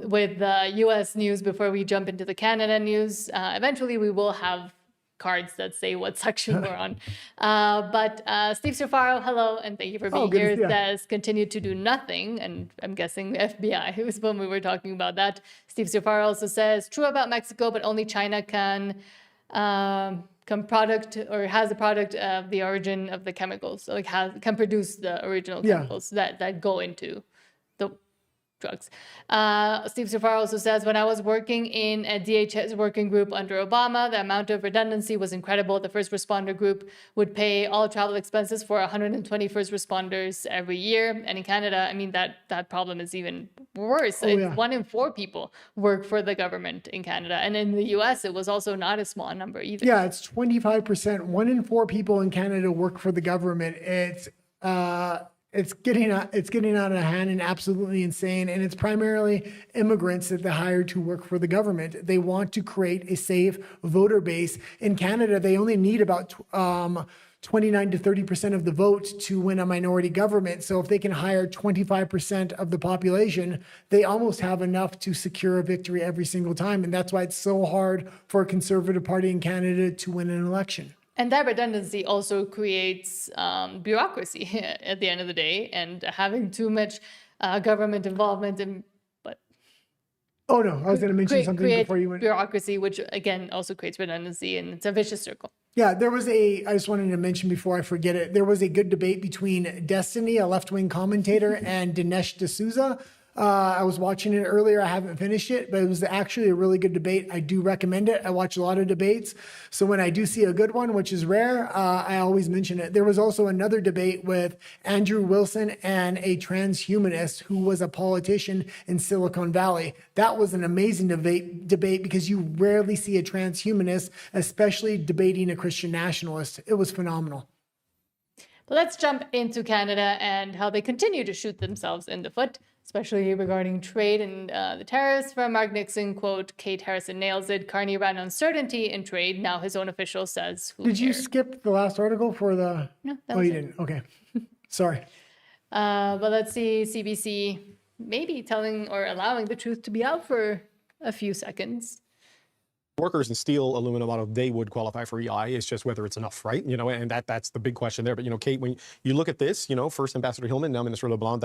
with U.S. news before we jump into the Canada news. Eventually, we will have cards that say what section we're on. But Steve Sofaro, hello, and thank you for being here, says continue to do nothing. And I'm guessing FBI was when we were talking about that. Steve Sofaro also says, true about Mexico, but only China can product or has a product of the origin of the chemicals. So can produce the original chemicals that go into the drugs. Steve Sofaro also says, when I was working in a DHS working group under Obama, the amount of redundancy was incredible. The first responder group would pay all travel expenses for 120 first responders every year. And in Canada, that problem is even worse. 1 in 4 people work for the government in Canada. And in the US, it was also not a small number either. Yeah, it's 25%. 1 in 4 people in Canada work for the government. It's getting out of hand and absolutely insane. And it's primarily immigrants that they hired to work for the government. They want to create a safe voter base. In Canada, they only need about 29 to 30% of the vote to win a minority government. So if they can hire 25% of the population, they almost have enough to secure a victory every single time. And that's why it's so hard for a Conservative Party in Canada to win an election. And that redundancy also creates bureaucracy at the end of the day, and having too much government involvement in. Oh no, I was going to mention something before you went. Bureaucracy, which again also creates redundancy, and it's a vicious circle. Yeah, I just wanted to mention before I forget it, there was a good debate between Destiny, a left-wing commentator, and Dinesh D'Souza, I was watching it earlier. I haven't finished it, but it was actually a really good debate. I do recommend it. I watch a lot of debates. So when I do see a good one, which is rare, I always mention it. There was also another debate with Andrew Wilson and a transhumanist who was a politician in Silicon Valley. That was an amazing debate because you rarely see a transhumanist, especially debating a Christian nationalist. It was phenomenal. But let's jump into Canada and how they continue to shoot themselves in the foot, especially regarding trade and the tariffs. From Mark Nixon, quote, Kate Harrison nails it. Carney ran uncertainty in trade. Now his own official says, who Did you cares? skip the last article for the... No, that oh, was you it. didn't. Okay. Sorry. But let's see, CBC maybe telling or allowing the truth to be out for a few seconds. Workers in steel, aluminum, auto, they would qualify for EI. It's just whether it's enough, right? You know, and that's the big question there. But, you know, Kate, when you look at this, you know, first Ambassador Hillman, now Minister LeBlanc,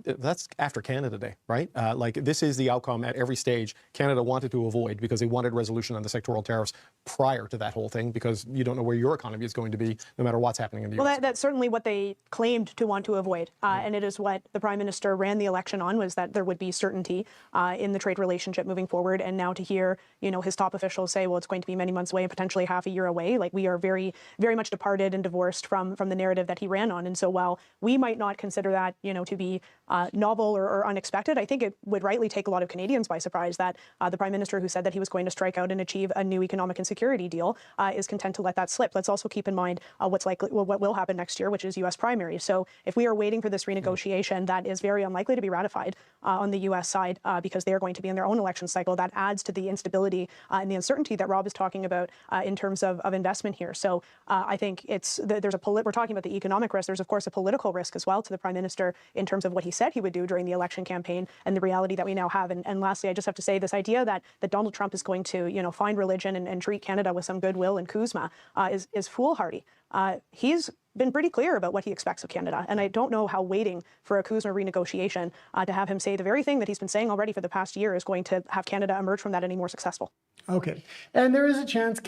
that's after Canada Day, right? Like this is the outcome at every stage Canada wanted to avoid because they wanted resolution on the sectoral tariffs prior to that whole thing because you don't know where your economy is going to be no matter what's happening in the US. That's certainly what they claimed to want to avoid. And it is what the Prime Minister ran the election on, was that there would be certainty in the trade relationship moving forward. And now to hear, you know, his top officials say, well, it's going to be many months away and potentially half a year away. Like we are very, very much departed and divorced from the narrative that he ran on. And so while we might not consider that, you know, to be novel or unexpected, I think it would rightly take a lot of Canadians by surprise that the Prime Minister, who said that he was going to strike out and achieve a new economic and security deal, is content to let that slip. Let's also keep in mind what will happen next year, which is U.S. primaries. So if we are waiting for this renegotiation, that is very unlikely to be ratified on the U.S. side because they are going to be in their own election cycle. That adds to the instability and the uncertainty that Rob is talking about in terms of investment here. So I think we're talking about the economic risk. There's of course a political risk as well to the Prime Minister in terms of what he said he would do during the election campaign and the reality that we now have. And lastly, I just have to say this idea that Donald Trump is going to, you know, find religion and treat Canada with some goodwill and Kuzma is foolhardy. He's been pretty clear about what he expects of Canada. And I don't know how waiting for a Kuzma renegotiation to have him say the very thing that he's been saying already for the past year is going to have Canada emerge from that any more successful. Okay. And there is a chance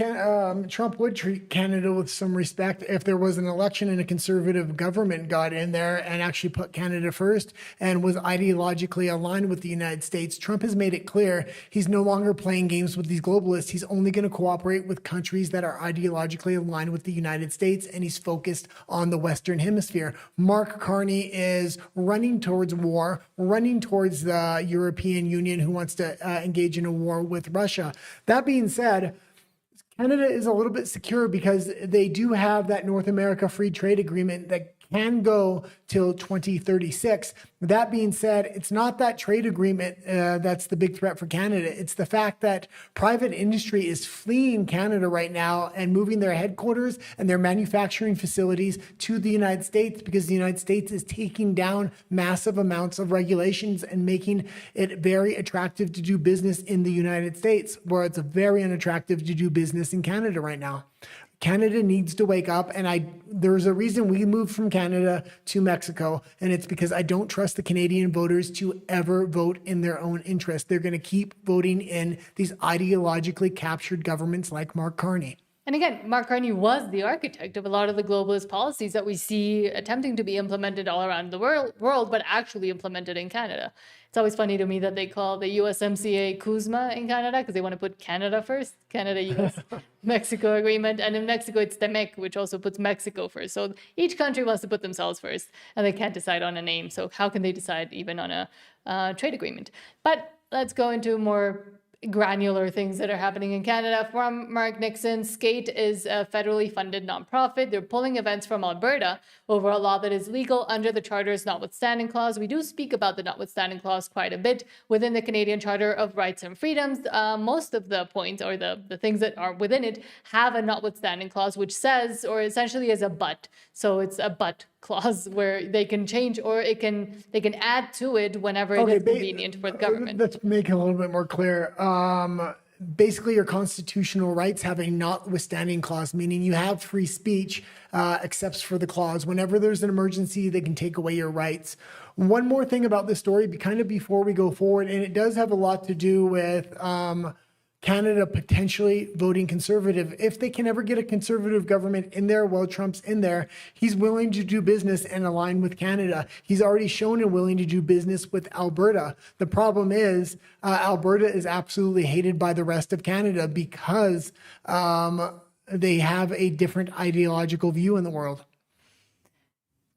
Trump would treat Canada with some respect if there was an election and a conservative government got in there and actually put Canada first and was ideologically aligned with the United States. Trump has made it clear he's no longer playing games with these globalists. He's only going to cooperate with countries that are ideologically aligned with the United States, and he's focused on the Western Hemisphere. Mark Carney is running towards war, running towards the European Union, who wants to engage in a war with Russia. That being said, Canada is a little bit secure because they do have that North America Free Trade Agreement that can go till 2036. That being said, it's not that trade agreement that's the big threat for Canada. It's the fact that private industry is fleeing Canada right now and moving their headquarters and their manufacturing facilities to the United States because the United States is taking down massive amounts of regulations and making it very attractive to do business in the United States, where it's very unattractive to do business in Canada right now. Canada needs to wake up, and there's a reason we moved from Canada to Mexico, and it's because I don't trust the Canadian voters to ever vote in their own interest. They're going to keep voting in these ideologically captured governments like Mark Carney. And again, Mark Carney was the architect of a lot of the globalist policies that we see attempting to be implemented all around the world, but actually implemented in Canada. It's always funny to me that they call the USMCA Kuzma in Canada because they want to put Canada first, Canada-US Mexico agreement. And in Mexico, it's TEMEC, which also puts Mexico first. So each country wants to put themselves first, and they can't decide on a name. So how can they decide even on a trade agreement? But let's go into more granular things that are happening in Canada. From Mark Nixon, Skate is a federally funded nonprofit. They're pulling events from Alberta over a law that is legal under the Charter's notwithstanding clause. We do speak about the notwithstanding clause quite a bit within the Canadian Charter of Rights and Freedoms. Most of the points or the things that are within it have a notwithstanding clause, which says, or essentially is a but. So it's a but clause where they can change or they can add to it whenever it is convenient for the government. Let's make it a little bit more clear. Basically, your constitutional rights have a notwithstanding clause, meaning you have free speech, except for the clause. Whenever there's an emergency, they can take away your rights. One more thing about this story, kind of before we go forward, and it does have a lot to do with Canada potentially voting conservative. If they can ever get a conservative government in there while Trump's in there, he's willing to do business and align with Canada. He's already shown him willing to do business with Alberta. The problem is Alberta is absolutely hated by the rest of Canada because they have a different ideological view in the world.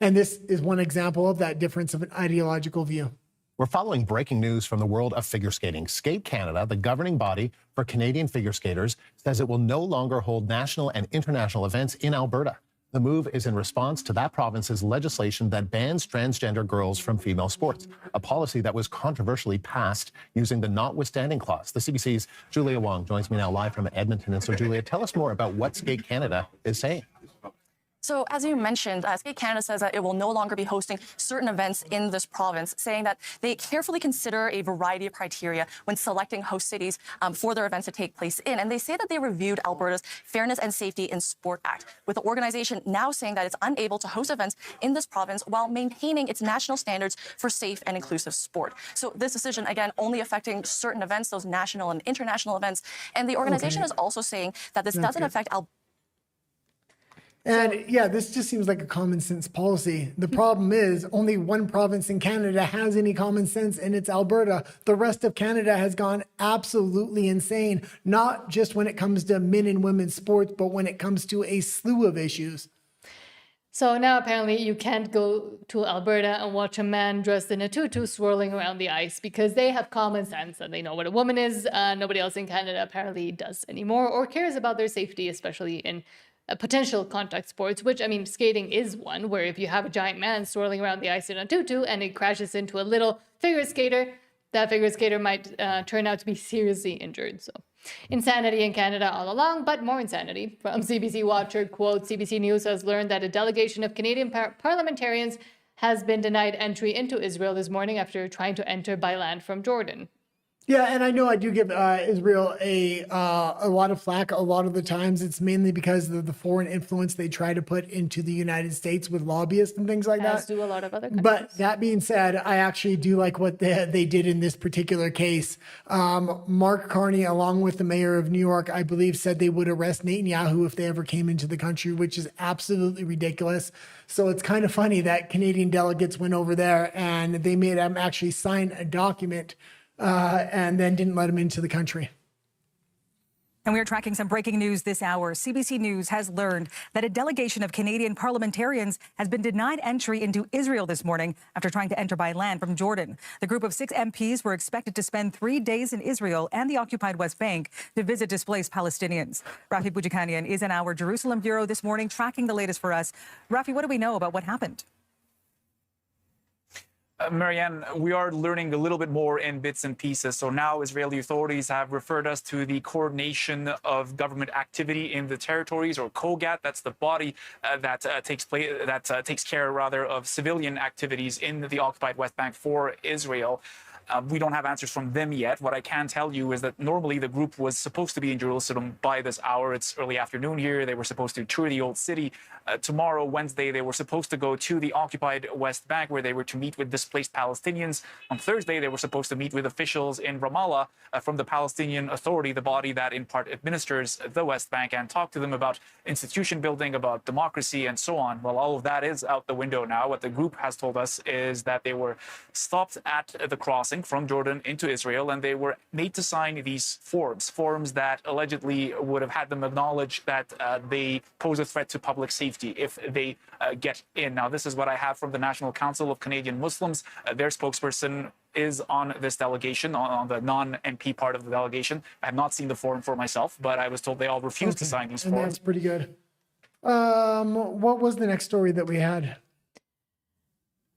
And this is one example of that difference of an ideological view. We're following breaking news from the world of figure skating. Skate Canada, the governing body for Canadian figure skaters, says it will no longer hold national and international events in Alberta. The move is in response to that province's legislation that bans transgender girls from female sports, a policy that was controversially passed using the notwithstanding clause. The CBC's Julia Wong joins me now live from Edmonton. And so, Julia, tell us more about what Skate Canada is saying. So as you mentioned, Skate Canada says that it will no longer be hosting certain events in this province, saying that they carefully consider a variety of criteria when selecting host cities for their events to take place in. And they say that they reviewed Alberta's Fairness and Safety in Sport Act, with the organization now saying that it's unable to host events in this province while maintaining its national standards for safe and inclusive sport. So this decision, again, only affecting certain events, those national and international events. And the organization is also saying that this doesn't affect Alberta. And yeah, this just seems like a common sense policy. The problem is only one province in Canada has any common sense, and it's Alberta. The rest of Canada has gone absolutely insane, not just when it comes to men and women's sports, but when it comes to a slew of issues. So now apparently you can't go to Alberta and watch a man dressed in a tutu swirling around the ice because they have common sense and they know what a woman is. Nobody else in Canada apparently does anymore or cares about their safety, especially in potential contact sports, which, I mean, skating is one, where if you have a giant man swirling around the ice in a tutu and it crashes into a little figure skater, that figure skater might turn out to be seriously injured. So insanity in Canada all along, but more insanity. From CBC Watcher, quote, CBC News has learned that a delegation of Canadian parliamentarians has been denied entry into Israel this morning after trying to enter by land from Jordan. Yeah, and I know I do give Israel a lot of flack. A lot of the times it's mainly because of the foreign influence they try to put into the United States with lobbyists and things like that. As do a lot of other countries. But that being said, I actually do like what they did in this particular case. Mark Carney, along with the mayor of New York, I believe, said they would arrest Netanyahu if they ever came into the country, which is absolutely ridiculous. So it's kind of funny that Canadian delegates went over there and they made him actually sign a document and then didn't let him into the country. And we are tracking some breaking news this hour. CBC News has learned that a delegation of Canadian parliamentarians has been denied entry into Israel this morning after trying to enter by land from Jordan. The group of 6 MPs were expected to spend 3 days in Israel and the occupied West Bank to visit displaced Palestinians. Rafi Boudjikanian is in our Jerusalem bureau this morning, tracking the latest for us. Rafi, what do we know about what happened? Marianne, we are learning a little bit more in bits and pieces. So now Israeli authorities have referred us to the Coordination of Government Activity in the Territories, or COGAT. That's the body that takes care of civilian activities in the occupied West Bank for Israel. We don't have answers from them yet. What I can tell you is that normally the group was supposed to be in Jerusalem by this hour. It's early afternoon here. They were supposed to tour the old city. Tomorrow, Wednesday, they were supposed to go to the occupied West Bank where they were to meet with displaced Palestinians. On Thursday, they were supposed to meet with officials in Ramallah from the Palestinian Authority, the body that in part administers the West Bank, and talk to them about institution building, about democracy, and so on. Well, all of that is out the window now. What the group has told us is that they were stopped at the crossing from Jordan into Israel, and they were made to sign these forms that allegedly would have had them acknowledge that they pose a threat to public safety if they get in. Now, this is what I have from the National Council of Canadian Muslims. Their spokesperson is on this delegation, on the non-MP part of the delegation. I have not seen the form for myself, but I was told they all refused to sign these forms. That's pretty good. What was the next story that we had?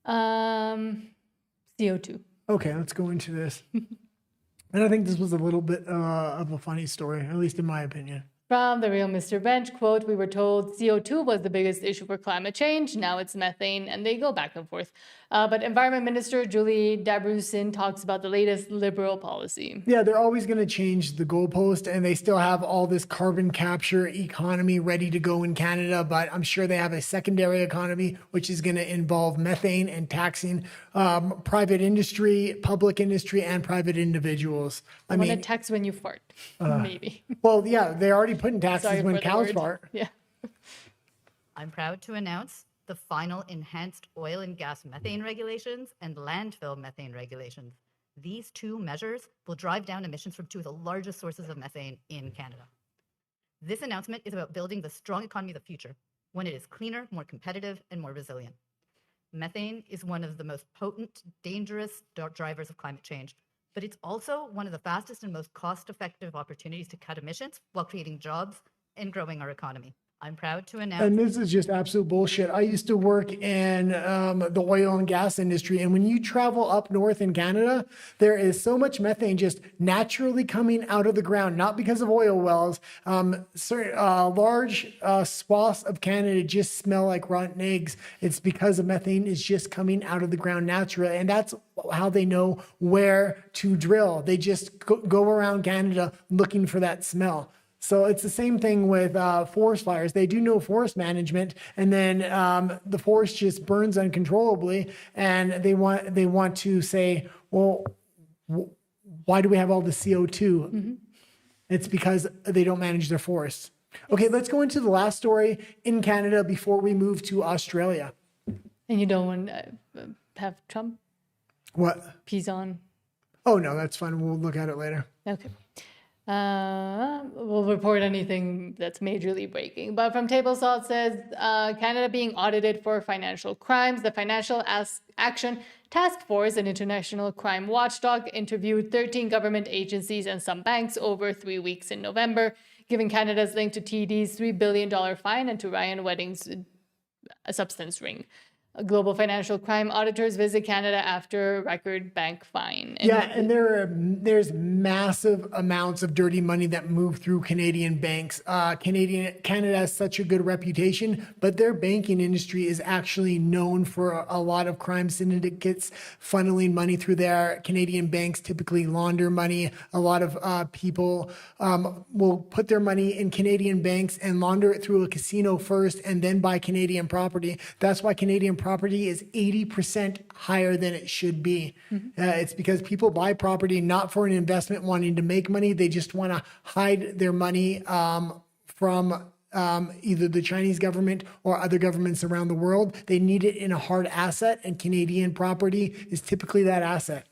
CO2. Okay, let's go into this. And I think this was a little bit of a funny story, at least in my opinion. From the real Mr. Bench, quote, we were told CO2 was the biggest issue for climate change. Now it's methane, and they go back and forth. But Environment Minister Julie Dabrusin talks about the latest Liberal policy. Yeah, they're always going to change the goalpost, and they still have all this carbon capture economy ready to go in Canada, but I'm sure they have a secondary economy, which is going to involve methane and taxing private industry, public industry, and private individuals. I want to tax when you fart, maybe. Well, yeah, they're already putting taxes Sorry when for the cows word. fart. Yeah. I'm proud to announce the final enhanced oil and gas methane regulations and landfill methane regulations. These two measures will drive down emissions from two of the largest sources of methane in Canada. This announcement is about building the strong economy of the future, one it is cleaner, more competitive, and more resilient. Methane is one of the most potent, dangerous drivers of climate change, but it's also one of the fastest and most cost-effective opportunities to cut emissions while creating jobs and growing our economy. I'm proud to announce. And this is just absolute bullshit. I used to work in the oil and gas industry. And when you travel up north in Canada, there is so much methane just naturally coming out of the ground, not because of oil wells. Large swaths of Canada just smell like rotten eggs. It's because the methane is just coming out of the ground naturally. And that's how they know where to drill. They just go around Canada looking for that smell. So it's the same thing with forest fires. They do know forest management, and then the forest just burns uncontrollably, and they want to say, well, why do we have all the CO2? Mm-hmm. It's because they don't manage their forests. Okay, let's go into the last story in Canada before we move to Australia. And you don't want to have Trump? What? Peas on? Oh, no, that's fine. We'll look at it later. Okay. We'll report anything that's majorly breaking. But from Table Salt says, Canada being audited for financial crimes. The Financial Action Task Force, an international crime watchdog, interviewed 13 government agencies and some banks over 3 weeks in November, giving Canada's link to TD's $3 billion fine and to Ryan Wedding's a substance ring. Global financial crime auditors visit Canada after record bank fine. And there's massive amounts of dirty money that move through Canadian banks. Canada has such a good reputation, but their banking industry is actually known for a lot of crime syndicates funneling money through there. Canadian banks typically launder money. A lot of people will put their money in Canadian banks and launder it through a casino first and then buy Canadian property. That's why Canadian property is 80% higher than it should be. Mm-hmm. It's because people buy property not for an investment wanting to make money. They just want to hide their money from either the Chinese government or other governments around the world. They need it in a hard asset, and Canadian property is typically that asset.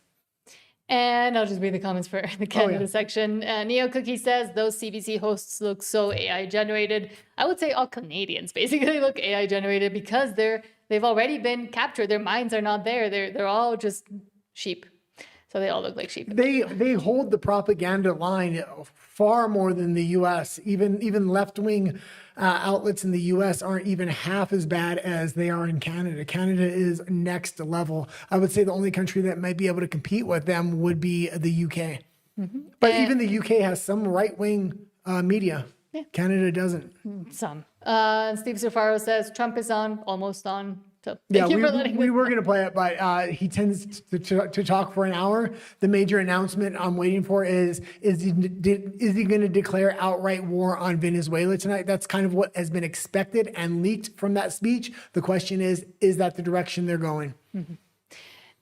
And I'll just read the comments for the Canada section. Neo Cookie says, those CBC hosts look so AI generated. I would say all Canadians basically look AI generated because they've already been captured. Their minds are not there. They're all just sheep. So they all look like sheep. They hold the propaganda line far more than the U.S. Even left-wing outlets in the U.S. aren't even half as bad as they are in Canada. Canada is next level. I would say the only country that might be able to compete with them would be the U.K. Mm-hmm. But even the UK has some right-wing media. Yeah. Canada doesn't. Some. Steve Safaro says Trump is on, almost on. So we were going to play it, but he tends to talk for an hour. The major announcement I'm waiting for is he going to declare outright war on Venezuela tonight? That's kind of what has been expected and leaked from that speech. The question is that the direction they're going? Mm-hmm.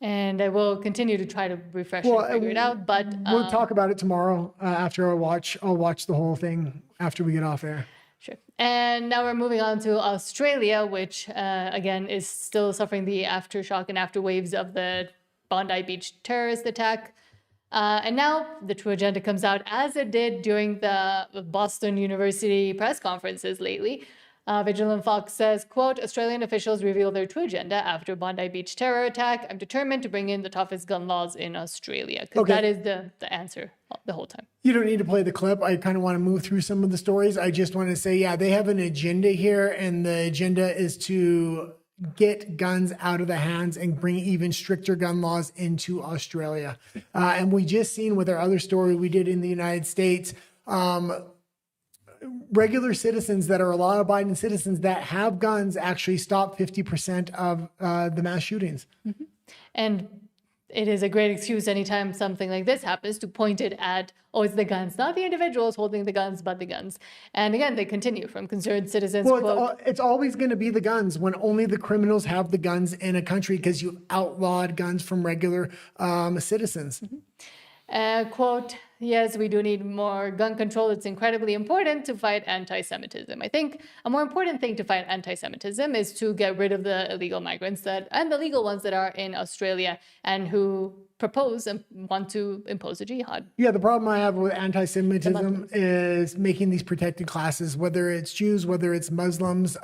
And I will continue to try to refresh and figure it out. But we'll talk about it tomorrow after I'll watch the whole thing after we get off air. Sure. And now we're moving on to Australia, which again is still suffering the aftershock and afterwaves of the Bondi Beach terrorist attack. And now the true agenda comes out, as it did during the Boston University press conferences lately. Vigilant Fox says, quote, Australian officials reveal their true agenda after Bondi Beach terror attack. I'm determined to bring in the toughest gun laws in Australia. Because that is the answer the whole time. You don't need to play the clip. I kind of want to move through some of the stories. I just want to say, they have an agenda here, and the agenda is to get guns out of the hands and bring even stricter gun laws into Australia. And we just seen with our other story we did in the United States, regular citizens that are law-abiding citizens that have guns actually stop 50% of the mass shootings. And it is a great excuse anytime something like this happens to point it at, oh, it's the guns, not the individuals holding the guns, but the guns. And again, they continue from concerned citizens. Well, quote, it's always going to be the guns when only the criminals have the guns in a country because you outlawed guns from regular citizens. Quote, yes, we do need more gun control. It's incredibly important to fight anti-Semitism. I think a more important thing to fight anti-Semitism is to get rid of the illegal migrants and the legal ones that are in Australia and who propose and want to impose a jihad. Yeah, the problem I have with anti-Semitism is making these protected classes, whether it's Jews, whether it's Muslims.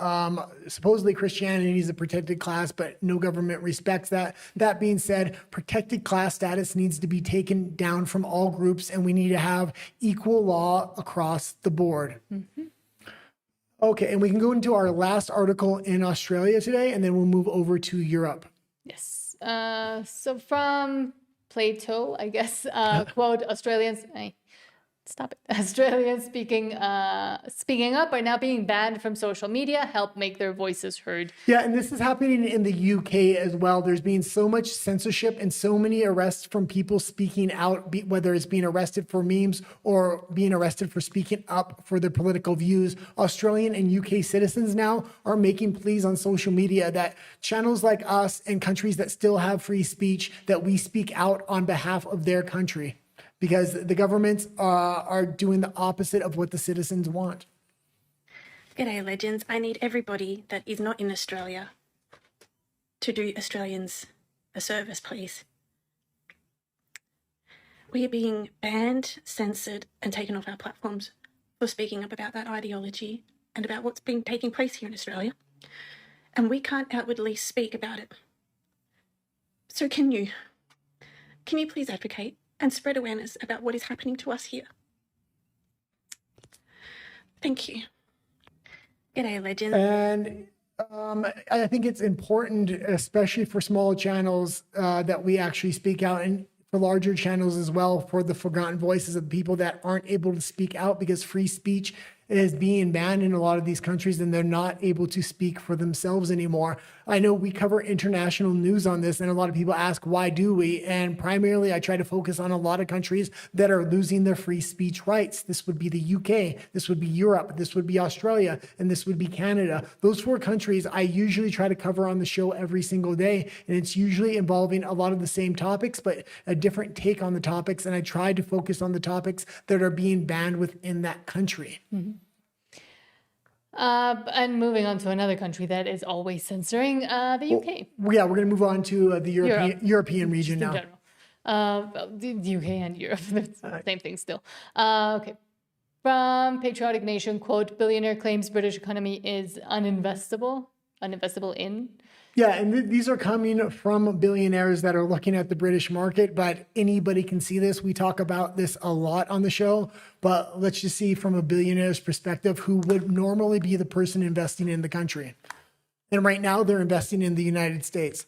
Supposedly Christianity is a protected class, but no government respects that. That being said, protected class status needs to be taken down from all groups, and we need to have equal law across the board. Okay, and we can go into our last article in Australia today, and then we'll move over to Europe. Yes. So from Plato, I guess, quote, Australians speaking up are now being banned from social media, help make their voices heard. Yeah, and this is happening in the UK as well. There's been so much censorship and so many arrests from people speaking out, whether it's being arrested for memes or being arrested for speaking up for their political views. Australian and UK citizens now are making pleas on social media that channels like us and countries that still have free speech, that we speak out on behalf of their country. Because the governments are doing the opposite of what the citizens want. G'day, legends. I need everybody that is not in Australia to do Australians a service, please. We are being banned, censored, and taken off our platforms for speaking up about that ideology and about what's been taking place here in Australia. And we can't outwardly speak about it. So can you please advocate and spread awareness about what is happening to us here? Thank you. G'day, legend. And I think it's important, especially for small channels, that we actually speak out, and for larger channels as well, for the forgotten voices of people that aren't able to speak out, because free speech is being banned in a lot of these countries and they're not able to speak for themselves anymore. I know we cover international news on this, and a lot of people ask, why do we? And primarily, I try to focus on a lot of countries that are losing their free speech rights. This would be the UK, this would be Europe, this would be Australia, and this would be Canada. Those 4 countries I usually try to cover on the show every single day, and it's usually involving a lot of the same topics, but a different take on the topics, and I try to focus on the topics that are being banned within that country. And moving on to another country that is always censoring, the UK. Yeah, we're going to move on to the European region Just now. in general. The UK and Europe, it's the same thing still. Okay. From Patriotic Nation, quote, billionaire claims British economy is uninvestable in. Yeah, and these are coming from billionaires that are looking at the British market, but anybody can see this. We talk about this a lot on the show, but let's just see from a billionaire's perspective who would normally be the person investing in the country. And right now they're investing in the United States.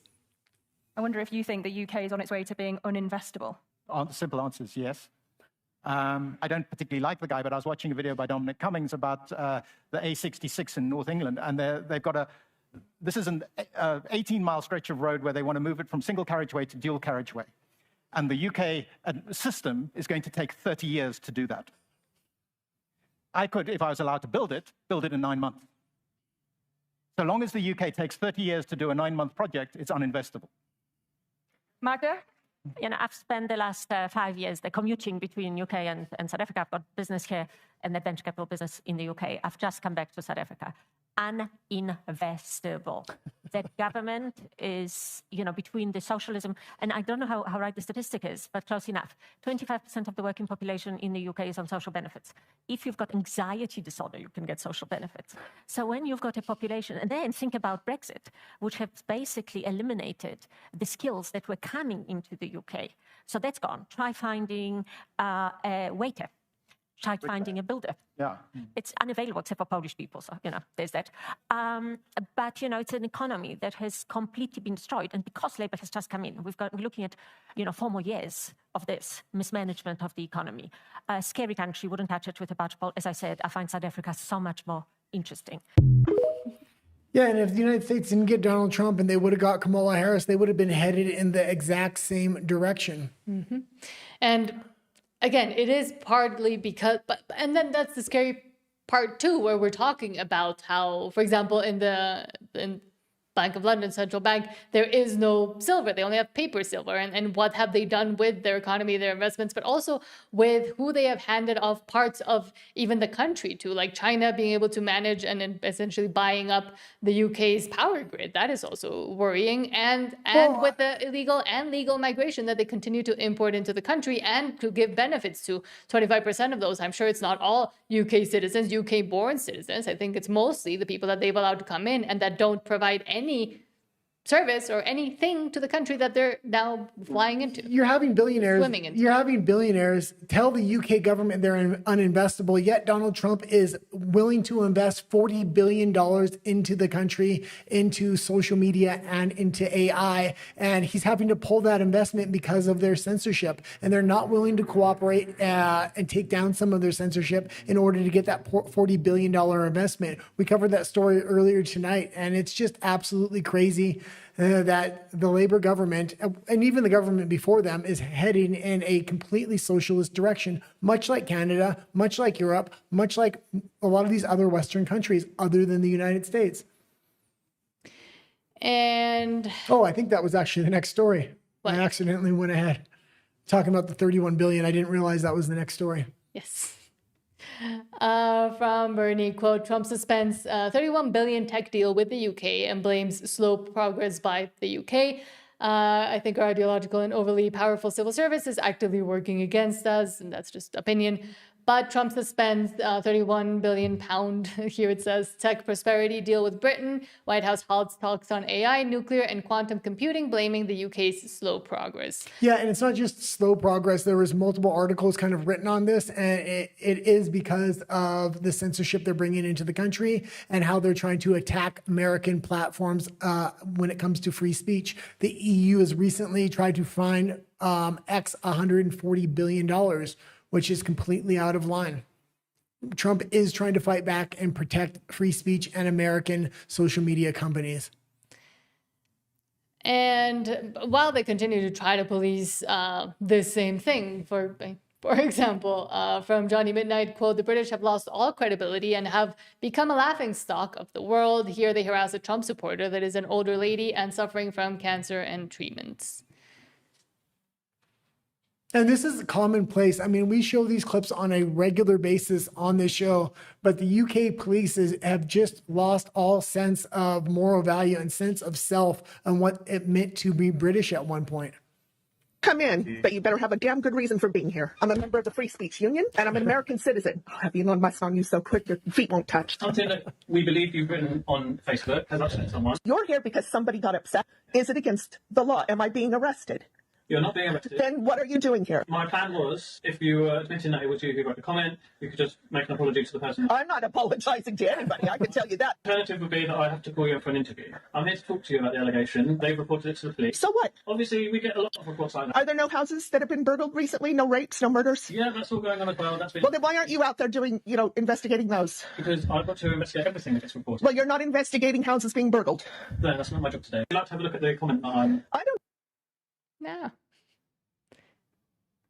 I wonder if you think the UK is on its way to being uninvestable. The simple answer is yes. I don't particularly like the guy, but I was watching a video by Dominic Cummings about the A66 in North England, and they've got this is an 18-mile stretch of road where they want to move it from single carriageway to dual carriageway. And the UK system is going to take 30 years to do that. I could, if I was allowed to build it in 9 months. So long as the UK takes 30 years to do a 9-month project, it's uninvestable. Magda? I've spent the last 5 years commuting between UK and South Africa. I've got business here and the venture capital business in the UK. I've just come back to South Africa. Uninvestable. The government is, between the socialism, and I don't know how right the statistic is, but close enough. 25% of the working population in the UK is on social benefits. If you've got anxiety disorder, you can get social benefits. So when you've got a population, and then think about Brexit, which has basically eliminated the skills that were coming into the UK. So that's gone. Try finding a waiter. tried finding a builder. Yeah. It's unavailable except for Polish people, so, there's that. But, it's an economy that has completely been destroyed. And because Labour has just come in, we're looking at, 4 more years of this mismanagement of the economy. A scary country, wouldn't touch it with a barge pole. As I said, I find South Africa so much more interesting. Yeah, and if the United States didn't get Donald Trump and they would have got Kamala Harris, they would have been headed in the exact same direction. Mm-hmm. And again, it is partly because, and then that's the scary part too, where we're talking about how, for example, in Bank of London, central bank, there is no silver. They only have paper silver. And what have they done with their economy, their investments, but also with who they have handed off parts of even the country to, like China being able to manage and essentially buying up the UK's power grid. That is also worrying. And with the illegal and legal migration that they continue to import into the country and to give benefits to 25% of those. I'm sure it's not all UK citizens, UK born citizens. I think it's mostly the people that they've allowed to come in and that don't provide any service or anything to the country that they're now flying into. You're having billionaires. Swimming into. You're having billionaires tell the UK government they're uninvestable, yet Donald Trump is willing to invest $40 billion into the country, into social media and into AI. And he's having to pull that investment because of their censorship. And they're not willing to cooperate and take down some of their censorship in order to get that $40 billion investment. We covered that story earlier tonight, and it's just absolutely crazy. That the Labour government, and even the government before them, is heading in a completely socialist direction, much like Canada, much like Europe, much like a lot of these other Western countries other than the United States. And I think that was actually the next story. What? I accidentally went ahead talking about the 31 billion. I didn't realize that was the next story. Yes. From Bernie, quote, Trump suspends 31 billion tech deal with the UK and blames slow progress by the UK. I think our ideological and overly powerful civil service is actively working against us, and that's just opinion. But Trump suspends 31 billion pound, here it says, tech prosperity deal with Britain. White House halts talks on AI, nuclear, and quantum computing, blaming the UK's slow progress. Yeah, and it's not just slow progress. There was multiple articles kind of written on this, and it is because of the censorship they're bringing into the country and how they're trying to attack American platforms when it comes to free speech. The EU has recently tried to fine $140 billion, which is completely out of line. Trump is trying to fight back and protect free speech and American social media companies. And while they continue to try to police this same thing, for example, from Johnny Midnight, quote, the British have lost all credibility and have become a laughingstock of the world. Here they harass a Trump supporter that is an older lady and suffering from cancer and treatments. And this is commonplace. I mean, we show these clips on a regular basis on this show, but the UK police have just lost all sense of moral value and sense of self and what it meant to be British at one point. Come in, but you better have a damn good reason for being here. I'm a member of the Free Speech Union, and I'm an American citizen. Have Elon Musk on you so quick your feet won't touch. Something that we believe you've written on Facebook has upset someone. You're here because somebody got upset. Is it against the law? Am I being arrested? You're not being arrested. Then what are you doing here? My plan was, if you were admitting that it was you who wrote the comment, you could just make an apology to the person. I'm not apologizing to anybody, I can tell you that. The alternative would be that I have to call you in for an interview. I'm here to talk to you about the allegation. They've reported it to the police. So what? Obviously, we get a lot of reports like that. Are there no houses that have been burgled recently? No rapes, no murders? Yeah, that's all going on as well. Well, then why aren't you out there doing, investigating those? Because I've got to investigate everything that gets reported. Well, you're not investigating houses being burgled. No, that's not my job today. I'd like to have a look at the comment that I don't. No.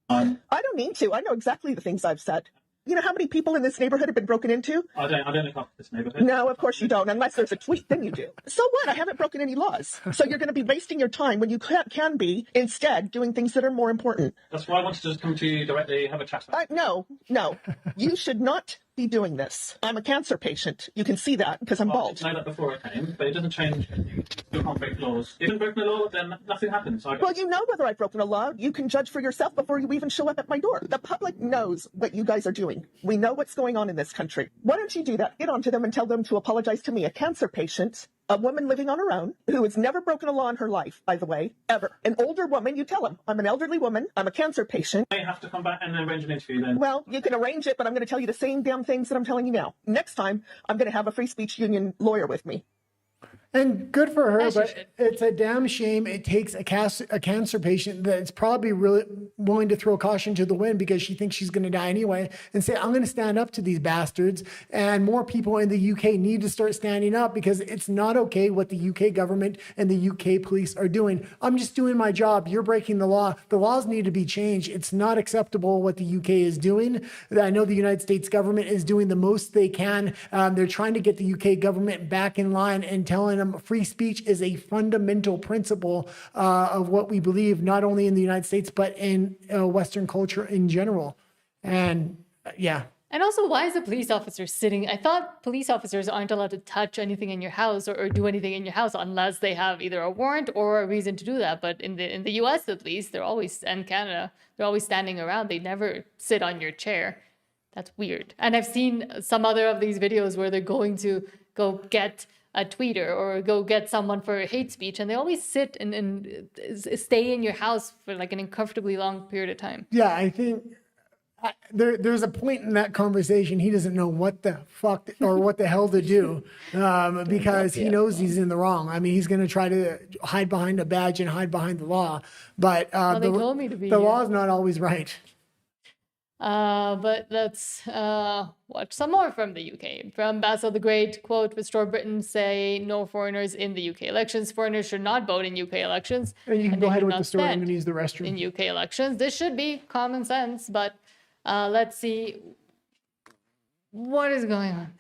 I don't need to. I know exactly the things I've said. You know how many people in this neighborhood have been broken into? I don't look after this neighborhood. No, of course you don't. Unless there's a tweet, then you do. So what? I haven't broken any laws. So you're going to be wasting your time when you can be instead doing things that are more important. That's why I wanted to just come to you directly, have a chat. No. You should not be doing this. I'm a cancer patient. You can see that because I'm bald. I didn't know that before I came, but it doesn't change anything. You can't break laws. If you haven't broken the law, then nothing happens. Well, you know whether I've broken a law. You can judge for yourself before you even show up at my door. The public knows what you guys are doing. We know what's going on in this country. Why don't you do that? Get onto them and tell them to apologize to me, a cancer patient, A woman living on her own who has never broken a law in her life, by the way, ever. An older woman, you tell them, I'm an elderly woman, I'm a cancer patient. I have to come back and arrange an interview then. Well, you can arrange it, but I'm going to tell you the same damn things that I'm telling you now. Next time, I'm going to have a free speech union lawyer with me. And good for her, but it's a damn shame it takes a cancer patient that's probably really willing to throw caution to the wind because she thinks she's going to die anyway and say, I'm going to stand up to these bastards. And more people in the UK need to start standing up because it's not okay what the UK government and the UK police are doing. I'm just doing my job. You're breaking the law. The laws need to be changed. It's not acceptable what the UK is doing. I know the United States government is doing the most they can. They're trying to get the UK government back in line and telling them free speech is a fundamental principle of what we believe, not only in the United States, but in Western culture in general. And yeah. And also, why is a police officer sitting? I thought police officers aren't allowed to touch anything in your house or do anything in your house unless they have either a warrant or a reason to do that. But in the US, at least, they're always, and Canada, they're always standing around. They never sit on your chair. That's weird. And I've seen some other of these videos where they're going to go get a tweeter or go get someone for hate speech, and they always sit and stay in your house for like an uncomfortably long period of time. Yeah, I think there's a point in that conversation he doesn't know what the fuck or what the hell to do because he knows he's in the wrong. I mean, he's going to try to hide behind a badge and hide behind the law, but they told me to be the law is not always right. But let's watch some more from the UK. From Basil the Great, quote, Restore Britain say no foreigners in the UK elections. Foreigners should not vote in UK elections. And you can go ahead with the story. I'm stand going to use the restroom. in UK elections. This should be common sense, but let's see what is going on.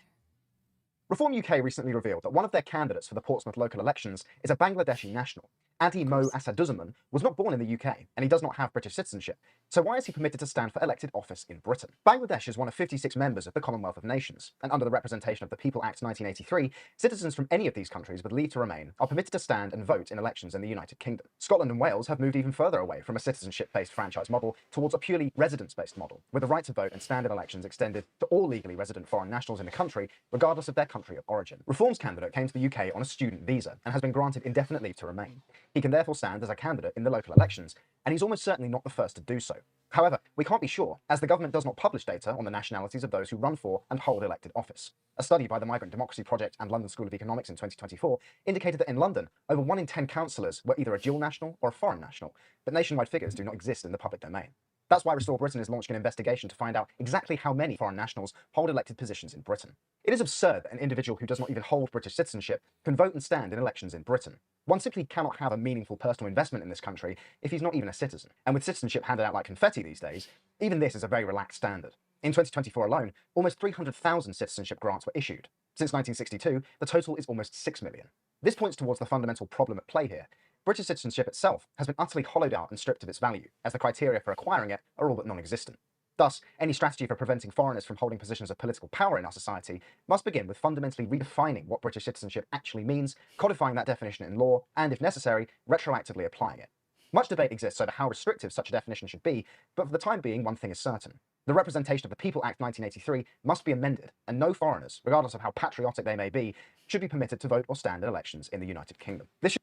Reform UK recently revealed that one of their candidates for the Portsmouth local elections is a Bangladeshi national. Adi Mo Asaduzzaman was not born in the UK, and he does not have British citizenship. So why is he permitted to stand for elected office in Britain? Bangladesh is one of 56 members of the Commonwealth of Nations, and under the Representation of the People Act 1983, citizens from any of these countries with leave to remain are permitted to stand and vote in elections in the United Kingdom. Scotland and Wales have moved even further away from a citizenship-based franchise model towards a purely residence-based model, with the right to vote and stand in elections extended to all legally resident foreign nationals in the country, regardless of their country of origin. Reform's candidate came to the UK on a student visa and has been granted indefinite leave to remain. He can therefore stand as a candidate in the local elections, and he's almost certainly not the first to do so. However, we can't be sure, as the government does not publish data on the nationalities of those who run for and hold elected office. A study by the Migrant Democracy Project and London School of Economics in 2024 indicated that in London, over 1 in 10 councillors were either a dual national or a foreign national, but nationwide figures do not exist in the public domain. That's why Restore Britain is launching an investigation to find out exactly how many foreign nationals hold elected positions in Britain. It is absurd that an individual who does not even hold British citizenship can vote and stand in elections in Britain. One simply cannot have a meaningful personal investment in this country if he's not even a citizen. And with citizenship handed out like confetti these days, even this is a very relaxed standard. In 2024 alone, almost 300,000 citizenship grants were issued. Since 1962, the total is almost 6 million. This points towards the fundamental problem at play here. British citizenship itself has been utterly hollowed out and stripped of its value, as the criteria for acquiring it are all but non-existent. Thus, any strategy for preventing foreigners from holding positions of political power in our society must begin with fundamentally redefining what British citizenship actually means, codifying that definition in law, and, if necessary, retroactively applying it. Much debate exists over how restrictive such a definition should be, but for the time being, one thing is certain. The Representation of the People Act 1983 must be amended, and no foreigners, regardless of how patriotic they may be, should be permitted to vote or stand in elections in the United Kingdom. This should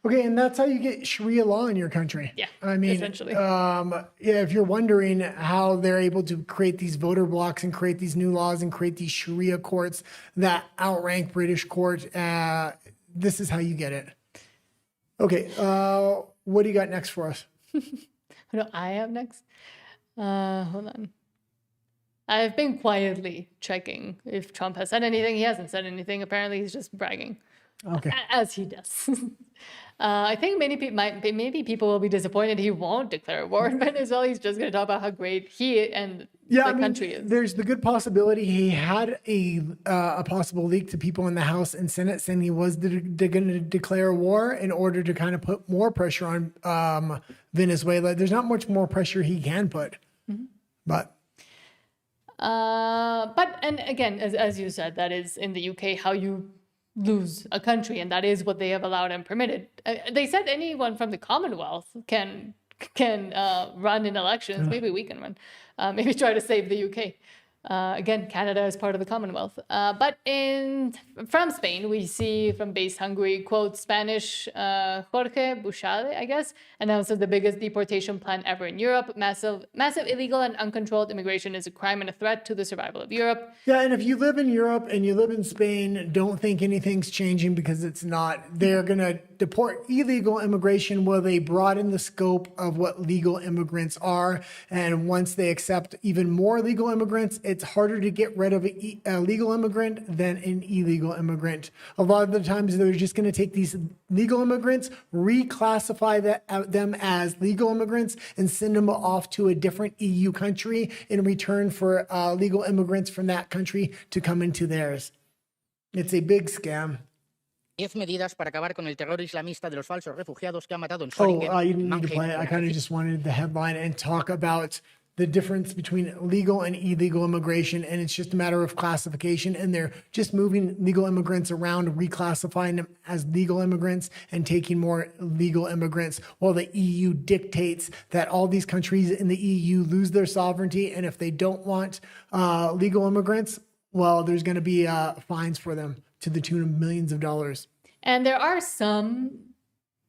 Okay, and that's how you get Sharia law in your country. Yeah, I mean, essentially. If you're wondering how they're able to create these voter blocks and create these new laws and create these Sharia courts that outrank British court, this is how you get it. Okay, what do you got next for us? What do I have next? Hold on. I've been quietly checking if Trump has said anything. He hasn't said anything. Apparently, he's just bragging. Okay. As he does. I think maybe people will be disappointed he won't declare war on Venezuela. He's just going to talk about how great he and the country is. There's the good possibility he had a possible leak to people in the House and Senate saying he was going to declare war in order to kind of put more pressure on Venezuela. There's not much more pressure he can put, but and again, as you said, that is in the UK how you lose a country, and that is what they have allowed and permitted. They said anyone from the Commonwealth can run in elections. Maybe we can run. Maybe try to save the UK. Again, Canada is part of the Commonwealth. But from Spain, we see from base Hungary, quote, Spanish Jorge Buchade, I guess, announces the biggest deportation plan ever in Europe. Massive illegal and uncontrolled immigration is a crime and a threat to the survival of Europe. Yeah, and if you live in Europe and you live in Spain, don't think anything's changing, because it's not. They're going to deport illegal immigration where they broaden the scope of what legal immigrants are. And once they accept even more legal immigrants, it's harder to get rid of a legal immigrant than an illegal immigrant. A lot of the times they're just going to take these legal immigrants, reclassify them as legal immigrants, and send them off to a different EU country in return for legal immigrants from that country to come into theirs. It's a big scam. 10 medidas para acabar con el terror islamista de los falsos refugiados que ha matado en Oh, Solingen. you didn't need to play it. I kind of just wanted the headline and talk about the difference between legal and illegal immigration. And it's just a matter of classification. And they're just moving legal immigrants around, reclassifying them as legal immigrants and taking more legal immigrants, while the EU dictates that all these countries in the EU lose their sovereignty. And if they don't want legal immigrants, well, there's going to be fines for them to the tune of millions of dollars. And there are some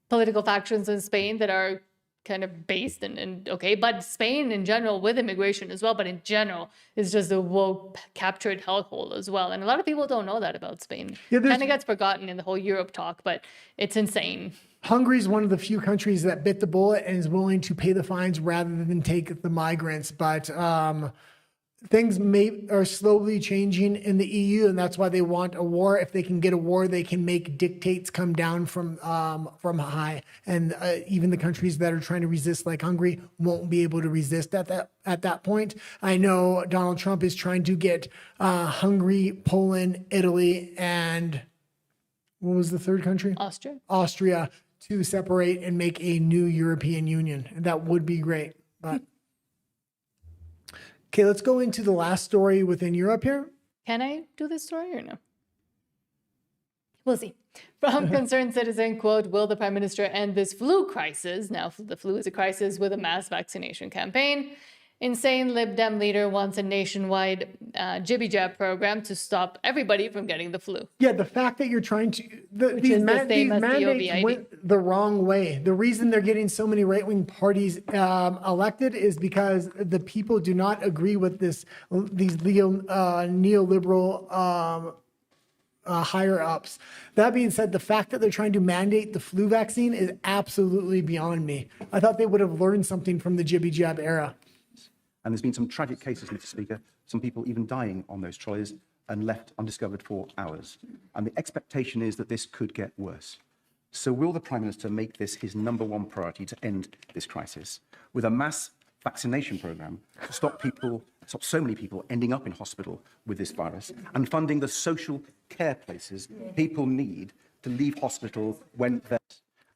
political factions in Spain that are kind of based and okay, but Spain in general, with immigration as well, but in general, is just a woke captured hellhole as well. And a lot of people don't know that about Spain. Yeah, kind of gets forgotten in the whole Europe talk, but it's insane. Hungary is one of the few countries that bit the bullet and is willing to pay the fines rather than take the migrants. But things are slowly changing in the EU, and that's why they want a war. If they can get a war, they can make dictates come down from high, and even the countries that are trying to resist, like Hungary, won't be able to resist at that point. I know Donald Trump is trying to get Hungary, Poland, Italy, and what was the third country? Austria to separate and make a new European Union. And that would be great, but. Okay, let's go into the last story within Europe here. Can I do this story or no? We'll see. From Concerned Citizen, quote, will the Prime Minister end this flu crisis? Now, the flu is a crisis with a mass vaccination campaign. Insane Lib Dem leader wants a nationwide jibby jab program to stop everybody from getting the flu. Yeah, the fact that you're trying to... these mandates went the wrong way. The reason they're getting so many right-wing parties elected is because the people do not agree with these neoliberal higher-ups. That being said, the fact that they're trying to mandate the flu vaccine is absolutely beyond me. I thought they would have learned something from the jibby jab era. And there's been some tragic cases, Mr. Speaker, some people even dying on those trolleys and left undiscovered for hours. And the expectation is that this could get worse. So will the Prime Minister make this his #1 priority to end this crisis with a mass vaccination programme to stop so many people ending up in hospital with this virus, and funding the social care places people need to leave hospital when they're...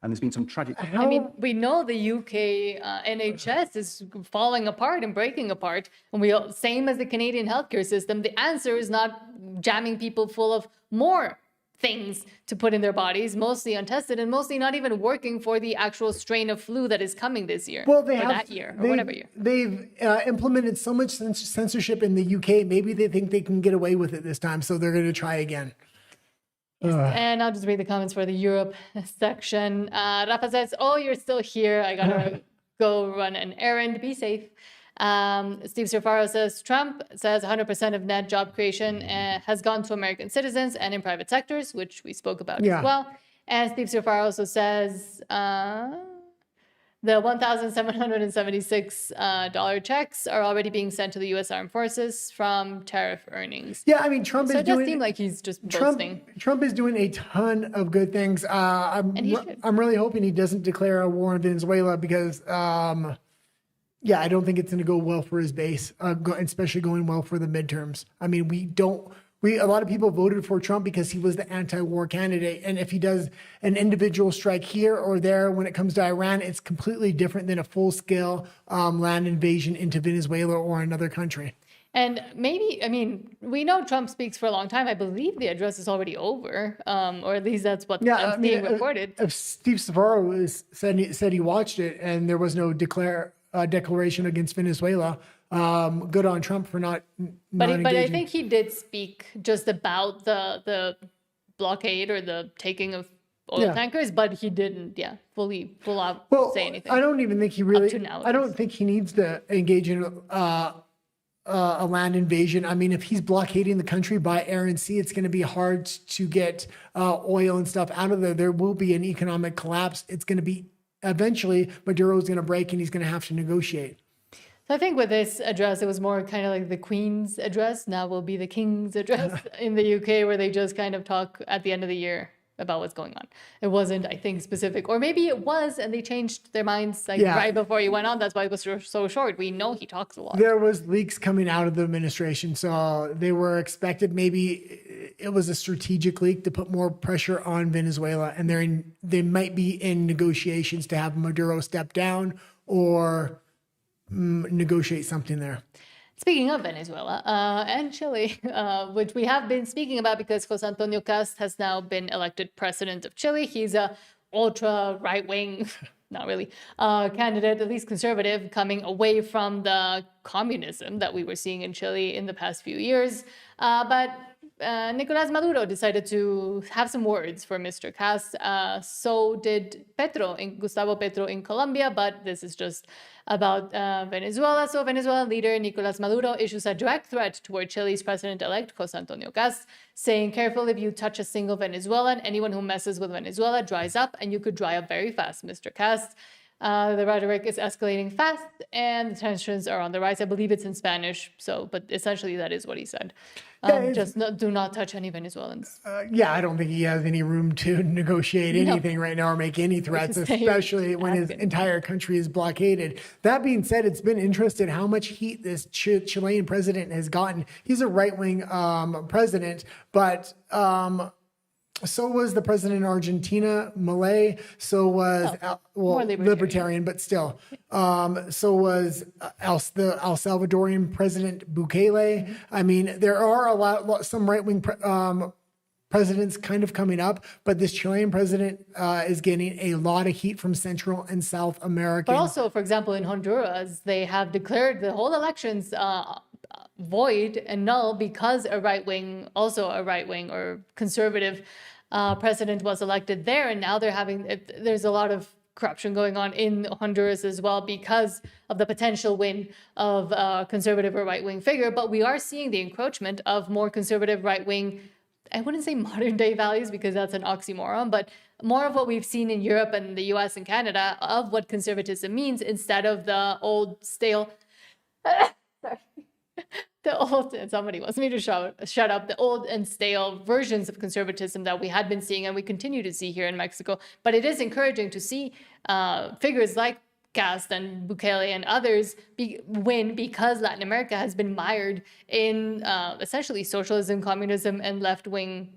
And there's been some tragic... I mean, we know the UK NHS is falling apart and breaking apart. And same as the Canadian healthcare system, the answer is not jamming people full of more things to put in their bodies, mostly untested and mostly not even working for the actual strain of flu that is coming this year. Well, whatever year. They've implemented so much censorship in the UK. Maybe they think they can get away with it this time, so they're going to try again. And I'll just read the comments for the Europe section. Rafa says, oh, you're still here. I gotta go run an errand. Be safe. Steve Surfaro says, Trump says 100% of net job creation has gone to American citizens and in private sectors, which we spoke about as well. And Steve Surfaro also says the $1,776 checks are already being sent to the U.S. Armed Forces from tariff earnings. Yeah, I mean, Trump it does seem like he's just boasting. Trump is doing a ton of good things. I'm really hoping he doesn't declare a war on Venezuela because, I don't think it's going to go well for his base, especially going well for the midterms. I mean, a lot of people voted for Trump because he was the anti-war candidate. And if he does an individual strike here or there when it comes to Iran, it's completely different than a full-scale land invasion into Venezuela or another country. And maybe, I mean, we know Trump speaks for a long time. I believe the address is already over, or at least that's what's being reported. If Steve Savaro said he watched it and there was no declaration against Venezuela, good on Trump for not But I engaging. think he did speak just about the blockade or the taking of oil tankers, but he didn't, full out say anything. I don't even think he really. Up to now, at I don't least. think he needs to engage in a land invasion. I mean, if he's blockading the country by air and sea, it's going to be hard to get oil and stuff out of there. There will be an economic collapse. It's going to be eventually Maduro is going to break and he's going to have to negotiate. So I think with this address, it was more kind of like the Queen's address. Now will be the King's address in the UK, where they just kind of talk at the end of the year about what's going on. It wasn't, I think, specific, or maybe it was, and they changed their minds right before he went on. That's why it was so short. We know he talks a lot. There was leaks coming out of the administration, so they were expected. Maybe it was a strategic leak to put more pressure on Venezuela, and they might be in negotiations to have Maduro step down or negotiate something there. Speaking of Venezuela and Chile, which we have been speaking about because José Antonio Cast has now been elected president of Chile. He's a ultra right-wing, not really, candidate, at least conservative, coming away from the communism that we were seeing in Chile in the past few years. But Nicolás Maduro decided to have some words for Mr. Cast. So did Gustavo Petro in Colombia, but this is just about Venezuela. So Venezuelan leader Nicolás Maduro issues a direct threat toward Chile's president-elect José Antonio Cast, saying, "Careful, if you touch a single Venezuelan, anyone who messes with Venezuela dries up, and you could dry up very fast, Mr. Cast." The rhetoric is escalating fast, and the tensions are on the rise. I believe it's in Spanish, but essentially that is what he said. Do not touch any Venezuelans. I don't think he has any room to negotiate anything right now or make any threats, especially when his entire country is blockaded. That being said, it's been interesting how much heat this Chilean president has gotten. He's a right-wing president, but so was the president in Argentina, Milei. So was, libertarian, but still. So was the El Salvadorian president Bukele. I mean, there are some right-wing presidents kind of coming up, but this Chilean president is getting a lot of heat from Central and South America. But also, for example, in Honduras, they have declared the whole elections void and null because a right-wing or conservative president was elected there, and now there's a lot of corruption going on in Honduras as well because of the potential win of a conservative or right-wing figure. But we are seeing the encroachment of more conservative right-wing, I wouldn't say modern day values because that's an oxymoron, but more of what we've seen in Europe and the US and Canada of what conservatism means instead of the old stale somebody wants me to shut up, the old and stale versions of conservatism that we had been seeing and we continue to see here in Mexico. But it is encouraging to see figures like Cast and Bukele and others win because Latin America has been mired in essentially socialism, communism, and left-wing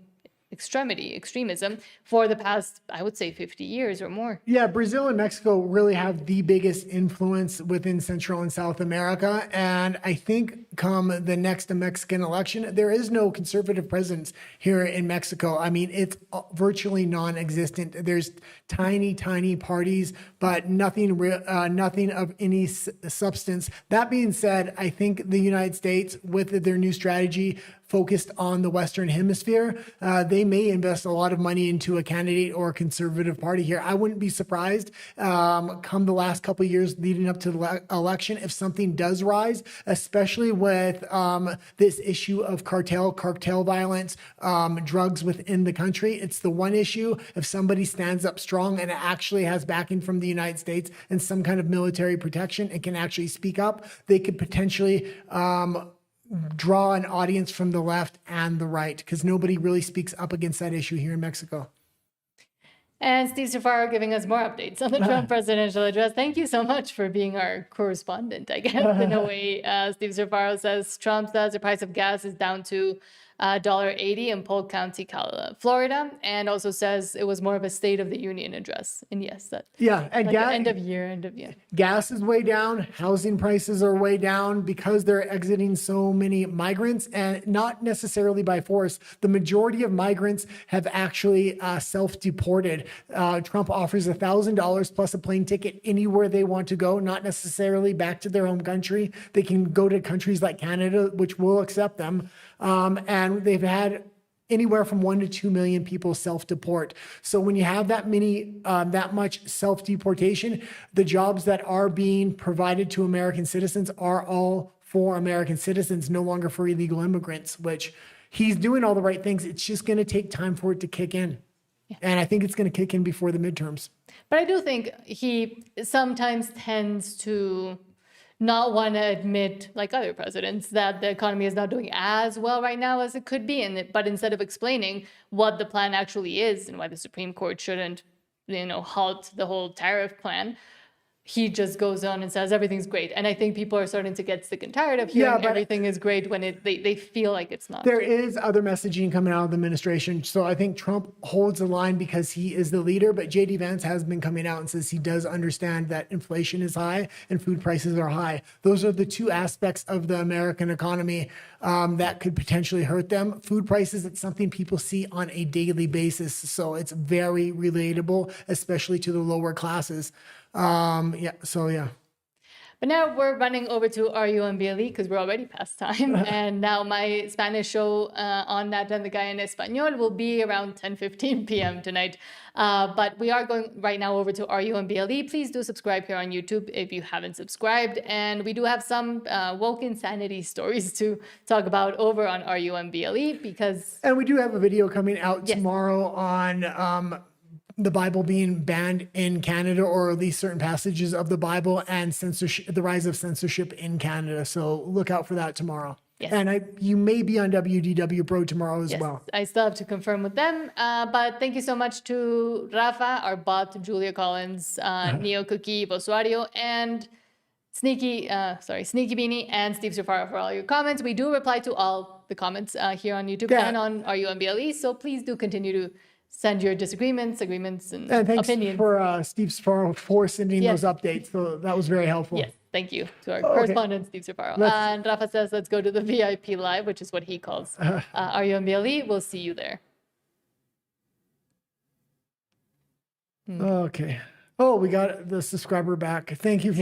extremism for the past, I would say, 50 years or more. Yeah, Brazil and Mexico really have the biggest influence within Central and South America. And I think come the next Mexican election, there is no conservative presence here in Mexico. I mean, it's virtually non-existent. There's tiny parties, but nothing of any substance. That being said, I think the United States, with their new strategy focused on the Western Hemisphere, they may invest a lot of money into a candidate or a conservative party here. I wouldn't be surprised come the last couple of years leading up to the election if something does rise, especially with this issue of cartel violence, drugs within the country. It's the one issue. If somebody stands up strong and actually has backing from the United States and some kind of military protection and can actually speak up, they could potentially draw an audience from the left and the right because nobody really speaks up against that issue here in Mexico. And Steve Safaro giving us more updates on the Trump presidential address. Thank you so much for being our correspondent, I guess, in a way. Steve Safaro says Trump says the price of gas is down to $1.80 in Polk County, Florida, and also says it was more of a State of the Union address. And yes, that and like end of year. Gas is way down. Housing prices are way down because they're exiting so many migrants, and not necessarily by force. The majority of migrants have actually self-deported. Trump offers $1,000 plus a plane ticket anywhere they want to go, not necessarily back to their home country. They can go to countries like Canada, which will accept them. And they've had anywhere from 1 to 2 million people self-deport. So when you have that much self-deportation, the jobs that are being provided to American citizens are all for American citizens, no longer for illegal immigrants, which he's doing all the right things. It's just going to take time for it to kick in. Yeah. And I think it's going to kick in before the midterms. But I do think he sometimes tends to not want to admit, like other presidents, that the economy is not doing as well right now as it could be. But instead of explaining what the plan actually is and why the Supreme Court shouldn't, halt the whole tariff plan, he just goes on and says everything's great. And I think people are starting to get sick and tired of hearing everything is great when they feel like it's not. There is other messaging coming out of the administration. So I think Trump holds the line because he is the leader, but J.D. Vance has been coming out and says he does understand that inflation is high and food prices are high. Those are the two aspects of the American economy that could potentially hurt them. Food prices, it's something people see on a daily basis. So it's very relatable, especially to the lower classes. But now we're running over to RUMBLE because we're already past time. And now my Spanish show on Nat and The Guy in Español will be around 10:15 p.m. tonight. But we are going right now over to RUMBLE. Please do subscribe here on YouTube if you haven't subscribed. And we do have some woke insanity stories to talk about over on RUMBLE because... And we do have a video coming out tomorrow on... the Bible being banned in Canada, or at least certain passages of the Bible, and censorship, the rise of censorship in Canada. So look out for that tomorrow. Yes. And you may be on WDW Pro tomorrow as well. I still have to confirm with them. But thank you so much to Rafa, our bot, Julia Collins, Neo Cookie, Bosuario, and Sneaky Beanie, and Steve Safaro for all your comments. We do reply to all the comments here on YouTube and on RUMBLE. So please do continue to send your disagreements, agreements, and thanks opinions. For Steve Safaro for sending those updates. So that was very helpful. Yes, thank you to our correspondent, Steve Safaro. And Rafa says, let's go to the VIP Live, which is what he calls RUMBLE. We'll see you there. Okay. Oh, we got the subscriber back. Thank you for